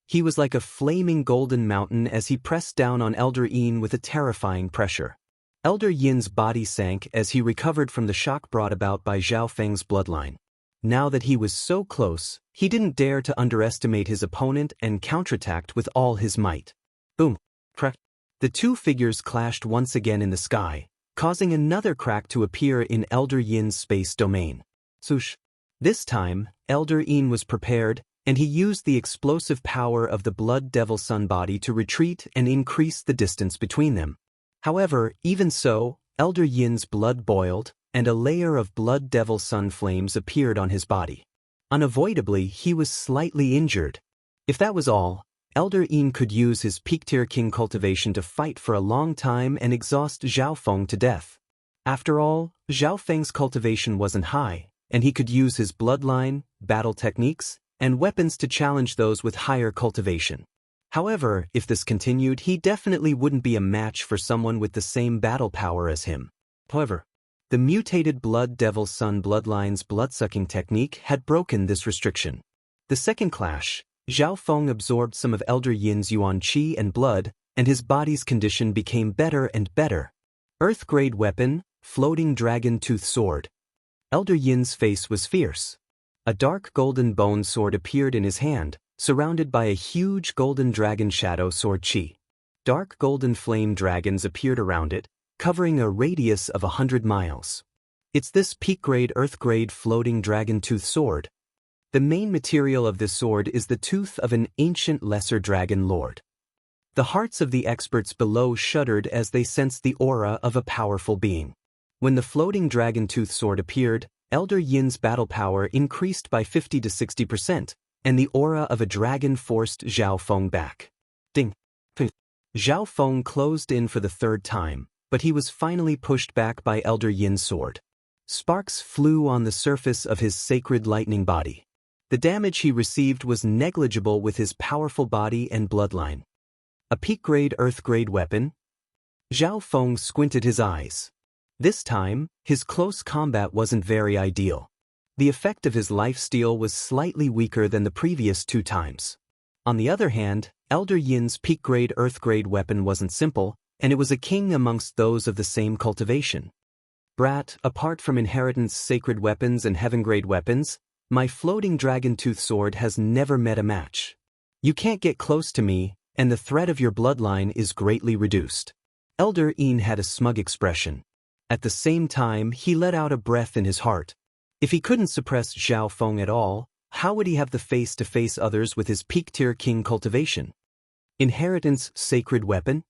He was like a flaming golden mountain as he pressed down on Elder Yin with a terrifying pressure. Elder Yin's body sank as he recovered from the shock brought about by Zhao Feng's bloodline. Now that he was so close, he didn't dare to underestimate his opponent and counterattacked with all his might. Boom! Crack! The two figures clashed once again in the sky, causing another crack to appear in Elder Yin's space domain. Swoosh! This time, Elder Yin was prepared, and he used the explosive power of the Blood Devil Sun body to retreat and increase the distance between them. However, even so, Elder Yin's blood boiled, and a layer of Blood Devil Sun flames appeared on his body. Unavoidably, he was slightly injured. If that was all, Elder Yin could use his peak-tier king cultivation to fight for a long time and exhaust Zhao Feng to death. After all, Zhao Feng's cultivation wasn't high, and he could use his bloodline, battle techniques, and weapons to challenge those with higher cultivation. However, if this continued, he definitely wouldn't be a match for someone with the same battle power as him. However, the mutated Blood Devil Sun bloodline's blood-sucking technique had broken this restriction. The second clash, Zhao Feng absorbed some of Elder Yin's Yuan Qi and blood, and his body's condition became better and better. Earth-grade weapon, floating dragon tooth sword. Elder Yin's face was fierce. A dark golden bone sword appeared in his hand, surrounded by a huge golden dragon shadow sword Qi. Dark golden flame dragons appeared around it, covering a radius of 100 miles. It's this peak-grade earth-grade floating dragon tooth sword. The main material of this sword is the tooth of an ancient lesser dragon lord. The hearts of the experts below shuddered as they sensed the aura of a powerful being. When the floating dragon tooth sword appeared, Elder Yin's battle power increased by 50 to 60%, and the aura of a dragon forced Zhao Feng back. Ding! Zhao Feng closed in for the third time, but he was finally pushed back by Elder Yin's sword. Sparks flew on the surface of his sacred lightning body. The damage he received was negligible with his powerful body and bloodline. A peak-grade earth-grade weapon? Zhao Feng squinted his eyes. This time, his close combat wasn't very ideal. The effect of his lifesteal was slightly weaker than the previous 2 times. On the other hand, Elder Yin's peak-grade earth-grade weapon wasn't simple, and it was a king amongst those of the same cultivation. Brat, apart from inheritance sacred weapons and heaven-grade weapons, my floating dragon tooth sword has never met a match. You can't get close to me, and the threat of your bloodline is greatly reduced. Elder Yin had a smug expression. At the same time, he let out a breath in his heart. If he couldn't suppress Zhao Feng at all, how would he have the face to face others with his peak-tier king cultivation? Inheritance sacred weapon?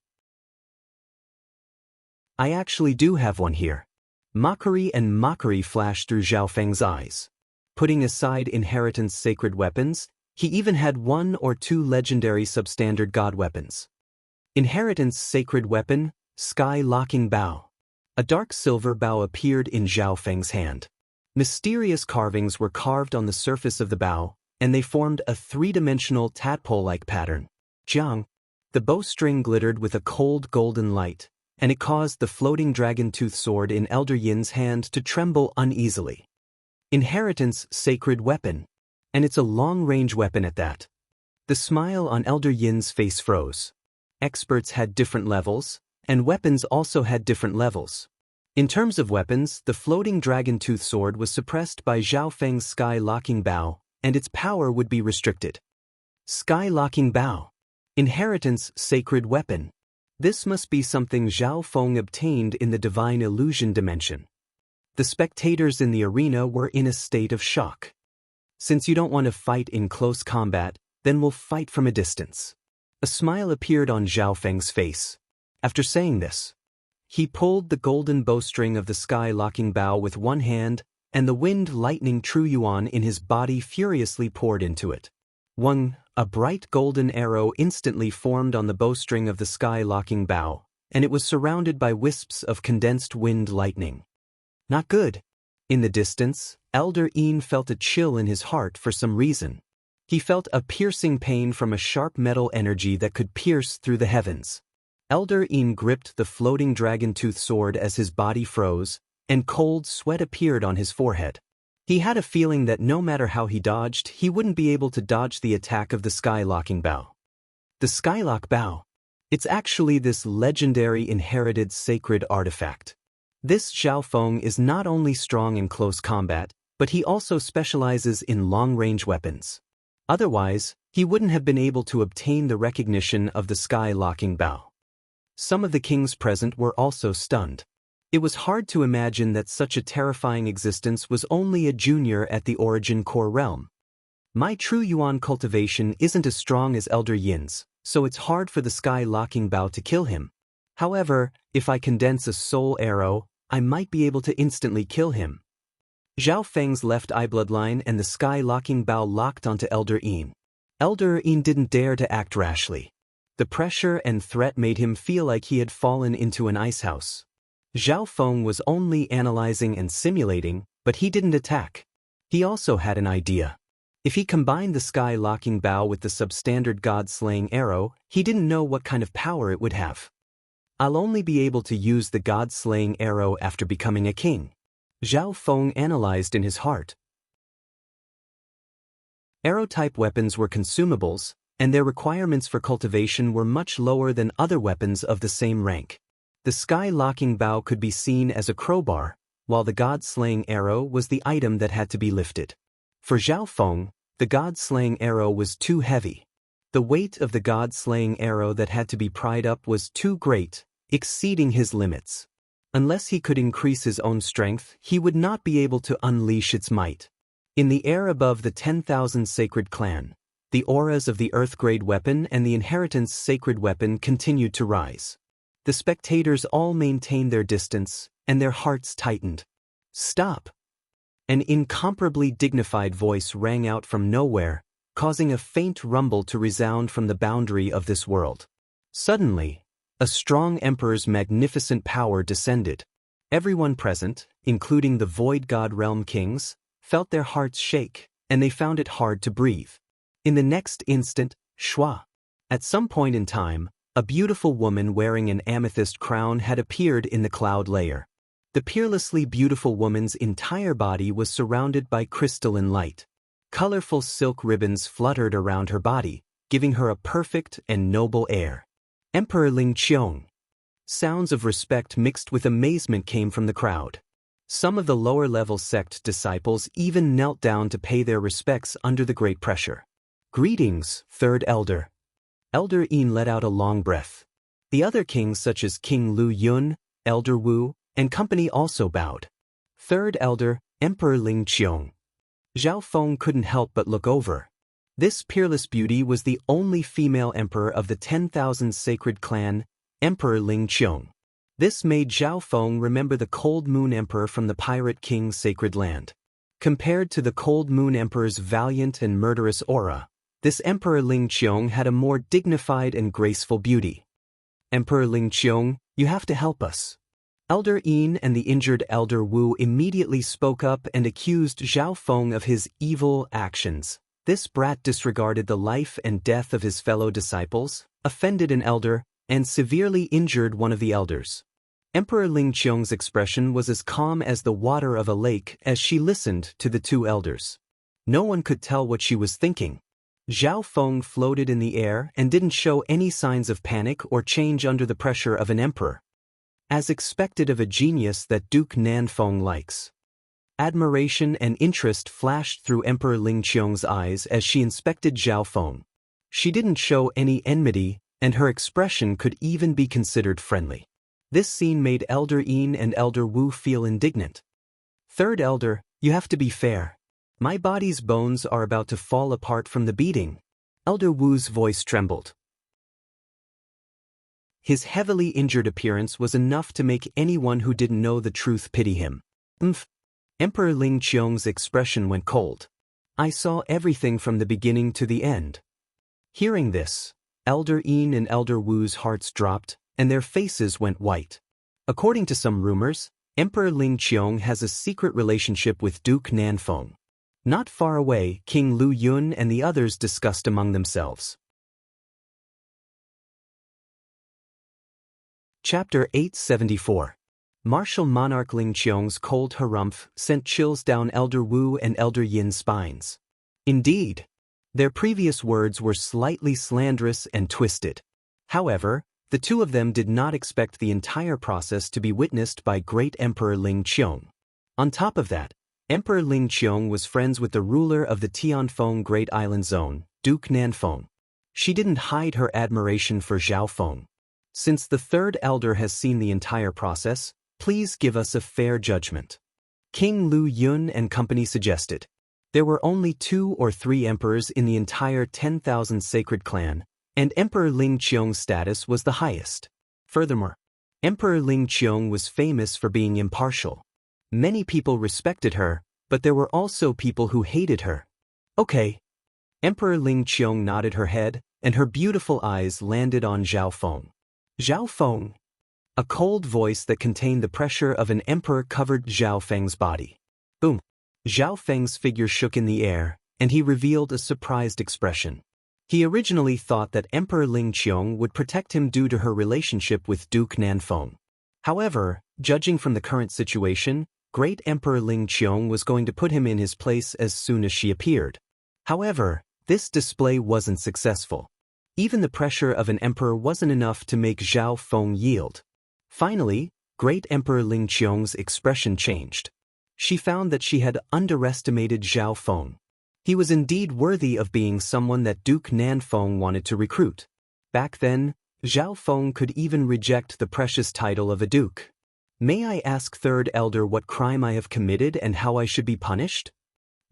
I actually do have one here. Mockery and mockery flashed through Zhao Feng's eyes. Putting aside inheritance sacred weapons, he even had 1 or 2 legendary substandard god weapons. Inheritance sacred weapon, sky-locking bow. A dark silver bow appeared in Zhao Feng's hand. Mysterious carvings were carved on the surface of the bow, and they formed a 3-dimensional tadpole-like pattern. Jiang. The bowstring glittered with a cold golden light, and it caused the floating dragon tooth sword in Elder Yin's hand to tremble uneasily. Inheritance sacred weapon. And it's a long-range weapon at that. The smile on Elder Yin's face froze. Experts had different levels, and weapons also had different levels. In terms of weapons, the floating dragon tooth sword was suppressed by Zhao Feng's sky-locking bow, and its power would be restricted. Sky-locking bow. Inheritance sacred weapon. This must be something Zhao Feng obtained in the divine illusion dimension. The spectators in the arena were in a state of shock. Since you don't want to fight in close combat, then we'll fight from a distance. A smile appeared on Zhao Feng's face. After saying this, he pulled the golden bowstring of the sky-locking bow with one hand, and the wind-lightning true yuan in his body furiously poured into it. A bright golden arrow instantly formed on the bowstring of the sky-locking bow, and it was surrounded by wisps of condensed wind lightning. Not good. In the distance, Elder Yin felt a chill in his heart for some reason. He felt a piercing pain from a sharp metal energy that could pierce through the heavens. Elder Yin gripped the floating dragon tooth sword as his body froze, and cold sweat appeared on his forehead. He had a feeling that no matter how he dodged, he wouldn't be able to dodge the attack of the sky-locking bow. The skylock bow. It's actually this legendary inherited sacred artifact. This Zhao Feng is not only strong in close combat, but he also specializes in long-range weapons. Otherwise, he wouldn't have been able to obtain the recognition of the sky-locking bow. Some of the kings present were also stunned. It was hard to imagine that such a terrifying existence was only a junior at the origin core realm. My true yuan cultivation isn't as strong as Elder Yin's, so it's hard for the sky-locking bow to kill him. However, if I condense a soul arrow, I might be able to instantly kill him. Zhao Feng's left eye bloodline and the sky-locking bow locked onto Elder Yin. Elder Yin didn't dare to act rashly. The pressure and threat made him feel like he had fallen into an icehouse. Zhao Feng was only analyzing and simulating, but he didn't attack. He also had an idea. If he combined the sky-locking bow with the substandard god-slaying arrow, he didn't know what kind of power it would have. I'll only be able to use the god-slaying arrow after becoming a king, Zhao Feng analyzed in his heart. Arrow-type weapons were consumables, and their requirements for cultivation were much lower than other weapons of the same rank. The sky-locking bow could be seen as a crowbar, while the god-slaying arrow was the item that had to be lifted. For Zhao Feng, the god-slaying arrow was too heavy. The weight of the god-slaying arrow that had to be pried up was too great, exceeding his limits. Unless he could increase his own strength, he would not be able to unleash its might. In the air above the 10,000 sacred clan, the auras of the Earth-grade weapon and the Inheritance sacred weapon continued to rise. The spectators all maintained their distance, and their hearts tightened. "Stop!" An incomparably dignified voice rang out from nowhere, causing a faint rumble to resound from the boundary of this world. Suddenly, a strong emperor's magnificent power descended. Everyone present, including the Void God Realm kings, felt their hearts shake, and they found it hard to breathe. In the next instant, Shua. At some point in time, a beautiful woman wearing an amethyst crown had appeared in the cloud layer. The peerlessly beautiful woman's entire body was surrounded by crystalline light. Colorful silk ribbons fluttered around her body, giving her a perfect and noble air. Emperor Ling Qiong. Sounds of respect mixed with amazement came from the crowd. Some of the lower-level sect disciples even knelt down to pay their respects under the great pressure. "Greetings, Third Elder." Elder Yin let out a long breath. The other kings such as King Lu Yun, Elder Wu, and company also bowed. Third Elder, Emperor Ling Qiong. Zhao Feng couldn't help but look over. This peerless beauty was the only female emperor of the 10,000 sacred clan, Emperor Ling Qiong. This made Zhao Feng remember the Cold Moon Emperor from the Pirate King's sacred land. Compared to the Cold Moon Emperor's valiant and murderous aura, this Emperor Ling Qiong had a more dignified and graceful beauty. "Emperor Ling Qiong, you have to help us." Elder Yin and the injured Elder Wu immediately spoke up and accused Zhao Feng of his evil actions. This brat disregarded the life and death of his fellow disciples, offended an elder, and severely injured one of the elders. Emperor Ling Qiong's expression was as calm as the water of a lake as she listened to the two elders. No one could tell what she was thinking. Zhao Feng floated in the air and didn't show any signs of panic or change under the pressure of an emperor. As expected of a genius that Duke Nanfeng likes. Admiration and interest flashed through Emperor Ling Qiong's eyes as she inspected Zhao Feng. She didn't show any enmity, and her expression could even be considered friendly. This scene made Elder Yin and Elder Wu feel indignant. "Third Elder, you have to be fair. My body's bones are about to fall apart from the beating." Elder Wu's voice trembled. His heavily injured appearance was enough to make anyone who didn't know the truth pity him. Emperor Ling Qiong's expression went cold. "I saw everything from the beginning to the end." Hearing this, Elder Yin and Elder Wu's hearts dropped, and their faces went white. According to some rumors, Emperor Ling Qiong has a secret relationship with Duke Nanfeng. Not far away, King Lu Yun and the others discussed among themselves. Chapter 874. Martial Monarch Ling Qiong's cold harumph sent chills down Elder Wu and Elder Yin's spines. Indeed, their previous words were slightly slanderous and twisted. However, the two of them did not expect the entire process to be witnessed by great Emperor Ling Qiong. On top of that, Emperor Ling Qiong was friends with the ruler of the Tianfeng Great Island Zone, Duke Nanfeng. She didn't hide her admiration for Zhao Feng. "Since the third elder has seen the entire process, please give us a fair judgment," King Lu Yun and company suggested. There were only 2 or 3 emperors in the entire 10,000 sacred clan, and Emperor Ling Qiong's status was the highest. Furthermore, Emperor Ling Qiong was famous for being impartial. Many people respected her, but there were also people who hated her. "Okay." Emperor Ling Qiong nodded her head, and her beautiful eyes landed on Zhao Feng. "Zhao Feng." A cold voice that contained the pressure of an emperor covered Zhao Feng's body. Boom. Zhao Feng's figure shook in the air, and he revealed a surprised expression. He originally thought that Emperor Ling Qiong would protect him due to her relationship with Duke Nanfeng. However, judging from the current situation, Great Emperor Ling Qiong was going to put him in his place as soon as she appeared. However, this display wasn't successful. Even the pressure of an emperor wasn't enough to make Zhao Feng yield. Finally, Great Emperor Ling Qiong's expression changed. She found that she had underestimated Zhao Feng. He was indeed worthy of being someone that Duke Nanfeng wanted to recruit. Back then, Zhao Feng could even reject the precious title of a duke. May I ask, Third Elder, what crime I have committed and how I should be punished?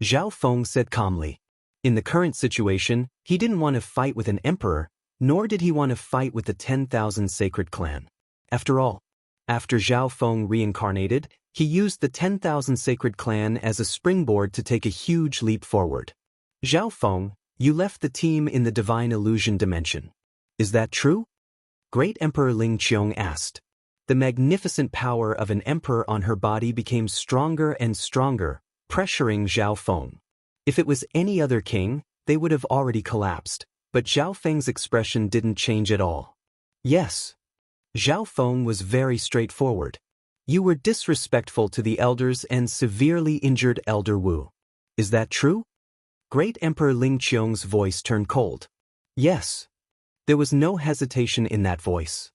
Zhao Feng said calmly. In the current situation, he didn't want to fight with an emperor, nor did he want to fight with the 10,000 sacred clan. After all, after Zhao Feng reincarnated, he used the 10,000 sacred clan as a springboard to take a huge leap forward. Zhao Feng, you left the team in the divine illusion dimension. Is that true? Great Emperor Ling Qiong asked. The magnificent power of an emperor on her body became stronger and stronger, pressuring Zhao Feng. If it was any other king, they would have already collapsed, but Zhao Feng's expression didn't change at all. Yes. Zhao Feng was very straightforward. You were disrespectful to the elders and severely injured Elder Wu. Is that true? Great Emperor Ling Qiong's voice turned cold. Yes. There was no hesitation in that voice.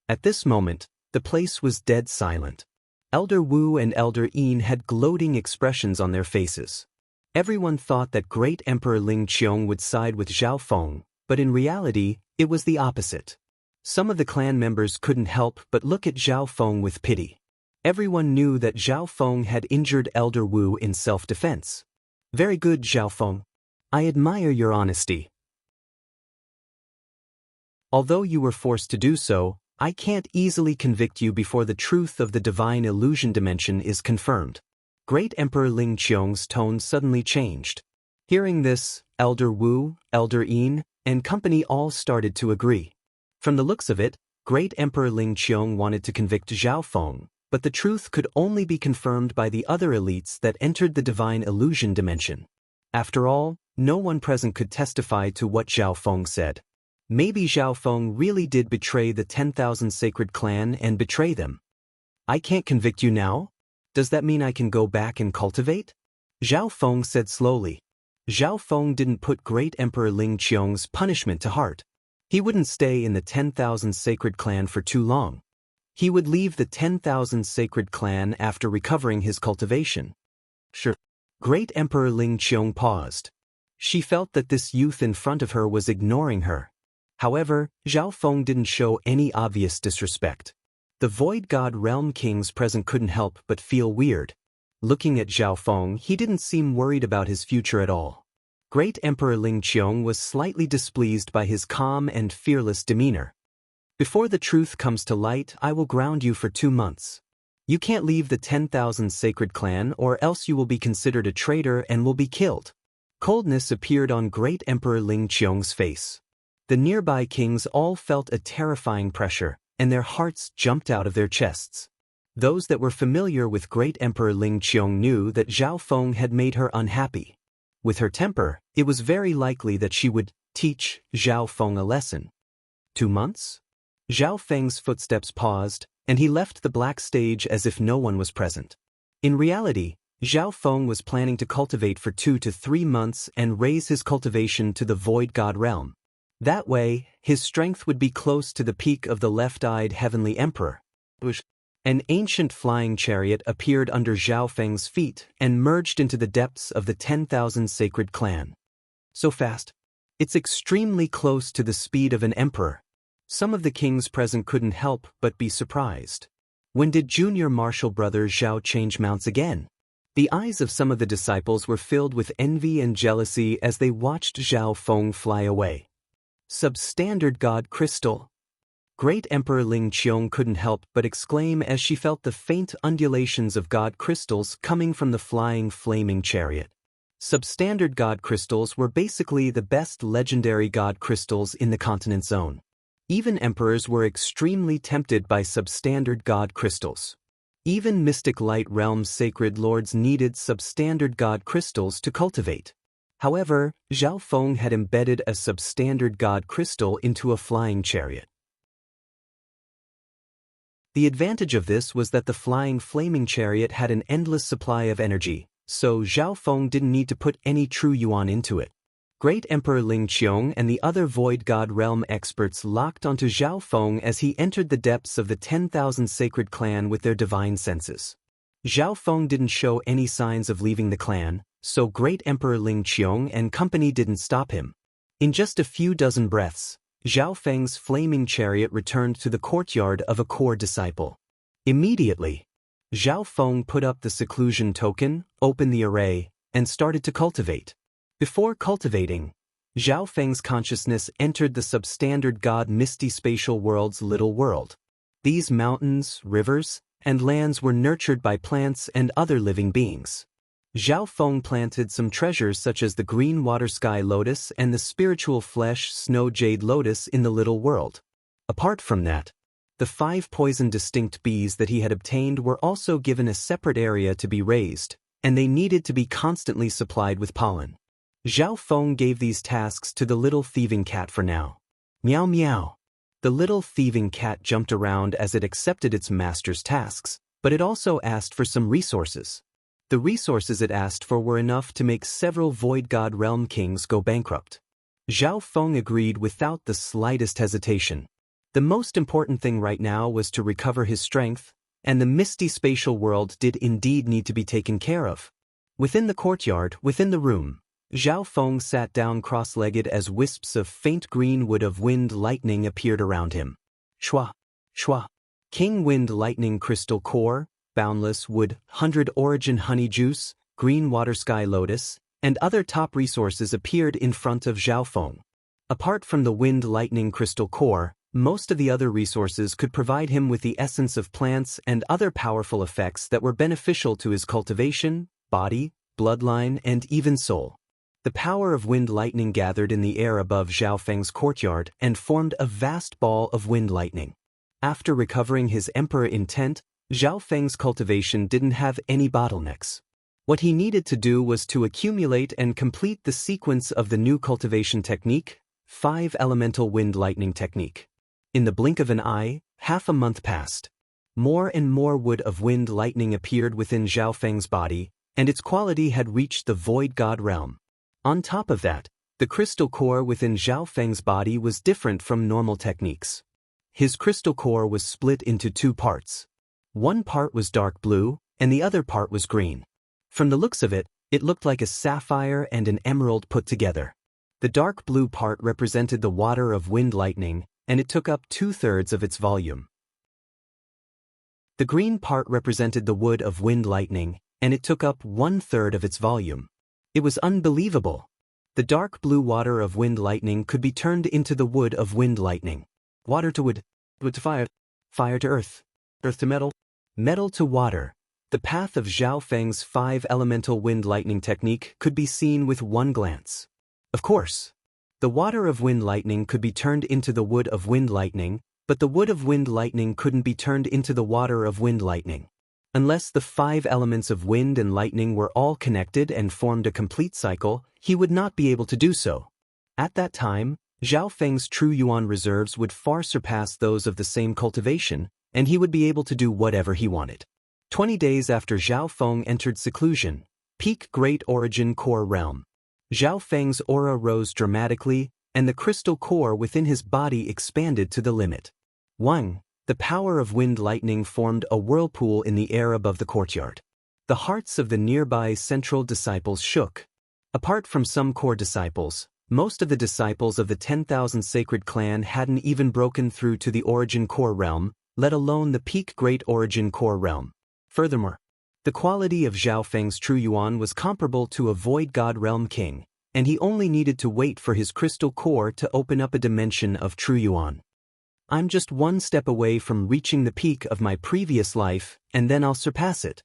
At this moment, the place was dead silent. Elder Wu and Elder Yin had gloating expressions on their faces. Everyone thought that Great Emperor Ling Qiong would side with Zhao Feng, but in reality, it was the opposite. Some of the clan members couldn't help but look at Zhao Feng with pity. Everyone knew that Zhao Feng had injured Elder Wu in self-defense. Very good, Zhao Feng. I admire your honesty. Although you were forced to do so, I can't easily convict you before the truth of the divine illusion dimension is confirmed. Great Emperor Ling Qiong's tone suddenly changed. Hearing this, Elder Wu, Elder Yin, and company all started to agree. From the looks of it, Great Emperor Ling Qiong wanted to convict Zhao Feng, but the truth could only be confirmed by the other elites that entered the divine illusion dimension. After all, no one present could testify to what Zhao Feng said. Maybe Zhao Feng really did betray the 10,000 sacred clan and betray them. I can't convict you now? Does that mean I can go back and cultivate? Zhao Feng said slowly. Zhao Feng didn't put Great Emperor Ling Qiong's punishment to heart. He wouldn't stay in the 10,000 sacred clan for too long. He would leave the 10,000 sacred clan after recovering his cultivation. Sure. Great Emperor Ling Qiong paused. She felt that this youth in front of her was ignoring her. However, Zhao Feng didn't show any obvious disrespect. The Void God Realm kings present couldn't help but feel weird. Looking at Zhao Feng, he didn't seem worried about his future at all. Great Emperor Ling Qiong was slightly displeased by his calm and fearless demeanor. Before the truth comes to light, I will ground you for 2 months. You can't leave the 10,000 sacred clan or else you will be considered a traitor and will be killed. Coldness appeared on Great Emperor Ling Qiong's face. The nearby kings all felt a terrifying pressure, and their hearts jumped out of their chests. Those that were familiar with Great Emperor Ling Qiong knew that Zhao Feng had made her unhappy. With her temper, it was very likely that she would teach Zhao Feng a lesson. 2 months? Zhao Feng's footsteps paused, and he left the black stage as if no one was present. In reality, Zhao Feng was planning to cultivate for 2 to 3 months and raise his cultivation to the Void God realm. That way, his strength would be close to the peak of the left-eyed Heavenly Emperor. An ancient flying chariot appeared under Zhao Feng's feet and merged into the depths of the 10,000 sacred clan. So fast. It's extremely close to the speed of an emperor. Some of the kings present couldn't help but be surprised. When did junior martial brother Zhao change mounts again? The eyes of some of the disciples were filled with envy and jealousy as they watched Zhao Feng fly away. Substandard God Crystal. Great Emperor Ling Qiong couldn't help but exclaim as she felt the faint undulations of God crystals coming from the flying flaming chariot. Substandard God crystals were basically the best legendary God crystals in the continent zone. Even emperors were extremely tempted by substandard God crystals. Even Mystic Light Realm's sacred lords needed substandard God crystals to cultivate. However, Zhao Feng had embedded a substandard god crystal into a flying chariot. The advantage of this was that the flying flaming chariot had an endless supply of energy, so Zhao Feng didn't need to put any true yuan into it. Great Emperor Ling Qiong and the other Void God Realm experts locked onto Zhao Feng as he entered the depths of the 10,000 sacred clan with their divine senses. Zhao Feng didn't show any signs of leaving the clan, so Great Emperor Ling Qiong and company didn't stop him. In just a few dozen breaths, Zhao Feng's flaming chariot returned to the courtyard of a core disciple. Immediately, Zhao Feng put up the seclusion token, opened the array, and started to cultivate. Before cultivating, Zhao Feng's consciousness entered the substandard god Misty Spatial World's little world. These mountains, rivers, and lands were nurtured by plants and other living beings. Zhao Feng planted some treasures such as the green water sky lotus and the spiritual flesh snow jade lotus in the little world. Apart from that, the 5 poison distinct bees that he had obtained were also given a separate area to be raised, and they needed to be constantly supplied with pollen. Zhao Feng gave these tasks to the little thieving cat for now. Meow meow. The little thieving cat jumped around as it accepted its master's tasks, but it also asked for some resources. The resources it asked for were enough to make several Void God Realm kings go bankrupt. Zhao Feng agreed without the slightest hesitation. The most important thing right now was to recover his strength, and the Misty Spatial World did indeed need to be taken care of. Within the courtyard, within the room, Zhao Feng sat down cross-legged as wisps of faint green wood of wind lightning appeared around him. Shwa, shwa. King Wind Lightning Crystal Core, Boundless Wood, 100 Origin Honey Juice, Green Water Sky Lotus, and other top resources appeared in front of Zhao Feng. Apart from the Wind Lightning Crystal Core, most of the other resources could provide him with the essence of plants and other powerful effects that were beneficial to his cultivation, body, bloodline, and even soul. The power of wind lightning gathered in the air above Zhao Feng's courtyard and formed a vast ball of wind lightning. After recovering his emperor intent, Zhao Feng's cultivation didn't have any bottlenecks. What he needed to do was to accumulate and complete the sequence of the new cultivation technique, 5 Elemental Wind Lightning Technique. In the blink of an eye, half a month passed. More and more wood of wind lightning appeared within Zhao Feng's body, and its quality had reached the Void God Realm. On top of that, the crystal core within Zhao Feng's body was different from normal techniques. His crystal core was split into 2 parts. One part was dark blue, and the other part was green. From the looks of it, it looked like a sapphire and an emerald put together. The dark blue part represented the water of wind lightning, and it took up 2/3 of its volume. The green part represented the wood of wind lightning, and it took up 1/3 of its volume. It was unbelievable. The dark blue water of wind lightning could be turned into the wood of wind lightning. Water to wood, wood to fire, fire to earth, earth to metal, metal to water. The path of Zhao Feng's 5 elemental wind lightning technique could be seen with one glance. Of course, the water of wind lightning could be turned into the wood of wind lightning, but the wood of wind lightning couldn't be turned into the water of wind lightning. Unless the 5 elements of wind and lightning were all connected and formed a complete cycle, he would not be able to do so. At that time, Zhao Feng's true yuan reserves would far surpass those of the same cultivation, and he would be able to do whatever he wanted. 20 days after Zhao Feng entered seclusion, peak Great Origin Core Realm. Zhao Feng's aura rose dramatically, and the crystal core within his body expanded to the limit. 1. The power of wind lightning formed a whirlpool in the air above the courtyard. The hearts of the nearby central disciples shook. Apart from some core disciples, most of the disciples of the 10,000 sacred clan hadn't even broken through to the Origin Core Realm, let alone the peak Great Origin Core Realm. Furthermore, the quality of Zhao Feng's true yuan was comparable to a Void God Realm king, and he only needed to wait for his crystal core to open up a dimension of true yuan. I'm just one step away from reaching the peak of my previous life, and then I'll surpass it.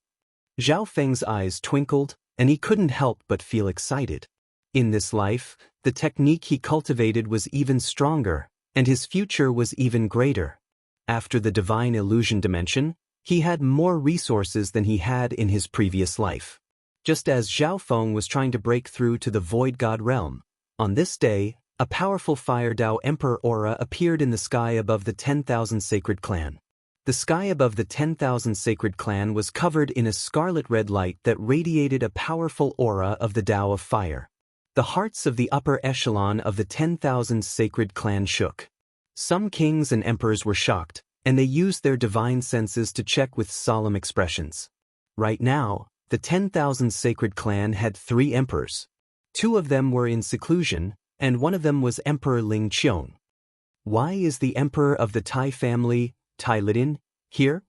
Zhao Feng's eyes twinkled, and he couldn't help but feel excited. In this life, the technique he cultivated was even stronger, and his future was even greater. After the divine illusion dimension, he had more resources than he had in his previous life. just as Zhao Feng was trying to break through to the Void God realm. On this day, a powerful Fire Dao Emperor aura appeared in the sky above the 10,000 Sacred Clan. The sky above the 10,000 Sacred Clan was covered in a scarlet-red light that radiated a powerful aura of the Dao of Fire. The hearts of the upper echelon of the 10,000 Sacred Clan shook. Some kings and emperors were shocked, and they used their divine senses to check with solemn expressions. Right now, the 10,000 Sacred Clan had 3 emperors. 2 of them were in seclusion, and one of them was Emperor Ling Qiong. Why is the emperor of the Tai family, Tai Lidin, here?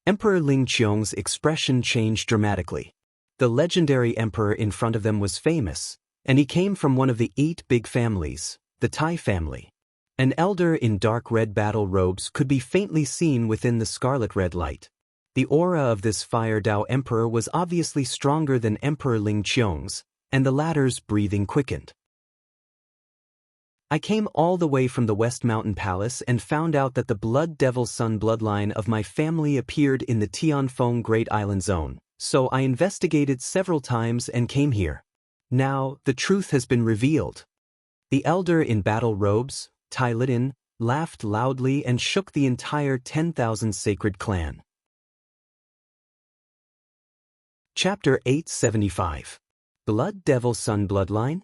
Emperor Ling Qiong's expression changed dramatically. The legendary emperor in front of them was famous, and he came from one of the 8 big families, the Tai family. An elder in dark red battle robes could be faintly seen within the scarlet red light. The aura of this Fire Dao Emperor was obviously stronger than Emperor Ling Qiong's, and the latter's breathing quickened. I came all the way from the West Mountain Palace and found out that the Blood Devil Sun bloodline of my family appeared in the Tianfeng Great Island Zone, so I investigated several times and came here. Now, the truth has been revealed. The elder in battle robes, Tai Lidin, laughed loudly and shook the entire 10,000 Sacred Clan. Chapter 875. Blood Devil Sun Bloodline?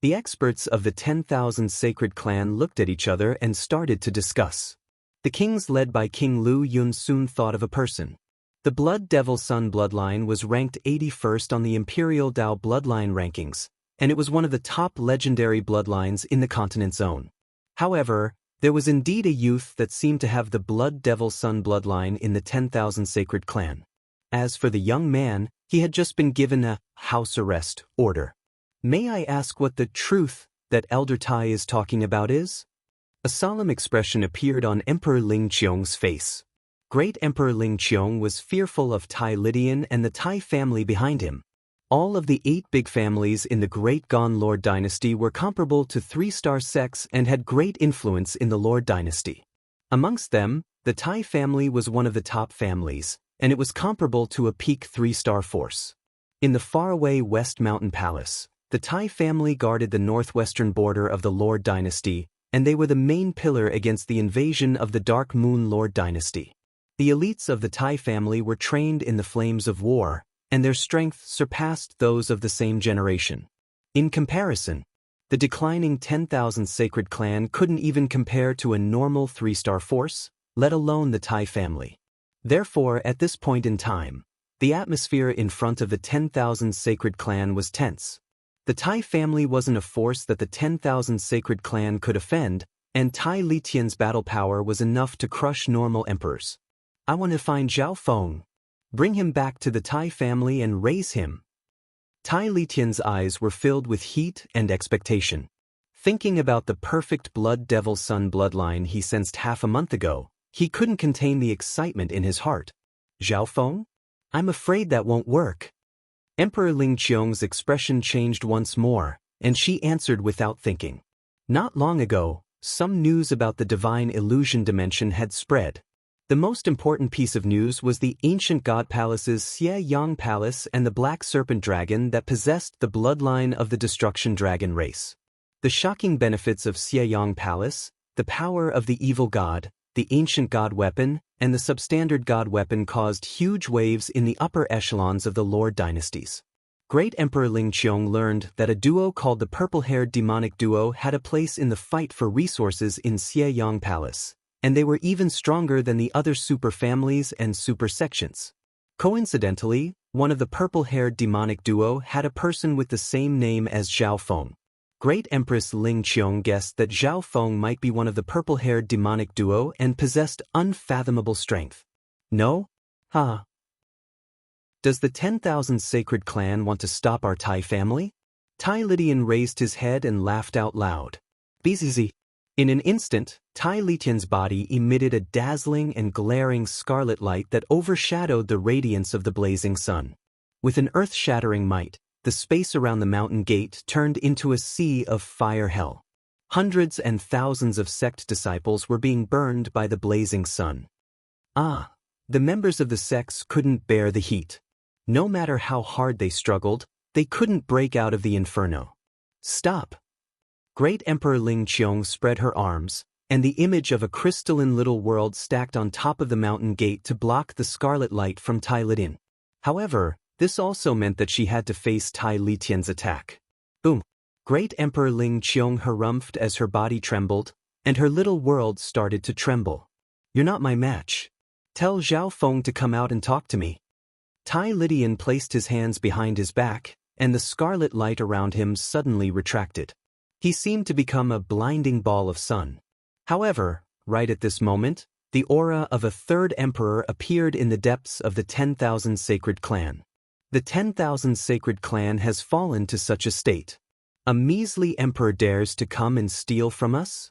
The experts of the 10,000 Sacred Clan looked at each other and started to discuss. The kings led by King Lu Yun soon thought of a person. The Blood Devil Sun bloodline was ranked 81st on the Imperial Dao bloodline rankings, and it was one of the top legendary bloodlines in the continent zone. However, there was indeed a youth that seemed to have the Blood Devil Sun bloodline in the 10,000 Sacred Clan. As for the young man, he had just been given a house arrest order. May I ask what the truth that Elder Tai is talking about is? A solemn expression appeared on Emperor Ling Qiong's face. Great Emperor Ling Qiong was fearful of Tai Lidian and the Tai family behind him. All of the 8 big families in the Great Gon Lord dynasty were comparable to 3-star sects and had great influence in the Lord dynasty. Amongst them, the Tai family was one of the top families, and it was comparable to a peak 3-star force. In the faraway West Mountain Palace, the Tai family guarded the northwestern border of the Lord dynasty, and they were the main pillar against the invasion of the Dark Moon Lord dynasty. The elites of the Tai family were trained in the flames of war, and their strength surpassed those of the same generation. In comparison, the declining 10,000 Sacred Clan couldn't even compare to a normal 3-star force, let alone the Tai family. Therefore, at this point in time, the atmosphere in front of the 10,000 Sacred Clan was tense. The Tai family wasn't a force that the 10,000 Sacred Clan could offend, and Tai Litian's battle power was enough to crush normal emperors. I want to find Zhao Feng. Bring him back to the Tai family and raise him. Tai Litian's eyes were filled with heat and expectation. Thinking about the perfect Blood Devil Sun bloodline he sensed half a month ago, he couldn't contain the excitement in his heart. Zhao Feng? I'm afraid that won't work. Emperor Ling Qiong's expression changed once more, and she answered without thinking. Not long ago, some news about the divine illusion dimension had spread. The most important piece of news was the ancient god palace's Xie Yang Palace and the Black Serpent Dragon that possessed the bloodline of the Destruction Dragon race. The shocking benefits of Xie Yang Palace, the power of the evil god, the ancient god weapon, and the substandard god weapon caused huge waves in the upper echelons of the Lord dynasties. Great Emperor Ling Qiong learned that a duo called the Purple-Haired Demonic Duo had a place in the fight for resources in Xie Yang Palace, and they were even stronger than the other super families and super sections. Coincidentally, one of the Purple-Haired Demonic Duo had a person with the same name as Zhao Feng. Great Empress Ling Qiong guessed that Zhao Feng might be one of the Purple-Haired Demonic Duo and possessed unfathomable strength. No? Huh? Does the 10,000 Sacred Clan want to stop our Tai family? Tai Lidian raised his head and laughed out loud. Bzz. In an instant, Tai Litian's body emitted a dazzling and glaring scarlet light that overshadowed the radiance of the blazing sun. With an earth-shattering might, the space around the mountain gate turned into a sea of fire hell. Hundreds and thousands of sect disciples were being burned by the blazing sun. The members of the sects couldn't bear the heat. No matter how hard they struggled, they couldn't break out of the inferno. Stop! Great Emperor Ling Qiong spread her arms, and the image of a crystalline little world stacked on top of the mountain gate to block the scarlet light from Tai Litian. However, this also meant that she had to face Tai Litian's attack. Boom! Great Emperor Ling Qiong harumphed as her body trembled, and her little world started to tremble. You're not my match. Tell Zhao Feng to come out and talk to me. Tai Litian placed his hands behind his back, and the scarlet light around him suddenly retracted. He seemed to become a blinding ball of sun. However, right at this moment, the aura of a third emperor appeared in the depths of the 10,000 Sacred Clan. The 10,000 Sacred Clan has fallen to such a state. A measly emperor dares to come and steal from us?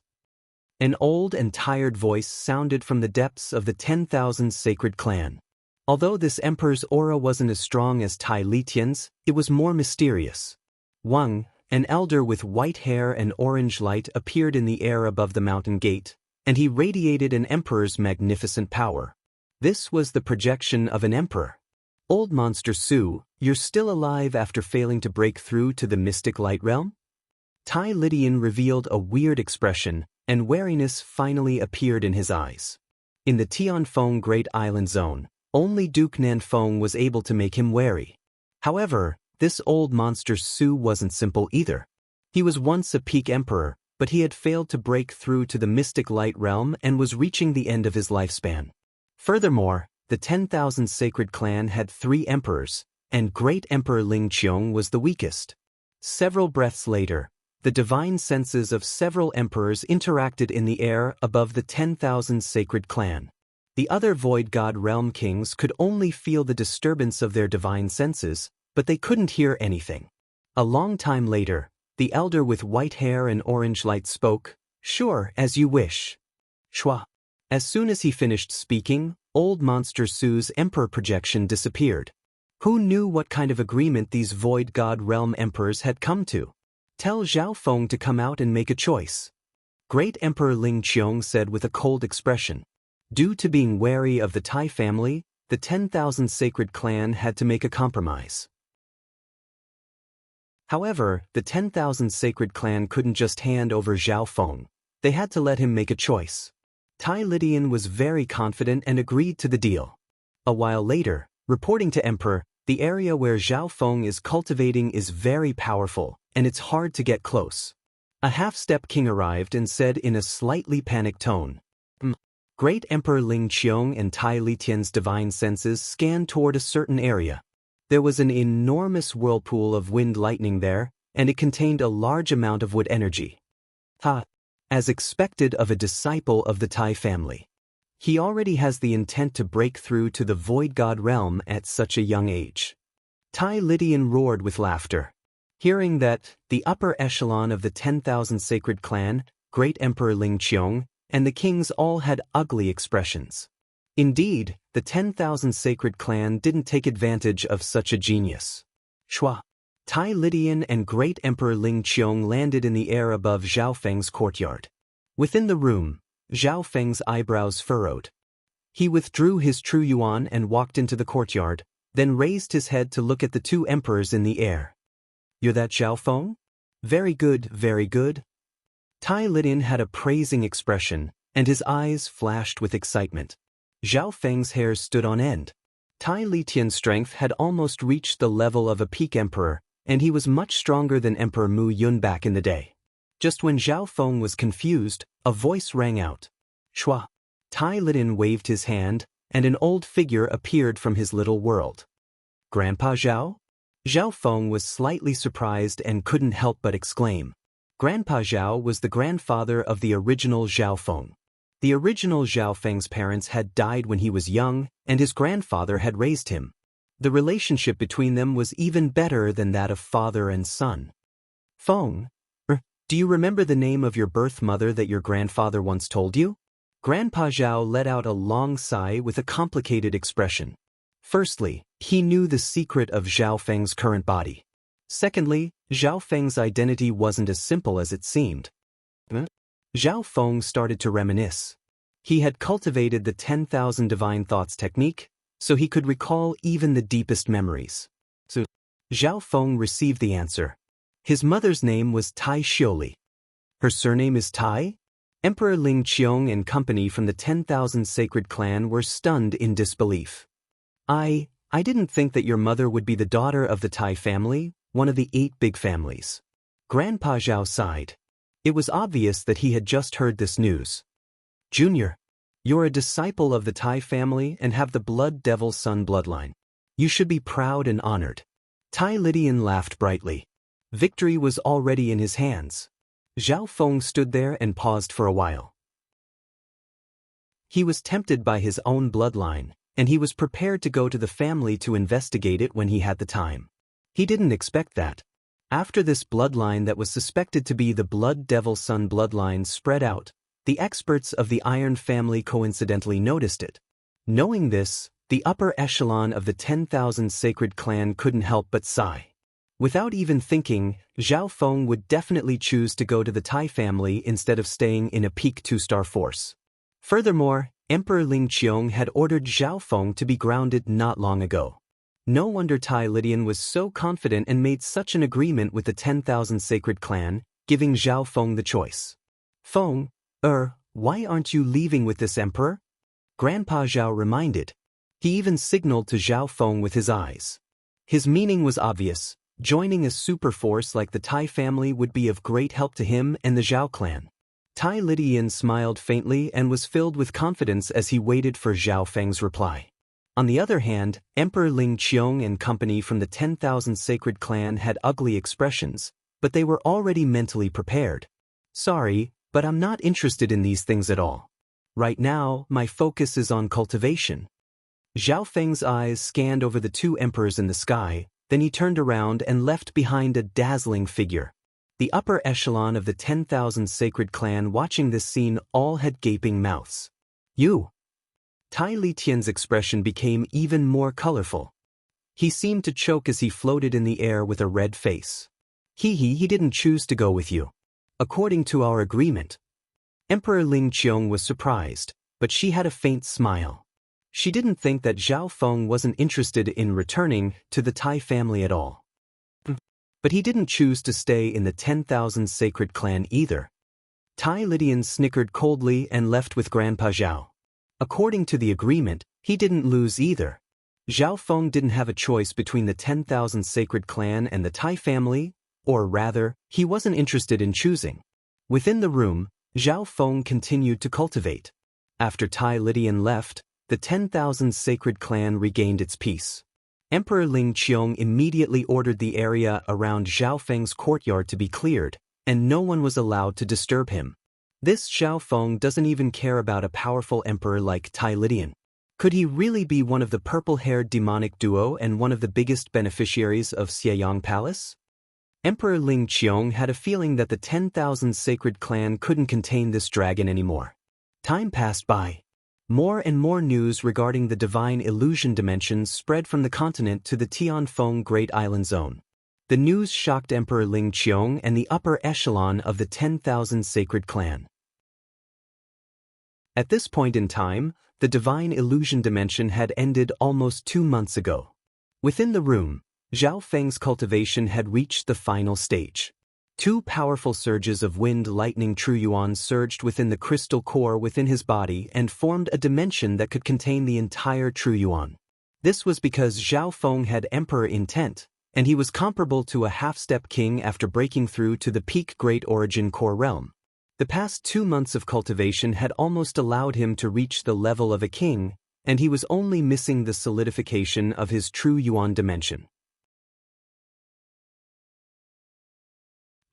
An old and tired voice sounded from the depths of the 10,000 Sacred Clan. Although this emperor's aura wasn't as strong as Tai Litian's, it was more mysterious. Wang, an elder with white hair and orange light, appeared in the air above the mountain gate, and he radiated an emperor's magnificent power. This was the projection of an emperor. Old Monster Su, you're still alive after failing to break through to the mystic light realm? Tai Litian revealed a weird expression, and wariness finally appeared in his eyes. In the Tianfeng Great Island Zone, only Duke Nanfeng was able to make him wary. However, this old Monster Su wasn't simple either. He was once a peak emperor, but he had failed to break through to the mystic light realm and was reaching the end of his lifespan. Furthermore, the 10,000 Sacred Clan had 3 emperors, and Great Emperor Ling Qiong was the weakest. Several breaths later, the divine senses of several emperors interacted in the air above the 10,000 Sacred Clan. The other Void God Realm kings could only feel the disturbance of their divine senses, but they couldn't hear anything. A long time later, the elder with white hair and orange light spoke, "Sure, as you wish." Shua. As soon as he finished speaking, old Monster Su's emperor projection disappeared. Who knew what kind of agreement these Void God Realm emperors had come to? Tell Zhao Feng to come out and make a choice. Great Emperor Ling Qiong said with a cold expression. Due to being wary of the Tai family, the 10,000 Sacred Clan had to make a compromise. However, the 10,000 Sacred Clan couldn't just hand over Zhao Feng. They had to let him make a choice. Tai Litian was very confident and agreed to the deal. A while later, reporting to Emperor, the area where Zhao Feng is cultivating is very powerful, and it's hard to get close. A half-step king arrived and said in a slightly panicked tone. Great Emperor Ling Qiong and Tai Litian's divine senses scanned toward a certain area. There was an enormous whirlpool of wind lightning there, and it contained a large amount of wood energy. As expected of a disciple of the Tai family. He already has the intent to break through to the Void God realm at such a young age. Tai Litian roared with laughter. Hearing that, the upper echelon of the 10,000 Sacred Clan, Great Emperor Ling Qiong, and the kings all had ugly expressions. Indeed, the 10,000 Sacred Clan didn't take advantage of such a genius. Shua. Tai Litian and Great Emperor Ling Qiong landed in the air above Zhao Feng's courtyard. Within the room, Zhao Feng's eyebrows furrowed. He withdrew his true yuan and walked into the courtyard, then raised his head to look at the 2 emperors in the air. You're that Zhao Feng? Very good, very good. Tai Litian had a praising expression, and his eyes flashed with excitement. Zhao Feng's hair stood on end. Tai Litian's strength had almost reached the level of a peak emperor, and he was much stronger than Emperor Mu Yun back in the day. Just when Zhao Feng was confused, a voice rang out. Shua. Tai Litian waved his hand, and an old figure appeared from his little world. Grandpa Zhao? Zhao Feng was slightly surprised and couldn't help but exclaim. Grandpa Zhao was the grandfather of the original Zhao Feng. The original Zhao Feng's parents had died when he was young, and his grandfather had raised him. The relationship between them was even better than that of father and son. Feng, do you remember the name of your birth mother that your grandfather once told you? Grandpa Zhao let out a long sigh with a complicated expression. Firstly, he knew the secret of Zhao Feng's current body. Secondly, Zhao Feng's identity wasn't as simple as it seemed. Zhao Feng started to reminisce. He had cultivated the 10,000 divine thoughts technique, so he could recall even the deepest memories. So, Zhao Feng received the answer. His mother's name was Tai Xiuli. Her surname is Tai? Emperor Ling Qiong and company from the 10,000 Sacred Clan were stunned in disbelief. I didn't think that your mother would be the daughter of the Tai family, one of the 8 big families. Grandpa Zhao sighed. It was obvious that he had just heard this news. Junior, you're a disciple of the Tai family and have the Blood Devil Sun bloodline. You should be proud and honored. Tai Lydian laughed brightly. Victory was already in his hands. Zhao Feng stood there and paused for a while. He was tempted by his own bloodline, and he was prepared to go to the family to investigate it when he had the time. He didn't expect that. After this bloodline that was suspected to be the Blood Devil Sun bloodline spread out, the experts of the Iron family coincidentally noticed it. Knowing this, the upper echelon of the 10,000 Sacred Clan couldn't help but sigh. Without even thinking, Zhao Feng would definitely choose to go to the Tai family instead of staying in a peak 2-star force. Furthermore, Emperor Ling Qiong had ordered Zhao Feng to be grounded not long ago. No wonder Tai Lydian was so confident and made such an agreement with the 10,000 Sacred Clan, giving Zhao Feng the choice. Feng, why aren't you leaving with this emperor? Grandpa Zhao reminded. He even signaled to Zhao Feng with his eyes. His meaning was obvious. Joining a super force like the Tai family would be of great help to him and the Zhao clan. Tai Lydian smiled faintly and was filled with confidence as he waited for Zhao Feng's reply. On the other hand, Emperor Ling Qiong and company from the 10,000 Sacred Clan had ugly expressions, but they were already mentally prepared. Sorry, but I'm not interested in these things at all. Right now, my focus is on cultivation. Zhao Feng's eyes scanned over the 2 emperors in the sky. Then he turned around and left behind a dazzling figure. The upper echelon of the 10,000 Sacred Clan watching this scene all had gaping mouths. You! Tai Li Tian's expression became even more colorful. He seemed to choke as he floated in the air with a red face. He didn't choose to go with you. According to our agreement. Emperor Ling Qiong was surprised, but she had a faint smile. She didn't think that Zhao Feng wasn't interested in returning to the Tai family at all. But he didn't choose to stay in the 10,000 Sacred Clan either. Tai Lydian snickered coldly and left with Grandpa Zhao. According to the agreement, he didn't lose either. Zhao Feng didn't have a choice between the 10,000 Sacred Clan and the Tai family, or rather, he wasn't interested in choosing. Within the room, Zhao Feng continued to cultivate. After Tai Lydian left, the 10,000 Sacred Clan regained its peace. Emperor Ling Qiong immediately ordered the area around Zhao Feng's courtyard to be cleared, and no one was allowed to disturb him. This Zhao Feng doesn't even care about a powerful emperor like Tai Lydian. Could he really be one of the purple-haired demonic duo and one of the biggest beneficiaries of Xieyang Palace? Emperor Ling Qiong had a feeling that the 10,000 Sacred Clan couldn't contain this dragon anymore. Time passed by. More and more news regarding the divine illusion dimensions spread from the continent to the Tianfeng Great Island Zone. The news shocked Emperor Ling Qiong and the upper echelon of the 10,000 Sacred Clan. At this point in time, the divine illusion dimension had ended almost 2 months ago. Within the room, Zhao Feng's cultivation had reached the final stage. 2 powerful surges of wind-lightning true yuan surged within the crystal core within his body and formed a dimension that could contain the entire true yuan. This was because Zhao Feng had emperor intent, and he was comparable to a half-step king after breaking through to the peak Great Origin core realm. The past 2 months of cultivation had almost allowed him to reach the level of a king, and he was only missing the solidification of his true yuan dimension.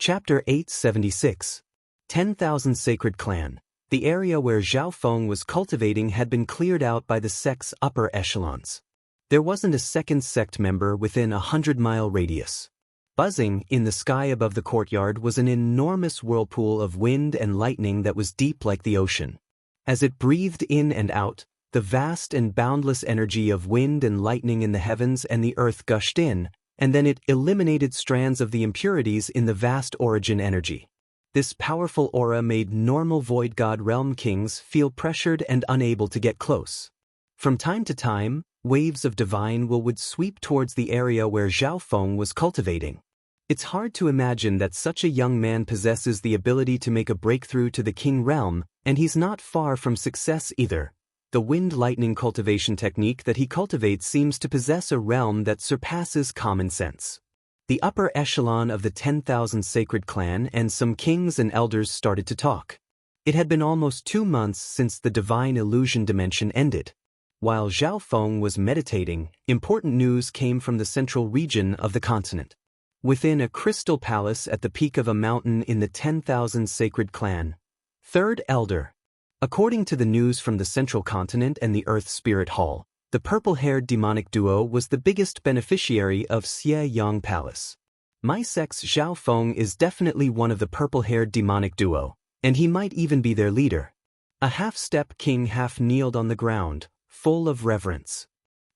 Chapter 876. 10,000 Sacred Clan. The area where Zhao Feng was cultivating had been cleared out by the sect's upper echelons. There wasn't a second sect member within a 100-mile radius. Buzzing in the sky above the courtyard was an enormous whirlpool of wind and lightning that was deep like the ocean. As it breathed in and out, the vast and boundless energy of wind and lightning in the heavens and the earth gushed in, and then it eliminated strands of the impurities in the vast origin energy. This powerful aura made normal Void God Realm kings feel pressured and unable to get close. From time to time, waves of divine will would sweep towards the area where Zhao Feng was cultivating. It's hard to imagine that such a young man possesses the ability to make a breakthrough to the king realm, and he's not far from success either. The wind-lightning cultivation technique that he cultivates seems to possess a realm that surpasses common sense. The upper echelon of the 10,000 sacred clan and some kings and elders started to talk. It had been almost 2 months since the divine illusion dimension ended. While Zhao Feng was meditating, important news came from the central region of the continent. Within a crystal palace at the peak of a mountain in the 10,000 sacred clan. Third Elder. According to the news from the central continent and the Earth Spirit Hall, the purple-haired demonic duo was the biggest beneficiary of Xie Yang Palace. My sex Zhao Feng is definitely one of the purple-haired demonic duo, and he might even be their leader. A half-step king half-kneeled on the ground, full of reverence.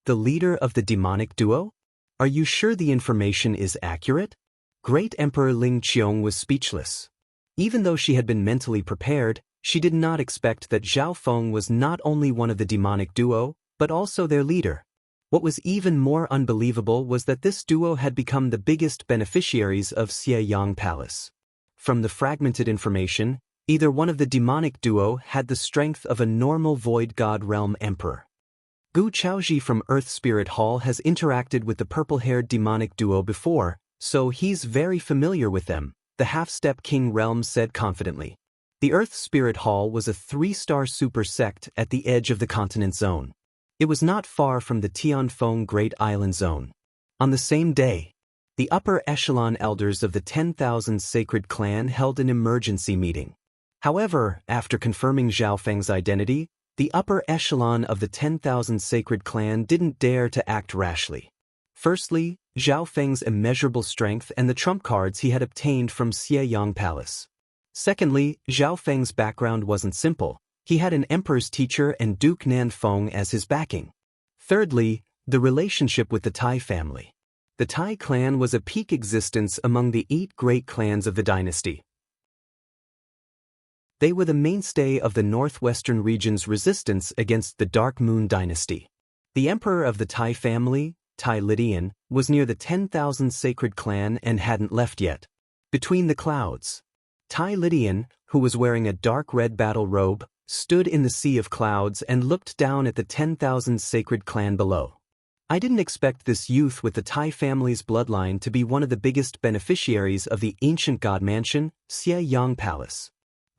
The leader of the demonic duo? Are you sure the information is accurate? Great Emperor Ling Qiong was speechless. Even though she had been mentally prepared, she did not expect that Zhao Feng was not only one of the demonic duo, but also their leader. What was even more unbelievable was that this duo had become the biggest beneficiaries of Xie Yang Palace. From the fragmented information, either one of the demonic duo had the strength of a normal Void God Realm Emperor. Gu Chaoji from Earth Spirit Hall has interacted with the purple-haired demonic duo before, so he's very familiar with them, the half-step King Realm said confidently. The Earth Spirit Hall was a 3-star super sect at the edge of the continent zone. It was not far from the Tianfeng Great Island Zone. On the same day, the upper echelon elders of the 10,000 sacred clan held an emergency meeting. However, after confirming Zhao Feng's identity, the upper echelon of the 10,000 sacred clan didn't dare to act rashly. Firstly, Zhao Feng's immeasurable strength and the trump cards he had obtained from Xie Yang Palace. Secondly, Zhao Feng's background wasn't simple. He had an emperor's teacher and Duke Nanfeng as his backing. Thirdly, the relationship with the Tai family. The Tai clan was a peak existence among the 8 great clans of the dynasty. They were the mainstay of the northwestern region's resistance against the Dark Moon dynasty. The emperor of the Tai family, Tai Lydian, was near the 10,000 sacred clan and hadn't left yet. Between the clouds, Tai Lydian, who was wearing a dark red battle robe, stood in the sea of clouds and looked down at the 10,000 sacred clan below. I didn't expect this youth with the Tai family's bloodline to be one of the biggest beneficiaries of the ancient god mansion, Xie Yang Palace.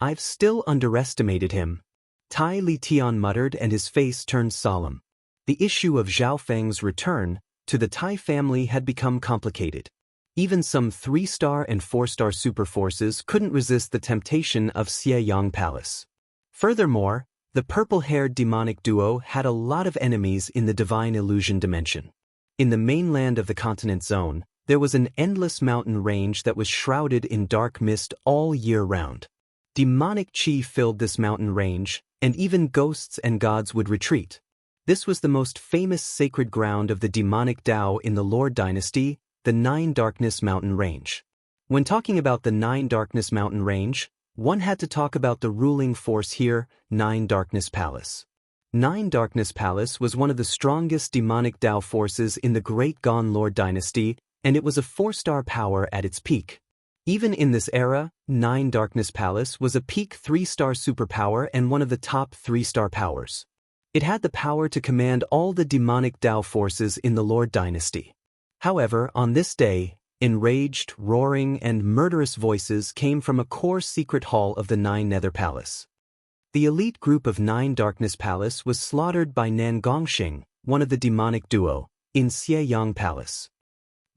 I've still underestimated him. Tai Li Tian muttered and his face turned solemn. The issue of Zhao Feng's return to the Tai family had become complicated. Even some 3-star and 4-star super forces couldn't resist the temptation of Xie Yang Palace. Furthermore, the purple-haired demonic duo had a lot of enemies in the divine illusion dimension. In the mainland of the continent zone, there was an endless mountain range that was shrouded in dark mist all year round. Demonic chi filled this mountain range, and even ghosts and gods would retreat. This was the most famous sacred ground of the demonic Dao in the Lord Dynasty, the 9 Darkness Mountain Range. When talking about the 9 Darkness Mountain Range, one had to talk about the ruling force here, 9 Darkness Palace. 9 Darkness Palace was one of the strongest demonic Dao forces in the Great Gon Lord Dynasty, and it was a 4-star power at its peak. Even in this era, 9 Darkness Palace was a peak 3-star superpower and one of the top 3-star powers. It had the power to command all the demonic Dao forces in the Lord Dynasty. However, on this day, enraged, roaring, and murderous voices came from a core secret hall of the 9 Nether Palace. The elite group of 9 Darkness Palace was slaughtered by Nan Gongxing, one of the demonic duo, in Xie Yang Palace.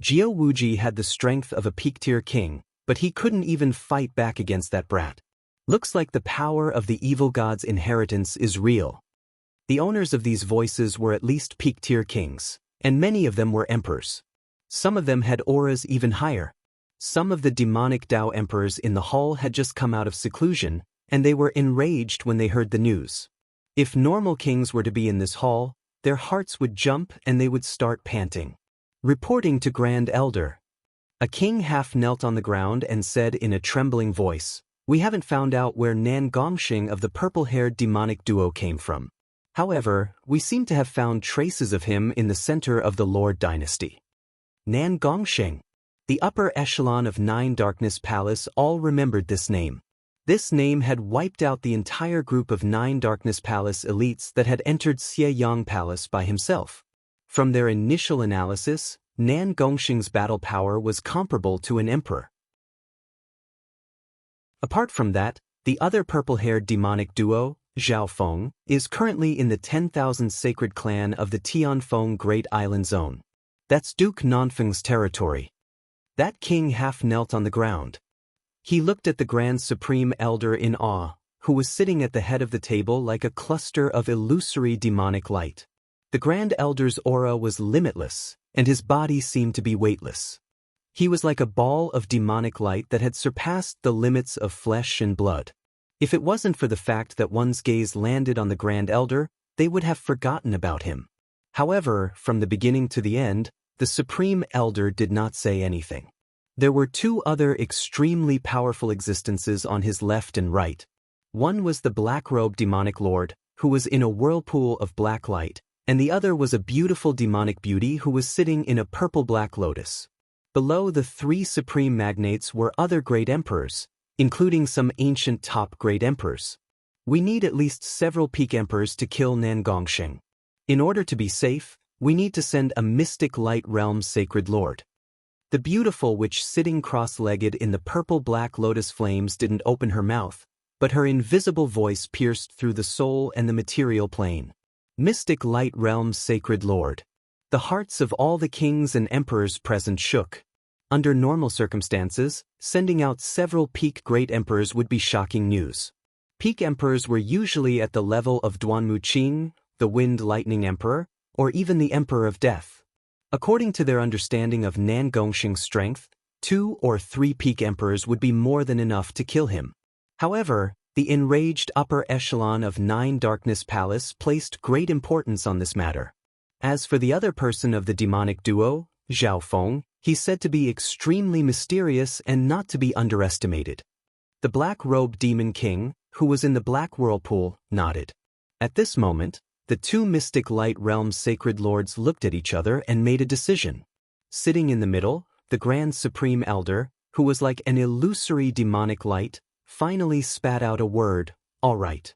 Jiao Wuji had the strength of a peak-tier king, but he couldn't even fight back against that brat. Looks like the power of the evil god's inheritance is real. The owners of these voices were at least peak-tier kings, and many of them were emperors. Some of them had auras even higher. Some of the demonic Dao emperors in the hall had just come out of seclusion, and they were enraged when they heard the news. If normal kings were to be in this hall, their hearts would jump and they would start panting. Reporting to Grand Elder. A king half knelt on the ground and said in a trembling voice, "We haven't found out where Nan Gongxing of the purple-haired demonic duo came from. However, we seem to have found traces of him in the center of the Lord dynasty. Nan Gongsheng. The upper echelon of Nine Darkness Palace all remembered this name. This name had wiped out the entire group of Nine Darkness Palace elites that had entered Xie Palace by himself. From their initial analysis, Nan Gongsheng's battle power was comparable to an emperor. Apart from that, the other purple-haired demonic duo, Zhao Feng, is currently in the 10,000 sacred clan of the Tianfeng Great Island Zone. That's Duke Nanfeng's territory. That king half knelt on the ground. He looked at the Grand Supreme Elder in awe, who was sitting at the head of the table like a cluster of illusory demonic light. The Grand Elder's aura was limitless, and his body seemed to be weightless. He was like a ball of demonic light that had surpassed the limits of flesh and blood. If it wasn't for the fact that one's gaze landed on the Grand Elder, they would have forgotten about him. However, from the beginning to the end, the Supreme Elder did not say anything. There were two other extremely powerful existences on his left and right. One was the black-robed demonic lord, who was in a whirlpool of black light, and the other was a beautiful demonic beauty who was sitting in a purple-black lotus. Below the three supreme magnates were other great emperors, including some ancient top great emperors. We need at least several peak emperors to kill Nan Gongsheng. In order to be safe, we need to send a mystic light realm sacred lord. The beautiful witch sitting cross-legged in the purple-black lotus flames didn't open her mouth, but her invisible voice pierced through the soul and the material plane. Mystic light realm sacred lord. The hearts of all the kings and emperors present shook. Under normal circumstances, sending out several peak great emperors would be shocking news. Peak emperors were usually at the level of Duanmu Qing, the Wind Lightning Emperor, or even the Emperor of Death. According to their understanding of Nan Gongsheng's strength, 2 or 3 peak emperors would be more than enough to kill him. However, the enraged upper echelon of Nine Darkness Palace placed great importance on this matter. As for the other person of the demonic duo, Zhao Feng, he's said to be extremely mysterious and not to be underestimated. The black-robed demon king, who was in the black whirlpool, nodded. At this moment, the two mystic light realm sacred lords looked at each other and made a decision. Sitting in the middle, the Grand Supreme Elder, who was like an illusory demonic light, finally spat out a word, "All right."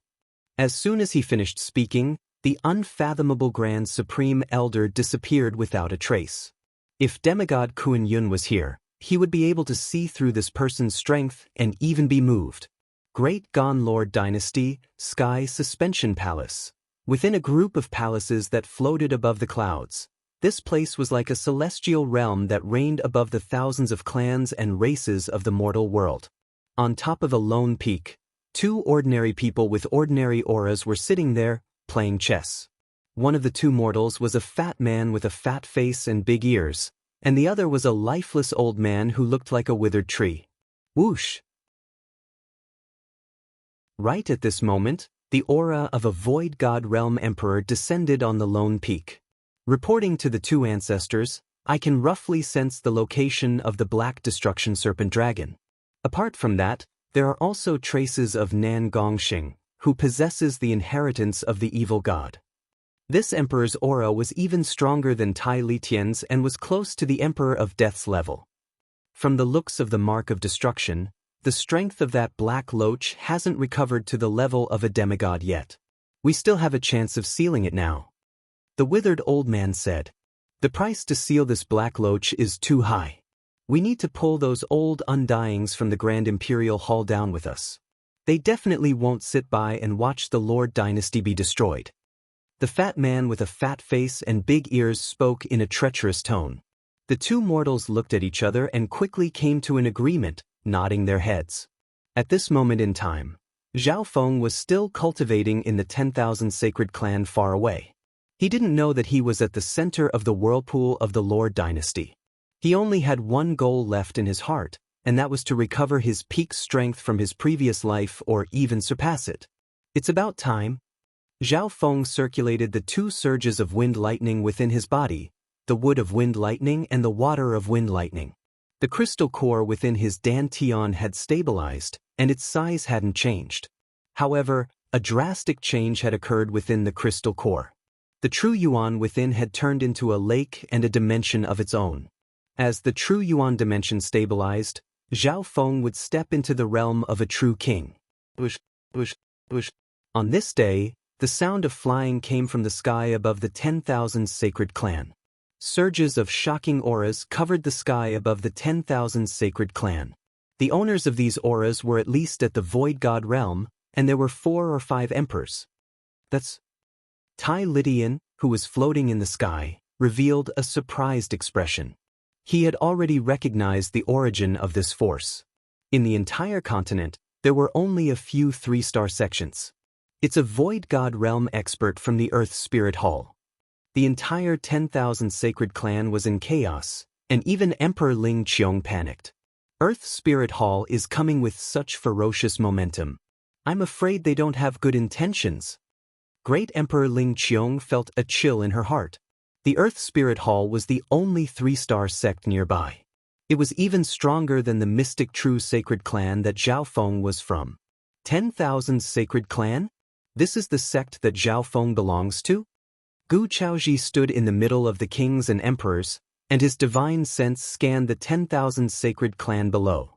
As soon as he finished speaking, the unfathomable Grand Supreme Elder disappeared without a trace. If demigod Kuan Yun was here, he would be able to see through this person's strength and even be moved. Great Gon Lord Dynasty, Sky Suspension Palace. Within a group of palaces that floated above the clouds, this place was like a celestial realm that reigned above the thousands of clans and races of the mortal world. On top of a lone peak, 2 ordinary people with ordinary auras were sitting there, playing chess. One of the 2 mortals was a fat man with a fat face and big ears, and the other was a lifeless old man who looked like a withered tree. Whoosh! Right at this moment, the aura of a void god realm emperor descended on the lone peak. Reporting to the 2 ancestors, I can roughly sense the location of the Black Destruction Serpent Dragon. Apart from that, there are also traces of Nan Gongsheng, who possesses the inheritance of the evil god. This emperor's aura was even stronger than Tai Litian's and was close to the Emperor of Death's level. From the looks of the Mark of Destruction, the strength of that black loach hasn't recovered to the level of a demigod yet. We still have a chance of sealing it now. The withered old man said. The price to seal this black loach is too high. We need to pull those old undyings from the Grand Imperial Hall down with us. They definitely won't sit by and watch the Lord Dynasty be destroyed. The fat man with a fat face and big ears spoke in a treacherous tone. The 2 mortals looked at each other and quickly came to an agreement, nodding their heads. At this moment in time, Zhao Feng was still cultivating in the 10,000 sacred clan far away. He didn't know that he was at the center of the whirlpool of the Lord Dynasty. He only had one goal left in his heart, and that was to recover his peak strength from his previous life or even surpass it. It's about time. Zhao Feng circulated the 2 surges of wind lightning within his body, the wood of wind lightning and the water of wind lightning. The crystal core within his dantian had stabilized, and its size hadn't changed. However, A drastic change had occurred within the crystal core. The true yuan within had turned into a lake and a dimension of its own. As the true yuan dimension stabilized, Zhao Feng would step into the realm of a true king. Bush, bush, bush. On this day, the sound of flying came from the sky above the 10,000 sacred clan. Surges of shocking auras covered the sky above the 10,000 sacred clan. The owners of these auras were at least at the void god realm, and there were 4 or 5 emperors. That's Tai Lydian, who was floating in the sky, revealed a surprised expression. He had already recognized the origin of this force. In the entire continent, there were only a few 3-star sections. It's a void god realm expert from the Earth Spirit Hall. The entire 10,000 sacred clan was in chaos, and even Emperor Ling Qiong panicked. Earth Spirit Hall is coming with such ferocious momentum. I'm afraid they don't have good intentions. Great Emperor Ling Qiong felt a chill in her heart. The Earth Spirit Hall was the only 3-star sect nearby. It was even stronger than the mystic true sacred clan that Zhao Feng was from. 10,000 sacred clan? This is the sect that Zhao Feng belongs to? Gu Chaoji stood in the middle of the kings and emperors, and his divine sense scanned the 10,000 sacred clan below.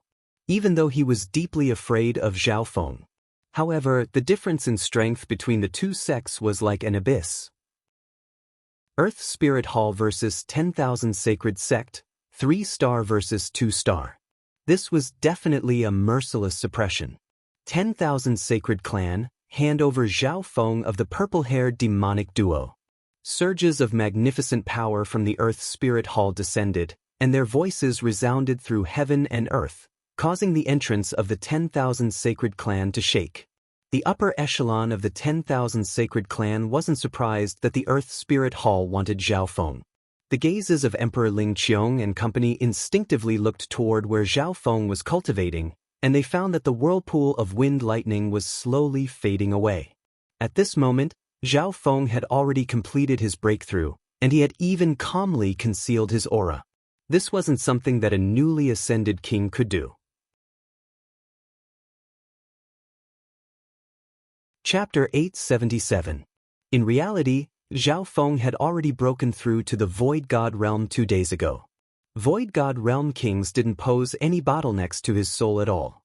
Even though he was deeply afraid of Zhao Feng. However, the difference in strength between the two sects was like an abyss. Earth Spirit Hall versus 10,000 Sacred Sect, 3-star versus 2-star. This was definitely a merciless suppression. 10,000 Sacred Clan, hand over Zhao Feng of the purple-haired demonic duo. Surges of magnificent power from the Earth Spirit Hall descended, and their voices resounded through heaven and earth, causing the entrance of the 10,000 Sacred Clan to shake. The upper echelon of the 10,000 Sacred Clan wasn't surprised that the Earth Spirit Hall wanted Zhao Feng. The gazes of Emperor Ling Qiong and company instinctively looked toward where Zhao Feng was cultivating, and they found that the whirlpool of wind lightning was slowly fading away. At this moment, Zhao Feng had already completed his breakthrough, and he had even calmly concealed his aura. This wasn't something that a newly ascended king could do. Chapter 877. In reality, Zhao Feng had already broken through to the Void God Realm 2 days ago. Void God Realm kings didn't pose any bottlenecks to his soul at all.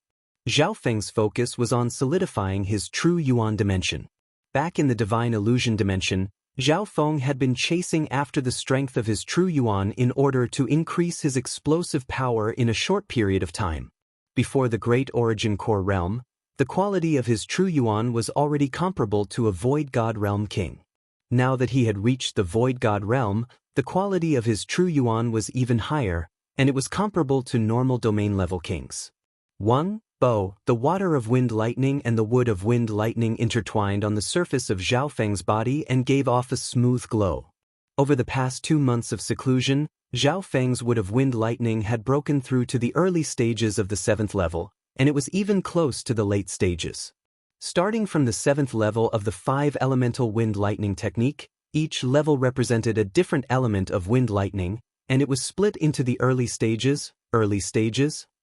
Zhao Feng's focus was on solidifying his true Yuan dimension. Back in the Divine Illusion dimension, Zhao Feng had been chasing after the strength of his true Yuan in order to increase his explosive power in a short period of time. Before the Great Origin Core Realm, the quality of his true Yuan was already comparable to a Void God Realm king. Now that he had reached the Void God Realm, the quality of his true Yuan was even higher, and it was comparable to normal domain-level kings. 1. Bo, the water of wind lightning and the wood of wind lightning intertwined on the surface of Zhao Feng's body and gave off a smooth glow. Over the past 2 months of seclusion, Zhao Feng's wood of wind lightning had broken through to the early stages of the 7th level, and it was even close to the late stages. Starting from the 7th level of the 5-elemental wind lightning technique, each level represented a different element of wind lightning, and it was split into the early stages,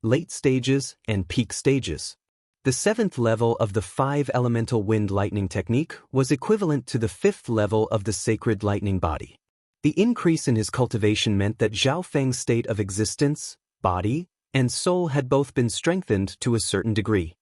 late stages, and peak stages. The 7th level of the 5-elemental wind lightning technique was equivalent to the 5th level of the sacred lightning body. The increase in his cultivation meant that Zhao Feng's state of existence, body, and soul had both been strengthened to a certain degree.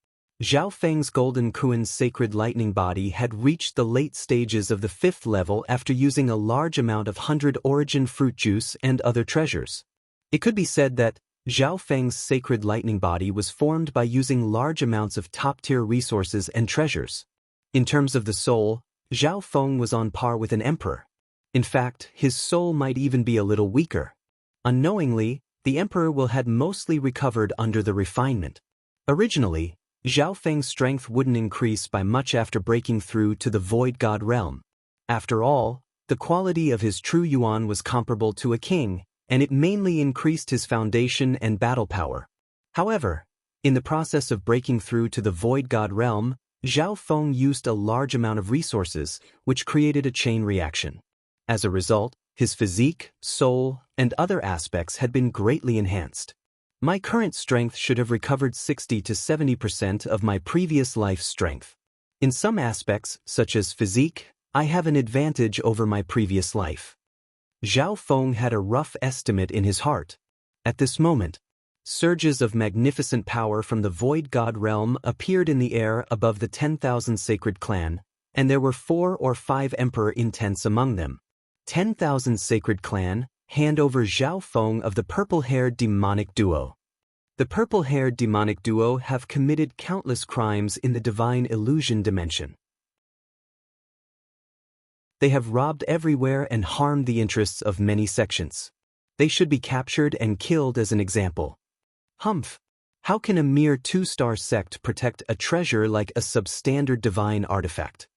Zhao Feng's Golden Kuan's sacred lightning body had reached the late stages of the 5th level after using a large amount of 100 origin fruit juice and other treasures. It could be said that Zhao Feng's sacred lightning body was formed by using large amounts of top-tier resources and treasures. In terms of the soul, Zhao Feng was on par with an emperor. In fact, his soul might even be a little weaker. Unknowingly, the emperor had mostly recovered under the refinement. Originally, Zhao Feng's strength wouldn't increase by much after breaking through to the Void God Realm. After all, the quality of his true Yuan was comparable to a king, and it mainly increased his foundation and battle power. However, in the process of breaking through to the Void God Realm, Zhao Feng used a large amount of resources, which created a chain reaction. As a result, his physique, soul, and other aspects had been greatly enhanced. My current strength should have recovered 60 to 70% of my previous life's strength. In some aspects, such as physique, I have an advantage over my previous life. Zhao Feng had a rough estimate in his heart. At this moment, surges of magnificent power from the Void God realm appeared in the air above the 10,000 sacred clan, and there were 4 or 5 emperor intents among them. 10,000 sacred clan, hand over Zhao Feng of the purple-haired demonic duo. The purple-haired demonic duo have committed countless crimes in the divine illusion dimension. They have robbed everywhere and harmed the interests of many sections. They should be captured and killed as an example. Humph! How can a mere 2-star sect protect a treasure like a substandard divine artifact?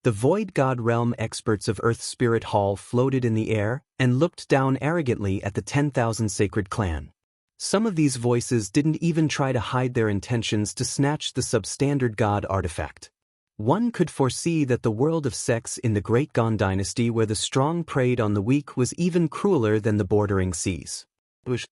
The Void God Realm experts of Earth Spirit Hall floated in the air and looked down arrogantly at the 10,000 sacred clan. Some of these voices didn't even try to hide their intentions to snatch the substandard god artifact. One could foresee that the world of sects in the Great Gon dynasty where the strong preyed on the weak was even crueler than the bordering seas. The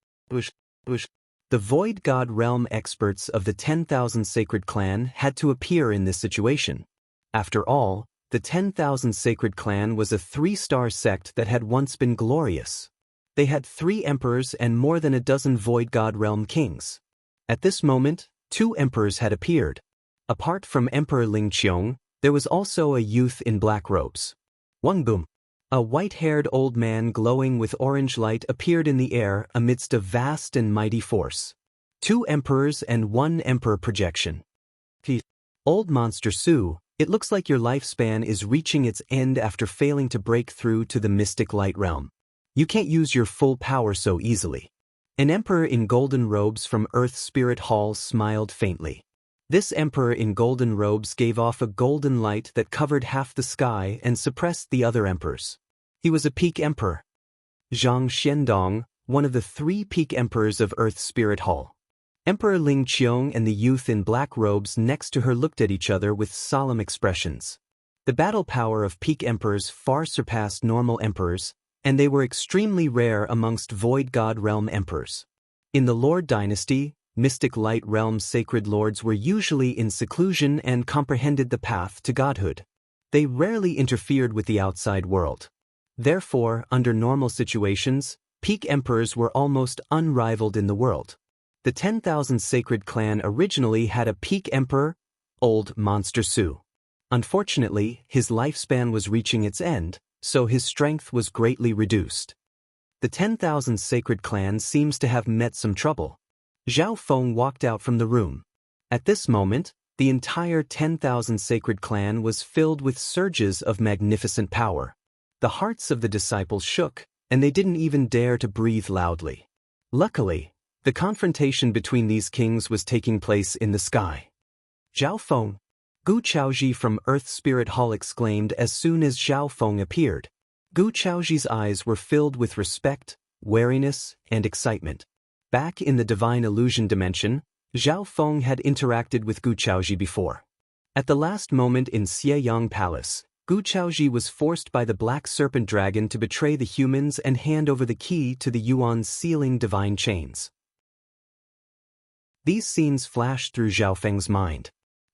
Void God Realm experts of the 10,000 sacred clan had to appear in this situation. After all, the 10,000 sacred clan was a 3-star sect that had once been glorious. They had 3 emperors and more than a dozen Void God Realm kings. At this moment, 2 emperors had appeared. Apart from Emperor Ling Qiong, there was also a youth in black robes. Wang Boom. A white-haired old man glowing with orange light appeared in the air amidst a vast and mighty force. 2 emperors and 1 emperor projection. Old Monster Su, it looks like your lifespan is reaching its end after failing to break through to the mystic light realm. You can't use your full power so easily. An emperor in golden robes from Earth Spirit Hall smiled faintly. This emperor in golden robes gave off a golden light that covered half the sky and suppressed the other emperors. He was a peak emperor. Zhang Xiandong, one of the 3 peak emperors of Earth Spirit Hall. Emperor Ling Qiong and the youth in black robes next to her looked at each other with solemn expressions. The battle power of peak emperors far surpassed normal emperors, and they were extremely rare amongst Void God Realm emperors. In the Lord Dynasty, Mystic Light Realm sacred lords were usually in seclusion and comprehended the path to godhood. They rarely interfered with the outside world. Therefore, under normal situations, peak emperors were almost unrivaled in the world. The 10,000 sacred clan originally had a peak emperor, Old Monster Su. Unfortunately, his lifespan was reaching its end, so his strength was greatly reduced. The 10,000 sacred clan seems to have met some trouble. Zhao Feng walked out from the room. At this moment, the entire 10,000 sacred clan was filled with surges of magnificent power. The hearts of the disciples shook, and they didn't even dare to breathe loudly. Luckily, the confrontation between these kings was taking place in the sky. Zhao Feng, Gu Chaoji from Earth Spirit Hall exclaimed as soon as Zhao Feng appeared. Gu Chaoji's eyes were filled with respect, wariness, and excitement. Back in the divine illusion dimension, Zhao Feng had interacted with Gu Chaoji before. At the last moment in Xieyang Palace, Gu Chaoji was forced by the Black Serpent Dragon to betray the humans and hand over the key to the Yuan's sealing divine chains. These scenes flashed through Zhao Feng's mind.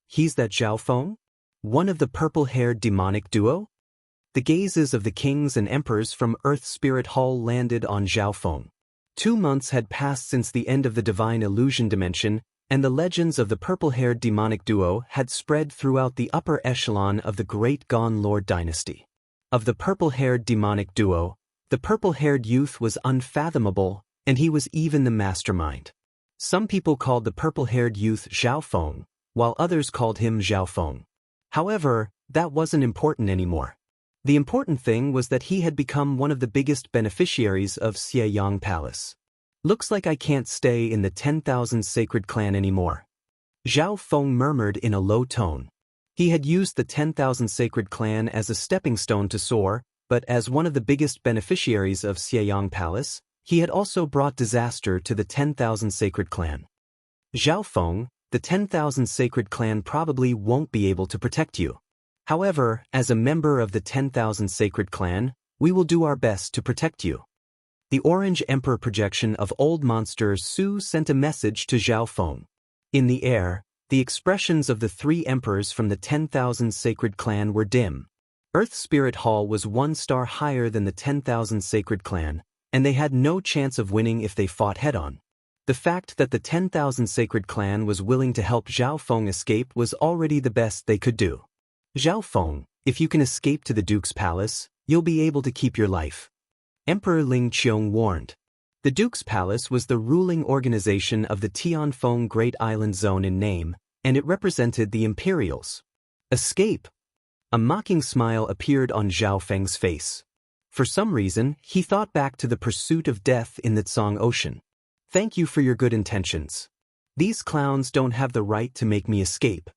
He's that Zhao Feng? One of the purple-haired demonic duo? The gazes of the kings and emperors from Earth Spirit Hall landed on Zhao Feng. 2 months had passed since the end of the divine illusion dimension, and the legends of the purple-haired demonic duo had spread throughout the upper echelon of the Great Gon Lord dynasty. Of the purple-haired demonic duo, the purple-haired youth was unfathomable, and he was even the mastermind. Some people called the purple-haired youth Zhao Feng, while others called him Zhao Feng. However, that wasn't important anymore. The important thing was that he had become one of the biggest beneficiaries of Xieyang Palace. Looks like I can't stay in the 10,000 sacred clan anymore. Zhao Feng murmured in a low tone. He had used the 10,000 sacred clan as a stepping stone to soar, but as one of the biggest beneficiaries of Xieyang Palace, he had also brought disaster to the 10,000 sacred clan. Zhao Feng, the 10,000 sacred clan probably won't be able to protect you. However, as a member of the 10,000 sacred clan, we will do our best to protect you. The Orange Emperor projection of Old Monster Su sent a message to Zhao Feng. In the air, The expressions of the 3 emperors from the 10,000 Sacred Clan were dim. Earth Spirit Hall was 1 star higher than the 10,000 Sacred Clan, and they had no chance of winning if they fought head-on. The fact that the 10,000 Sacred Clan was willing to help Zhao Feng escape was already the best they could do. Zhao Feng, if you can escape to the Duke's palace, you'll be able to keep your life. Emperor Ling Qiong warned. The Duke's Palace was the ruling organization of the Tianfeng Great Island Zone in name, and it represented the Imperials. Escape! A mocking smile appeared on Zhao Feng's face. For some reason, he thought back to the pursuit of death in the Tsang Ocean. Thank you for your good intentions. These clowns don't have the right to make me escape.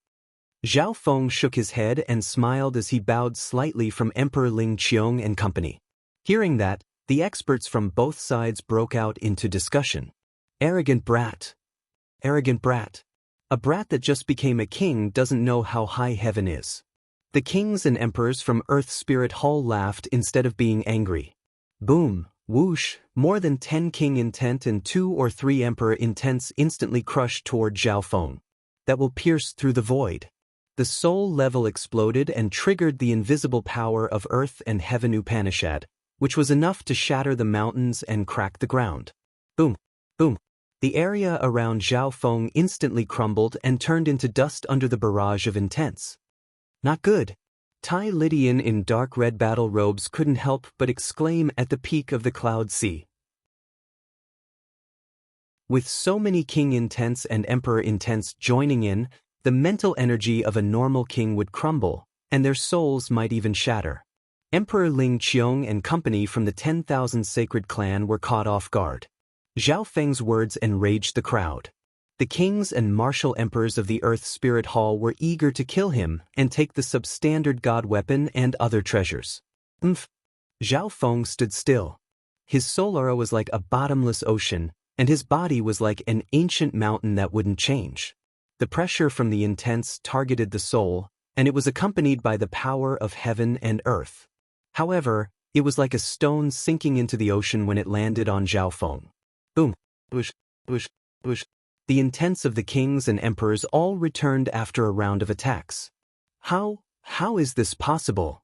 Zhao Feng shook his head and smiled as he bowed slightly from Emperor Ling Qiong and company. Hearing that, the experts from both sides broke out into discussion. Arrogant brat. Arrogant brat. A brat that just became a king doesn't know how high heaven is. The kings and emperors from Earth Spirit Hall laughed instead of being angry. Boom, whoosh, more than 10 king intent and 2 or 3 emperor intents instantly crushed toward Zhao Feng. That will pierce through the void. The soul level exploded and triggered the invisible power of Earth and Heaven Upanishad, which was enough to shatter the mountains and crack the ground. Boom, boom. The area around Zhao Feng instantly crumbled and turned into dust under the barrage of intents. Not good. Tai Lydian in dark red battle robes couldn't help but exclaim at the peak of the cloud sea. With so many king intents and emperor intents joining in, the mental energy of a normal king would crumble, and their souls might even shatter. Emperor Ling Qiong and company from the 10,000 Sacred Clan were caught off guard. Zhao Feng's words enraged the crowd. The kings and martial emperors of the Earth Spirit Hall were eager to kill him and take the substandard god weapon and other treasures. Zhao Feng stood still. His soul aura was like a bottomless ocean, and his body was like an ancient mountain that wouldn't change. The pressure from the intents targeted the soul, and it was accompanied by the power of heaven and earth. However, it was like a stone sinking into the ocean when it landed on Zhao Feng. Boom, bush, bush, bush. The intents of the kings and emperors all returned after a round of attacks. How is this possible?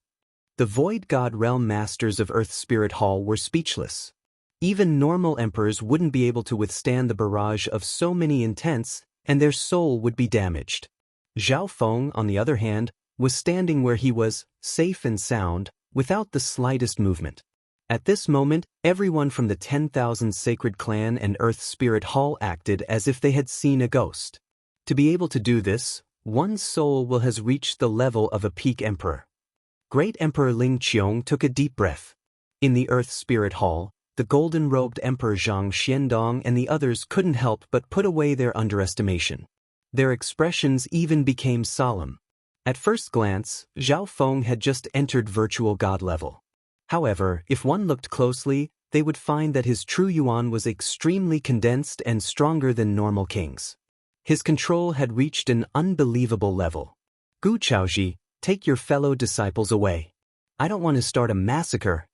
The Void God Realm Masters of Earth Spirit Hall were speechless. Even normal emperors wouldn't be able to withstand the barrage of so many intents, and their soul would be damaged. Zhao Feng, on the other hand, was standing where he was, safe and sound, without the slightest movement. At this moment, everyone from the 10,000 Sacred Clan and Earth Spirit Hall acted as if they had seen a ghost. To be able to do this, one's soul will has reached the level of a peak emperor. Great Emperor Ling Qiong took a deep breath. In the Earth Spirit Hall, the golden-robed Emperor Zhang Xiandong and the others couldn't help but put away their underestimation. Their expressions even became solemn. At first glance, Zhao Feng had just entered virtual god level. However, if one looked closely, they would find that his true yuan was extremely condensed and stronger than normal kings. His control had reached an unbelievable level. Gu Chaoji, take your fellow disciples away. I don't want to start a massacre.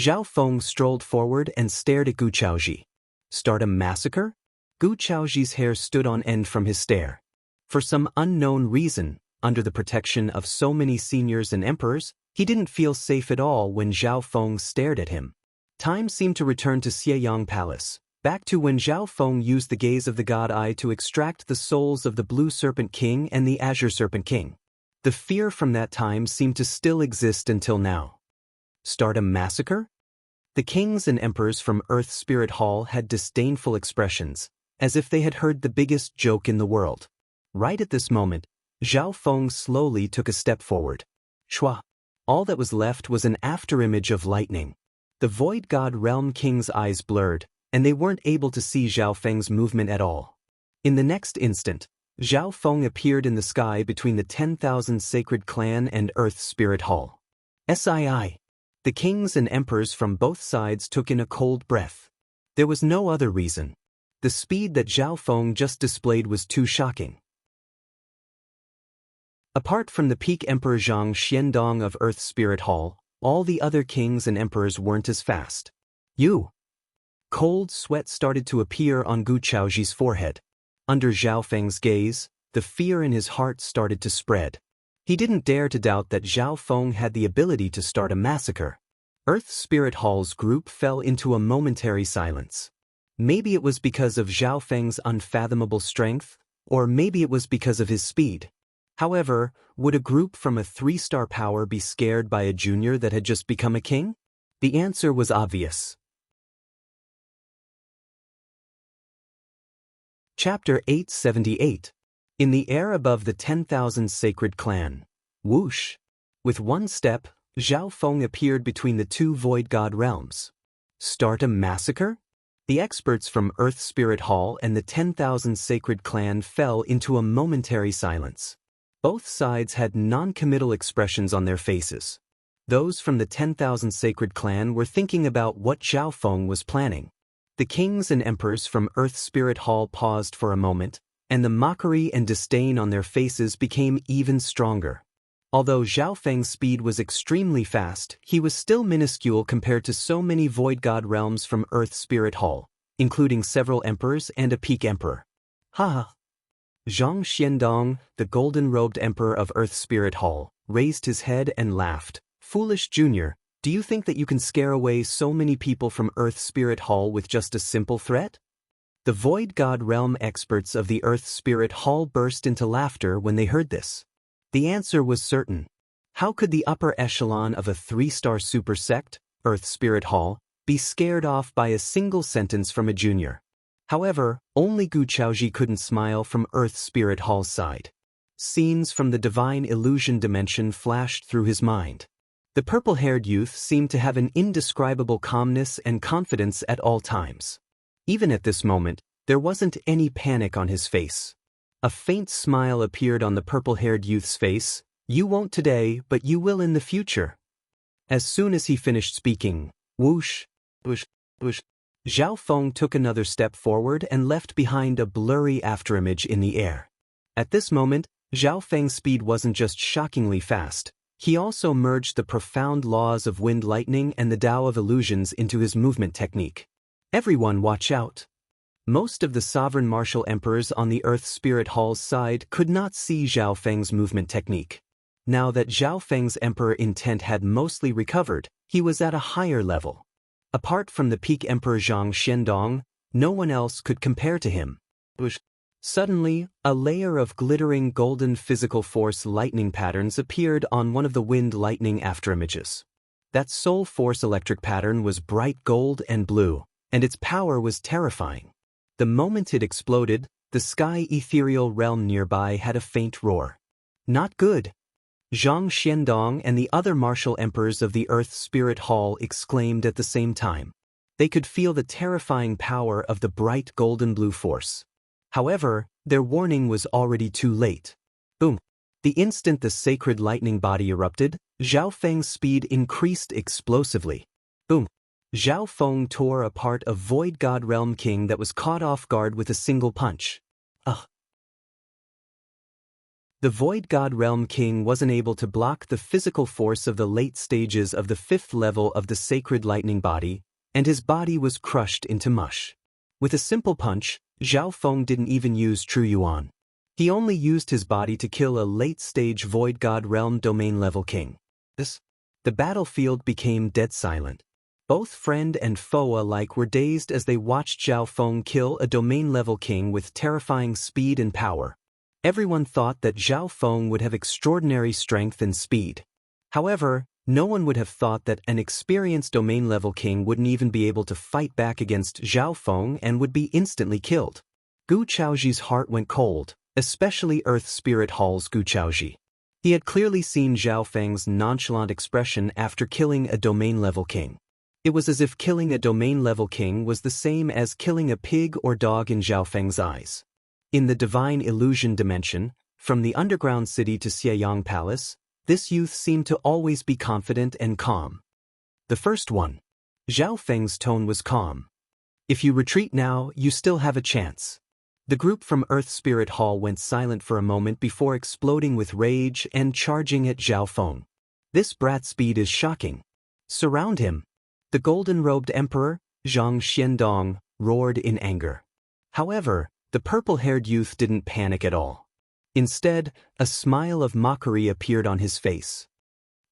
Zhao Feng strolled forward and stared at Gu Chaoji. Start a massacre? Gu Chaoji's hair stood on end from his stare. For some unknown reason, under the protection of so many seniors and emperors, he didn't feel safe at all when Zhao Feng stared at him. Time seemed to return to Xieyang Palace, back to when Zhao Feng used the gaze of the God Eye to extract the souls of the Blue Serpent King and the Azure Serpent King. The fear from that time seemed to still exist until now. Start a massacre? The kings and emperors from Earth Spirit Hall had disdainful expressions, as if they had heard the biggest joke in the world. Right at this moment, Zhao Feng slowly took a step forward. Shua. All that was left was an afterimage of lightning. The Void God Realm King's eyes blurred, and they weren't able to see Zhao Feng's movement at all. In the next instant, Zhao Feng appeared in the sky between the 10,000 Sacred Clan and Earth Spirit Hall. Sii. The kings and emperors from both sides took in a cold breath. There was no other reason. The speed that Zhao Feng just displayed was too shocking. Apart from the peak Emperor Zhang Xiandong of Earth Spirit Hall, all the other kings and emperors weren't as fast. Cold sweat started to appear on Gu Chaoji's forehead. Under Zhao Feng's gaze, the fear in his heart started to spread. He didn't dare to doubt that Zhao Feng had the ability to start a massacre. Earth Spirit Hall's group fell into a momentary silence. Maybe it was because of Zhao Feng's unfathomable strength, or maybe it was because of his speed. However, would a group from a 3-star power be scared by a junior that had just become a king? The answer was obvious. Chapter 878. In the air above the 10,000 sacred clan. Whoosh! With one step, Zhao Feng appeared between the two void god realms. Start a massacre? The experts from Earth Spirit Hall and the 10,000 sacred clan fell into a momentary silence. Both sides had non-committal expressions on their faces. Those from the 10,000 sacred clan were thinking about what Zhao Feng was planning. The kings and emperors from Earth Spirit Hall paused for a moment, and the mockery and disdain on their faces became even stronger. Although Zhao Feng's speed was extremely fast, he was still minuscule compared to so many void god realms from Earth Spirit Hall, including several emperors and a peak emperor. Ha! Zhang Xiandong, the golden-robed emperor of Earth Spirit Hall, raised his head and laughed. Foolish junior, do you think that you can scare away so many people from Earth Spirit Hall with just a simple threat? The void god realm experts of the Earth Spirit Hall burst into laughter when they heard this. The answer was certain. How could the upper echelon of a 3-star super sect, Earth Spirit Hall, be scared off by a single sentence from a junior? However, only Gu Chaoji couldn't smile from Earth Spirit Hall's side. Scenes from the divine illusion dimension flashed through his mind. The purple-haired youth seemed to have an indescribable calmness and confidence at all times. Even at this moment, there wasn't any panic on his face. A faint smile appeared on the purple-haired youth's face. You won't today, but you will in the future. As soon as he finished speaking, whoosh, whoosh, whoosh, Zhao Feng took another step forward and left behind a blurry afterimage in the air. At this moment, Zhao Feng's speed wasn't just shockingly fast, he also merged the profound laws of wind lightning and the Tao of illusions into his movement technique. Everyone watch out! Most of the sovereign martial emperors on the Earth Spirit Hall's side could not see Zhao Feng's movement technique. Now that Zhao Feng's emperor intent had mostly recovered, he was at a higher level. Apart from the peak emperor Zhang Xiandong, no one else could compare to him. Suddenly, a layer of glittering golden physical force lightning patterns appeared on one of the wind lightning afterimages. That soul force electric pattern was bright gold and blue, and its power was terrifying. The moment it exploded, the sky ethereal realm nearby had a faint roar. Not good! Zhang Xiandong and the other martial emperors of the Earth Spirit Hall exclaimed at the same time. They could feel the terrifying power of the bright golden blue force. However, their warning was already too late. Boom! The instant the sacred lightning body erupted, Zhao Feng's speed increased explosively. Boom! Zhao Feng tore apart a void god realm king that was caught off guard with a single punch. Ugh! The void god realm king wasn't able to block the physical force of the late stages of the 5th level of the sacred lightning body, and his body was crushed into mush. With a simple punch, Zhao Feng didn't even use True Yuan. He only used his body to kill a late-stage void god realm domain level king. The battlefield became dead silent. Both friend and foe alike were dazed as they watched Zhao Feng kill a domain level king with terrifying speed and power. Everyone thought that Zhao Feng would have extraordinary strength and speed. However, no one would have thought that an experienced domain-level king wouldn't even be able to fight back against Zhao Feng and would be instantly killed. Gu Chaoji's heart went cold, especially Earth Spirit Hall's Gu Chaoji. He had clearly seen Zhao Feng's nonchalant expression after killing a domain-level king. It was as if killing a domain-level king was the same as killing a pig or dog in Zhao Feng's eyes. In the divine illusion dimension, from the underground city to Xieyang Palace, this youth seemed to always be confident and calm. The first one. Zhao Feng's tone was calm. If you retreat now, you still have a chance. The group from Earth Spirit Hall went silent for a moment before exploding with rage and charging at Zhao Feng. This brat's speed is shocking. Surround him. The golden-robed emperor, Zhang Xiandong, roared in anger. However, the purple-haired youth didn't panic at all. Instead, a smile of mockery appeared on his face.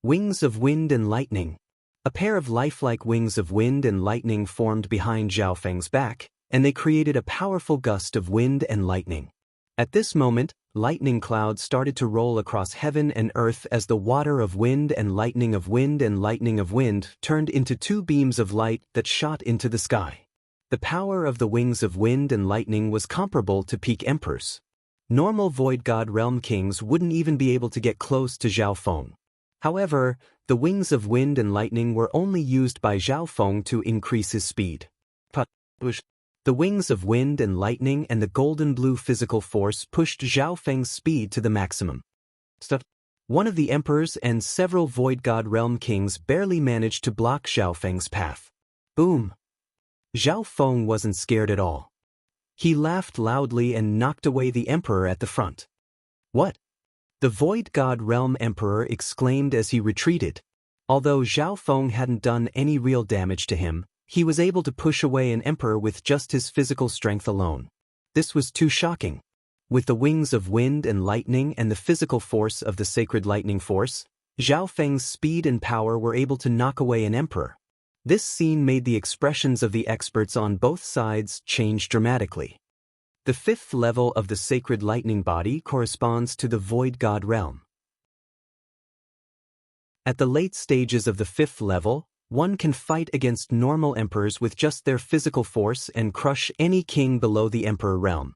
Wings of wind and lightning. A pair of lifelike wings of wind and lightning formed behind Zhao Feng's back, and they created a powerful gust of wind and lightning. At this moment, lightning clouds started to roll across heaven and earth as the water of wind and lightning of wind and lightning of wind turned into two beams of light that shot into the sky. The power of the wings of wind and lightning was comparable to peak emperors. Normal Void God Realm kings wouldn't even be able to get close to Zhao Feng. However, the wings of wind and lightning were only used by Zhao Feng to increase his speed. The wings of wind and lightning and the golden blue physical force pushed Zhao Feng's speed to the maximum. One of the emperors and several Void God Realm kings barely managed to block Zhao Feng's path. Boom! Zhao Feng wasn't scared at all. He laughed loudly and knocked away the emperor at the front. What? The Void God Realm Emperor exclaimed as he retreated. Although Zhao Feng hadn't done any real damage to him, he was able to push away an emperor with just his physical strength alone. This was too shocking. With the wings of wind and lightning and the physical force of the sacred lightning force, Zhao Feng's speed and power were able to knock away an emperor. This scene made the expressions of the experts on both sides change dramatically. The fifth level of the sacred lightning body corresponds to the Void God Realm. At the late stages of the fifth level, one can fight against normal emperors with just their physical force and crush any king below the emperor realm.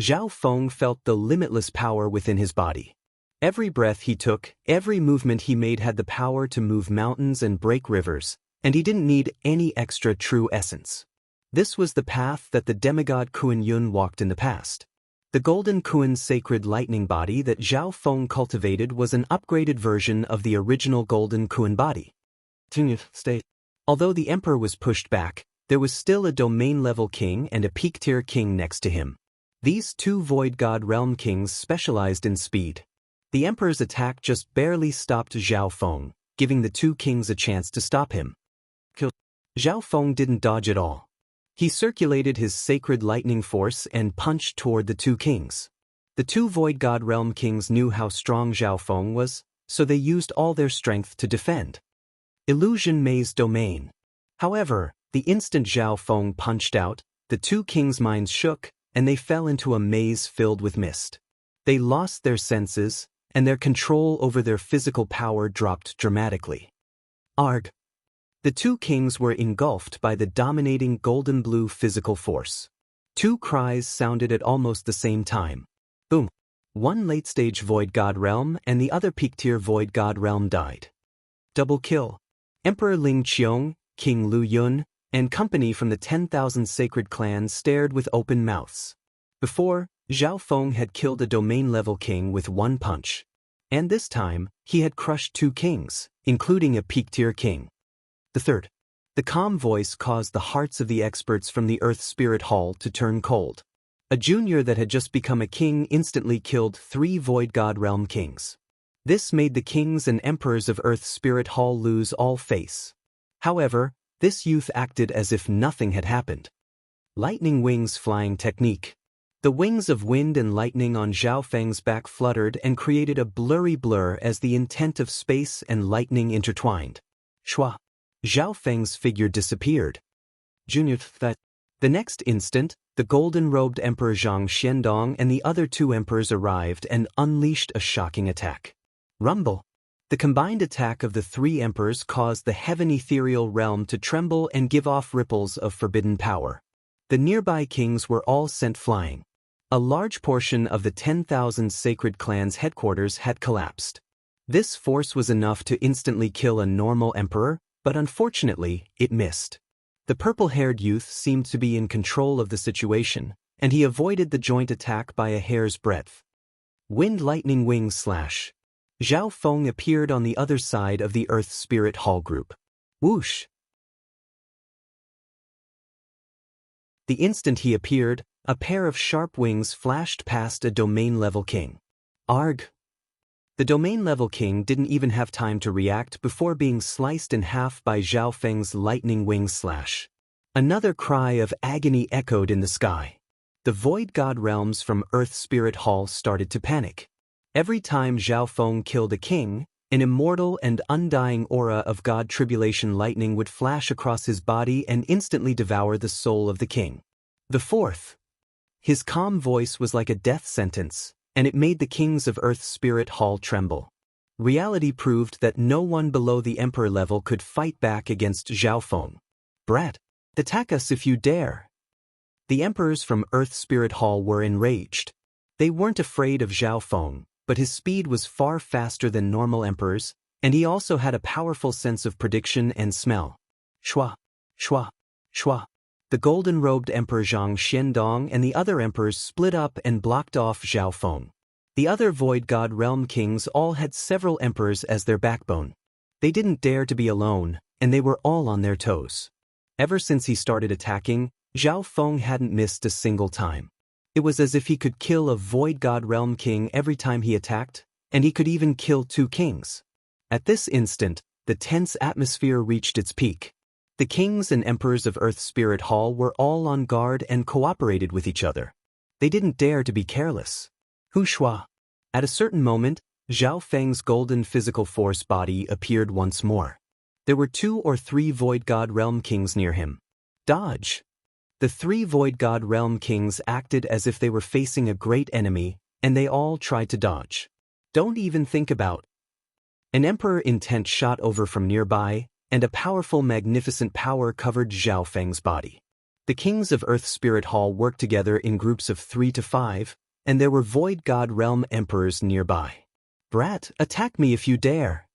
Zhao Feng felt the limitless power within his body. Every breath he took, every movement he made had the power to move mountains and break rivers, and he didn't need any extra true essence. This was the path that the demigod Kuan Yun walked in the past. The golden Kuan sacred lightning body that Zhao Feng cultivated was an upgraded version of the original golden Kuan body. Although the emperor was pushed back, there was still a domain-level king and a peak-tier king next to him. These two Void God Realm kings specialized in speed. The emperor's attack just barely stopped Zhao Feng, giving the two kings a chance to stop him. Zhao Feng didn't dodge at all. He circulated his sacred lightning force and punched toward the two kings. The two Void God Realm kings knew how strong Zhao Feng was, so they used all their strength to defend. Illusion Maze Domain. However, the instant Zhao Feng punched out, the two kings' minds shook, and they fell into a maze filled with mist. They lost their senses, and their control over their physical power dropped dramatically. Arg! The two kings were engulfed by the dominating golden blue physical force. Two cries sounded at almost the same time. Boom! One late-stage Void God Realm and the other peak-tier Void God Realm died. Double kill. Emperor Ling Qiong, King Lu Yun, and company from the 10,000 sacred clans stared with open mouths. Before, Zhao Feng had killed a domain-level king with one punch. And this time, he had crushed two kings, including a peak-tier king. The calm voice caused the hearts of the experts from the Earth Spirit Hall to turn cold. A junior that had just become a king instantly killed 3 Void God Realm kings. This made the kings and emperors of Earth Spirit Hall lose all face. However, this youth acted as if nothing had happened. Lightning Wings Flying Technique. The wings of wind and lightning on Zhao Feng's back fluttered and created a blurry blur as the intent of space and lightning intertwined. Shua! Zhao Feng's figure disappeared. The next instant, the golden-robed Emperor Zhang Xiandong and the other 2 emperors arrived and unleashed a shocking attack. Rumble! The combined attack of the 3 emperors caused the heaven ethereal realm to tremble and give off ripples of forbidden power. The nearby kings were all sent flying. A large portion of the 10,000 sacred clans' headquarters had collapsed. This force was enough to instantly kill a normal emperor, but unfortunately, it missed. The purple-haired youth seemed to be in control of the situation, and he avoided the joint attack by a hair's breadth. Wind Lightning Wings Slash. Zhao Feng appeared on the other side of the Earth Spirit Hall group. Whoosh! The instant he appeared, a pair of sharp wings flashed past a domain-level king. Arg! The domain-level king didn't even have time to react before being sliced in half by Zhao Feng's lightning wing slash. Another cry of agony echoed in the sky. the void god realms from Earth Spirit Hall started to panic. Every time Zhao Feng killed a king, an immortal and undying aura of god tribulation lightning would flash across his body and instantly devour the soul of the king. The fourth. His calm voice was like a death sentence, and it made the kings of Earth Spirit Hall tremble. Reality proved that no one below the emperor level could fight back against Zhao Feng. Brat, attack us if you dare. The emperors from Earth Spirit Hall were enraged. They weren't afraid of Zhao Feng, but his speed was far faster than normal emperors, and he also had a powerful sense of prediction and smell. Shua, shua, shua. The golden-robed Emperor Zhang Xiandong and the other emperors split up and blocked off Zhao Feng. The other Void God Realm kings all had several emperors as their backbone. They didn't dare to be alone, and they were all on their toes. Ever since he started attacking, Zhao Feng hadn't missed a single time. It was as if he could kill a Void God Realm king every time he attacked, and he could even kill 2 kings. At this instant, the tense atmosphere reached its peak. The kings and emperors of Earth Spirit Hall were all on guard and cooperated with each other. They didn't dare to be careless. Hushua. At a certain moment, Zhao Feng's golden physical force body appeared once more. There were 2 or 3 Void God Realm kings near him. Dodge. The 3 Void God Realm kings acted as if they were facing a great enemy, and they all tried to dodge. Don't even think about. An emperor intent shot over from nearby, and a powerful magnificent power covered Zhao Feng's body. The kings of Earth Spirit Hall worked together in groups of 3 to 5, and there were Void God Realm emperors nearby. Brat, attack me if you dare.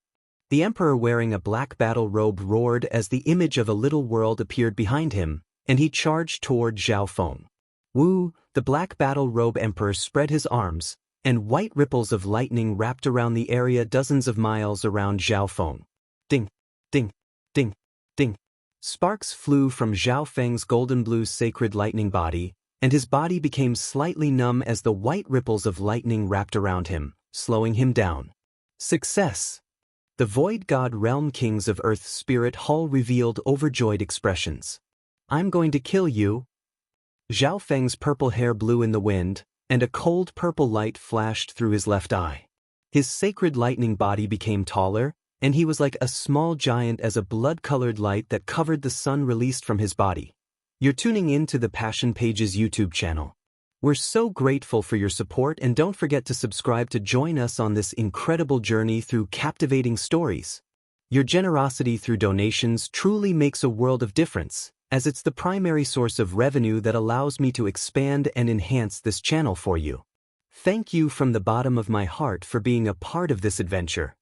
The emperor wearing a black battle robe roared as the image of a little world appeared behind him, and he charged toward Zhao Feng. Wu, the black battle robe emperor spread his arms, and white ripples of lightning wrapped around the area dozens of miles around Zhao Feng. Ding, ding, ding, ding. Sparks flew from Zhao Feng's golden blue sacred lightning body, and his body became slightly numb as the white ripples of lightning wrapped around him, slowing him down. Success! The Void God Realm kings of Earth Spirit Hall revealed overjoyed expressions. I'm going to kill you. Zhao Feng's purple hair blew in the wind, and a cold purple light flashed through his left eye. His sacred lightning body became taller, and he was like a small giant as a blood-colored light that covered the sun released from his body. You're tuning in to the Passion Pages YouTube channel. We're so grateful for your support, and don't forget to subscribe to join us on this incredible journey through captivating stories. Your generosity through donations truly makes a world of difference, as it's the primary source of revenue that allows me to expand and enhance this channel for you. Thank you from the bottom of my heart for being a part of this adventure.